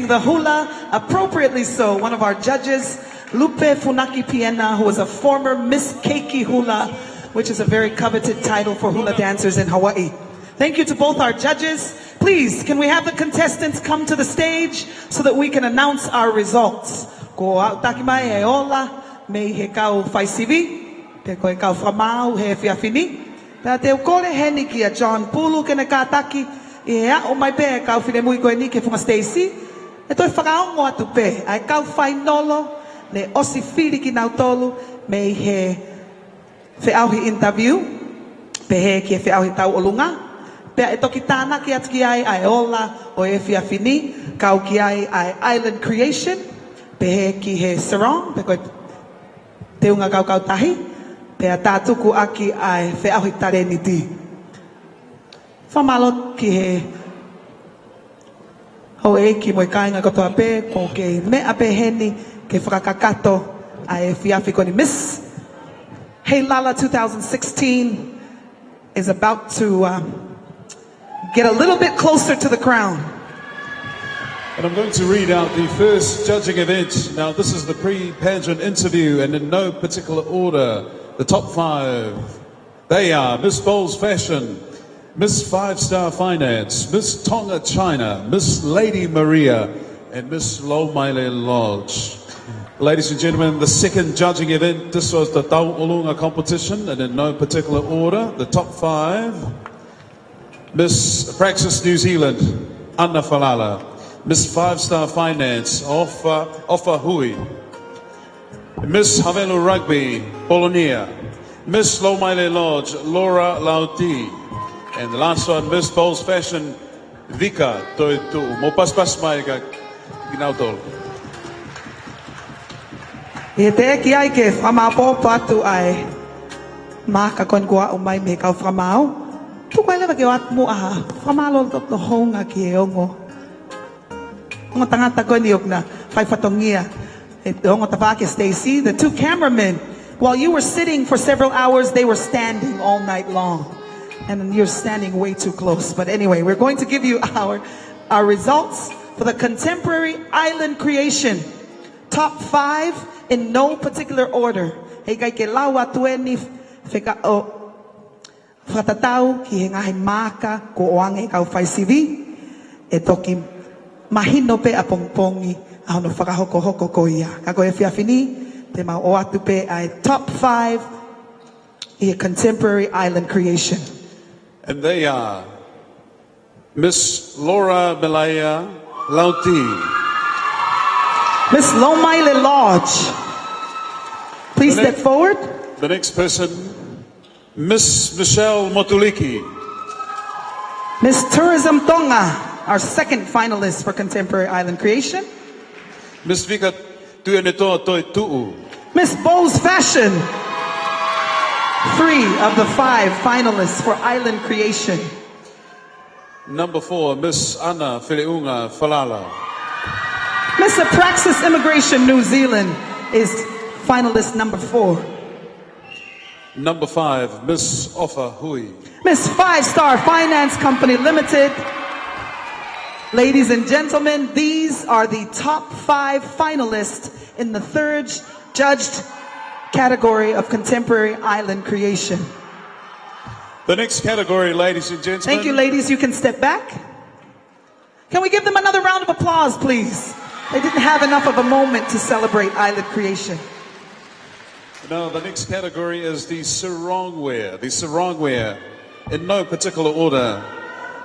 the hula, appropriately so, one of our judges, Lupe Funaki Piena, who was a former Miss Keiki Hula, which is a very coveted title for hula dancers in Hawaii. Thank you to both our judges. Please, can we have the contestants come to the stage so that we can announce our results? Ko taki mai e ola me he kau faisivi, te koe kau whamau he whiawhini. Ta te ukore heni ki a John Pulu kena kātaki, i ea o mai pe kau whine mui koe ni ke whunga Stacey. E toi whakaongo atu pe, ai kau whainolo, le osi whiri ki nau tolu, me he whiauhi interview, pe he ki e whiauhi tau olunga. Pea e toki tāna ki atu ki ai ola o e whiawhini, kau ki ai Island Creation, pe he ki he Sarong, pe koe te unga kau kau tahi, pea tātuku aki ai whiauhi tare ni ti. Whamalo ki he ho e ki moe kāinga kotoa pe, ko ke mea pe heni ke whakakakato ai whiawhi koni Miss Heilala 2016 is about to get a little bit closer to the crown. And I'm going to read out the first judging event. Now, this is the pre-pageant interview, and in no particular order, the top 5. They are Miss Bowles Fashion, Miss 5-Star Finance, Miss Tonga China, Miss Lady Maria, and Miss Lomaile Lodge. Ladies and gentlemen, the second judging event, this was the Tau Olunga competition, and in no particular order, the top 5. Miss Praxis New Zealand, Anna Falala. Miss 5-Star Finance, Ofa Hui. Miss Havelu Rugby, Polonia. Miss Lomaile Lodge, Laura Lauti. And the last one, Miss Bowles Fashion, Vika Toitu. Mo paspas mai ka ginautol. E te ki ai ke whamapo patu ai maka kon kua umai me kau whamau. Tu kai lewa ke wat mo aha. Whamalo to honga ki e ongo. Ongo tangata ko ni okna whai whatongia. E ongo tawake Stacey, the two cameramen, while you were sitting for several hours, they were standing all night long. And you're standing way too close. But anyway, we're going to give you our results for the Contemporary Island Creation. Top 5 in no particular order. Hei kai ke lawa tueni wheka o whatatau ki he ngahi maka ko oange kau whaisivi. E toki mahino pe a pongpongi a hono whakahoko ko ia. Ka koe whiawhini, te mau o atu pe ai top 5 i a Contemporary Island Creation. And they are Miss Laura Belaya Lauti. Miss Lomaile Lodge. Please step forward. The next person, Miss Michelle Motuliki. Miss Tourism Tonga, our second finalist for Contemporary Island Creation. Miss Vika Tuyanetoa Toi Tu'u. Miss Bowles Fashion. 3 of the 5 finalists for Island Creation. Number 4, Miss Anna Filiunga Falala. Miss Apraxis Immigration New Zealand is finalist number 4. Number 5, Miss Ofa Hui. Miss 5-Star Finance Company Limited. Ladies and gentlemen, these are the top 5 finalists in the third judged category of Contemporary Island Creation. The next category, ladies and gentlemen. Thank you, ladies. You can step back. Can we give them another round of applause, please? They didn't have enough of a moment to celebrate Island Creation. Now, the next category is the sarongwear. The sarongwear, in no particular order.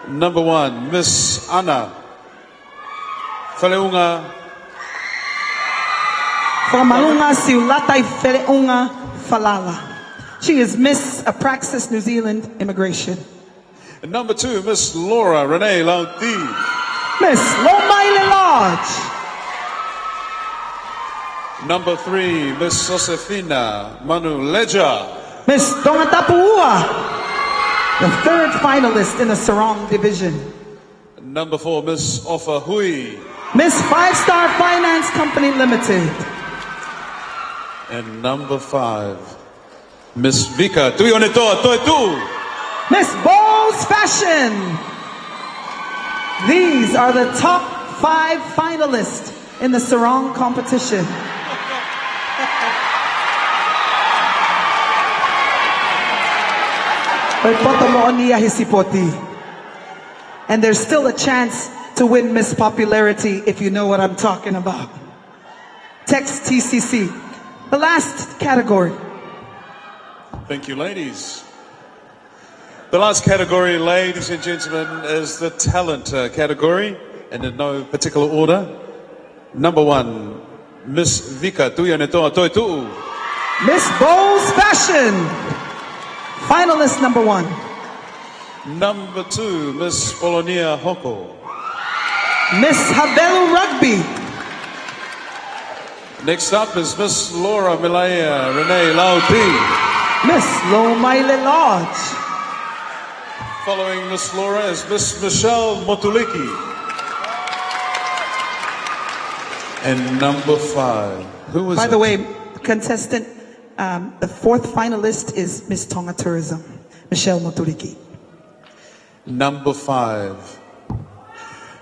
Number 1, Miss Anna Faleunga. Whamalunga Siulatai Feleunga Falala. She is Miss Apraxis New Zealand Immigration. And number 2, Miss Laura Renee Lauti. Miss Lomaile Lodge. Number 3, Miss Josefina Manu Leja. Miss Tongatapu, the third finalist in the Sarong division. Number 4, Miss Ofa Hui. Miss 5-Star Finance Company Limited. And number 5, Miss Vika Tuionetoa Toetu. Miss Bowles Fashion. These are the top 5 finalists in the Sarong competition. And there's still a chance to win Miss Popularity if you know what I'm talking about. Text TCC. The last category. Thank you, ladies. The last category, ladies and gentlemen, is the talent category, and in no particular order. Number 1, Miss Vika Tuyanetoa Toitu. Miss Bowles Fashion. Finalist number 1. Number 2, Miss Polonia Hoko. Miss Habelu Rugby. Next up is Miss Laura Milaya Renee Lauti. Miss Lomaile Lodge. Following Miss Laura is Miss Michelle Motuliki. And number 5, who is By it? the way, contestant, the 4th finalist is Miss Tonga Tourism, Michelle Motuliki. Number 5,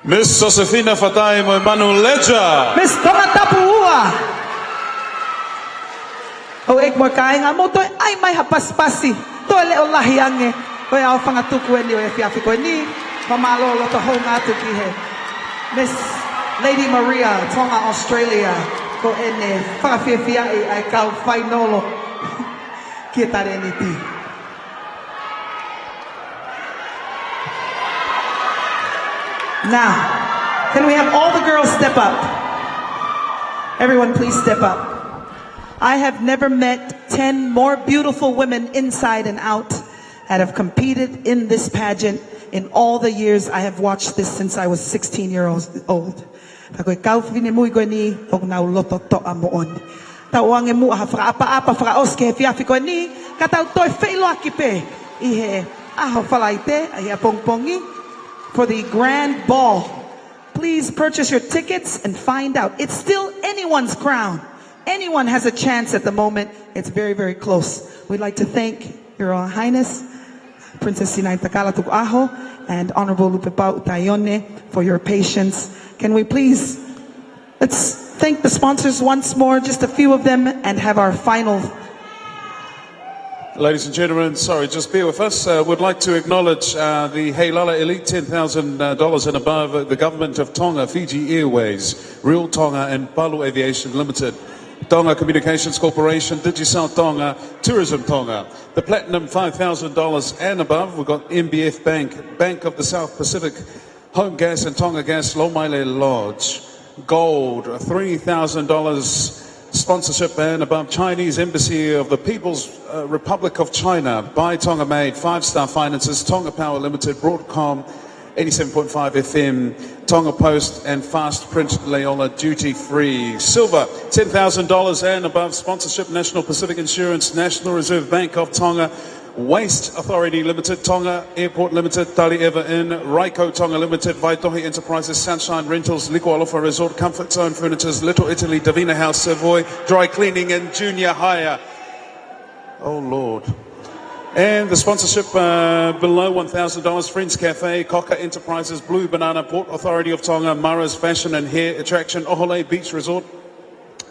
Miss Josefina Fatai Moimanu Leja. Miss Tongatapu. O ek mo kain nga mo to ay may hapaspasi. To le olahiange. O ya fanga tukuen ni o fiafi ko ni pamalolo to ho nga to kihe. Miss Lady Maria, Tonga, Australia. Ko ene fafia ay kau finalo. Kita reniti. Now, can we have all the girls step up? Everyone please step up. I have never met 10 more beautiful women inside and out that have competed in this pageant in all the years I have watched this since I was 16 years old. Takoy kaufine muy goni og na loto to amoon. Tawange mu ha fra apa fra oske fiafi ko ni katau toy feilo akipe. Ihe aho falaite ai pongpongi for the grand ball. Please purchase your tickets and find out. It's still anyone's crown. Anyone has a chance at the moment. It's very, very close. We'd like to thank Your Royal Highness, Princess Sinay Takala Tukuaho, and Honorable Lupepao Utayone for your patience. Can we please, let's thank the sponsors once more, just a few of them, and have our final. Ladies and gentlemen, sorry, just bear with us. We'd like to acknowledge the Heilala Elite, $10,000 and above, the Government of Tonga, Fiji Airways, Real Tonga and Palu Aviation Limited, Tonga Communications Corporation, Digicel Tonga, Tourism Tonga, the Platinum $5,000 and above. We've got MBF Bank, Bank of the South Pacific, Home Gas and Tonga Gas, Lomaile Lodge, Gold, $3,000 sponsorship and above, Chinese Embassy of the People's Republic of China, Buy Tonga Made, 5-Star Finances, Tonga Power Limited, Broadcom, 87.5 FM, Tonga Post and Fast Print Leola Duty Free. Silver, $10,000 and above, sponsorship, National Pacific Insurance, National Reserve Bank of Tonga, Waste Authority Limited, Tonga Airport Limited, Tali Ever Inn, Raiko Tonga Limited, Vaitohi Enterprises, Sunshine Rentals, Nuku'alofa Resort, Comfort Zone Furnitures, Little Italy, Davina House, Savoy, Dry Cleaning and Junior Hire. Oh Lord. And the sponsorship below $1,000, Friends Cafe, Coca Enterprises, Blue Banana, Port Authority of Tonga, Mara's Fashion and Hair Attraction, Ohole Beach Resort,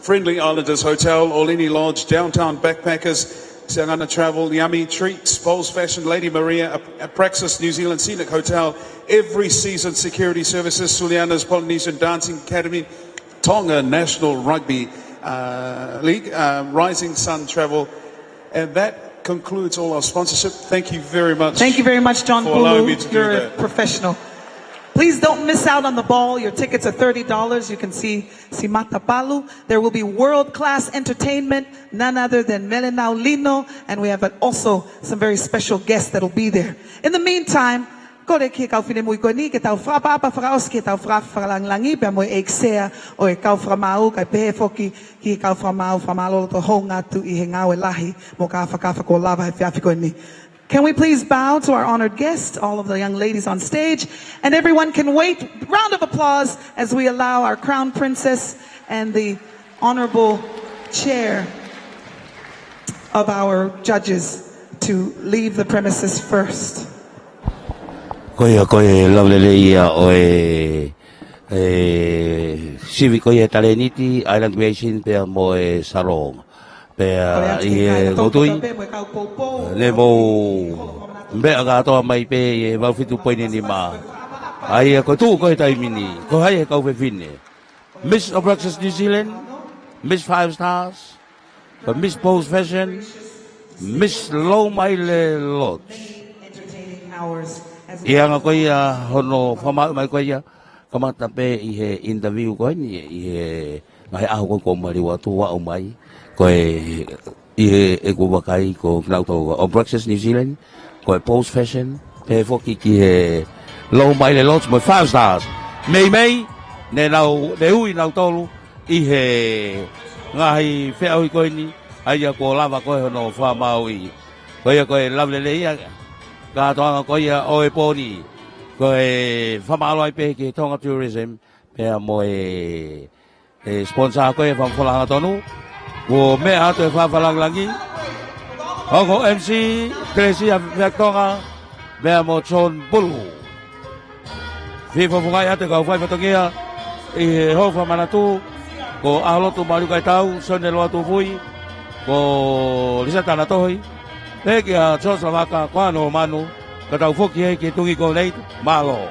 Friendly Islanders Hotel, Olini Lodge, Downtown Backpackers, Siangana Travel, Yummy Treats, Bowles Fashion, Lady Maria, Praxis New Zealand Scenic Hotel, Every Season Security Services, Suliana's Polynesian Dancing Academy, Tonga National Rugby League, Rising Sun Travel, and that concludes all our sponsorship. Thank you very much. Thank you very much, John for allowing me Bulu. to do You're a that. professional. Please don't miss out on the ball. Your tickets are $30. You can see Simata Palu. There will be world-class entertainment, none other than Melenau Lino, and we have also some very special guests that will be there. In the meantime, ko re ke kau fine mui ko ni ke tau fra papa fra os ke tau fra lang langi pe mo eksea o e kau fra mau kai pe foki ki kau fra mau fra malo to honga tu I ngau e lahi mo ka fa ko lava e fiafi ko ni. Can we please bow to our honored guests, all of the young ladies on stage, and everyone can wait. Round of applause as we allow our crown princess and the honorable chair of our judges to leave the premises first. Koe lovely ia o e Civic ko ye Taleniti Island Basin pe mo Sarong pe gotui le mo mbe aga to mai pe ba fitu po ni ma ai ko tu ko tai mini ko hai ko fe fine Miss of Breakfast New Zealand Miss 5 Stars Miss Post Fashion Miss Low Mile Lodge ia ko ia hono fama mai ko ia kamata pe i interview ko ni ngai au ko mari wa tu wa mai ko i ko bakai ko knauto of Breakfast New Zealand ko Post Fashion pe foki ki low mile lots mo 5 stars mei ne nau de ui nau tolu i ngai fe au ko ni ai ko lava ko no fa maui ko lovely le ka to ko ia o poni ko whamaloi pe ki Tonga Tourism pe mo sponsor ko from Fulanga tonu ko me ato whafalang langi Hongo MC Tracy Tonga me mo chon bulu vivo fungai ato ka fai patongia ho fa manatu ko alo tu malu kai tau sonelo tu fui ko lisa tana tohi pe ki a choslavaka kwa no manu ka tau foki ki tungi ko nei malo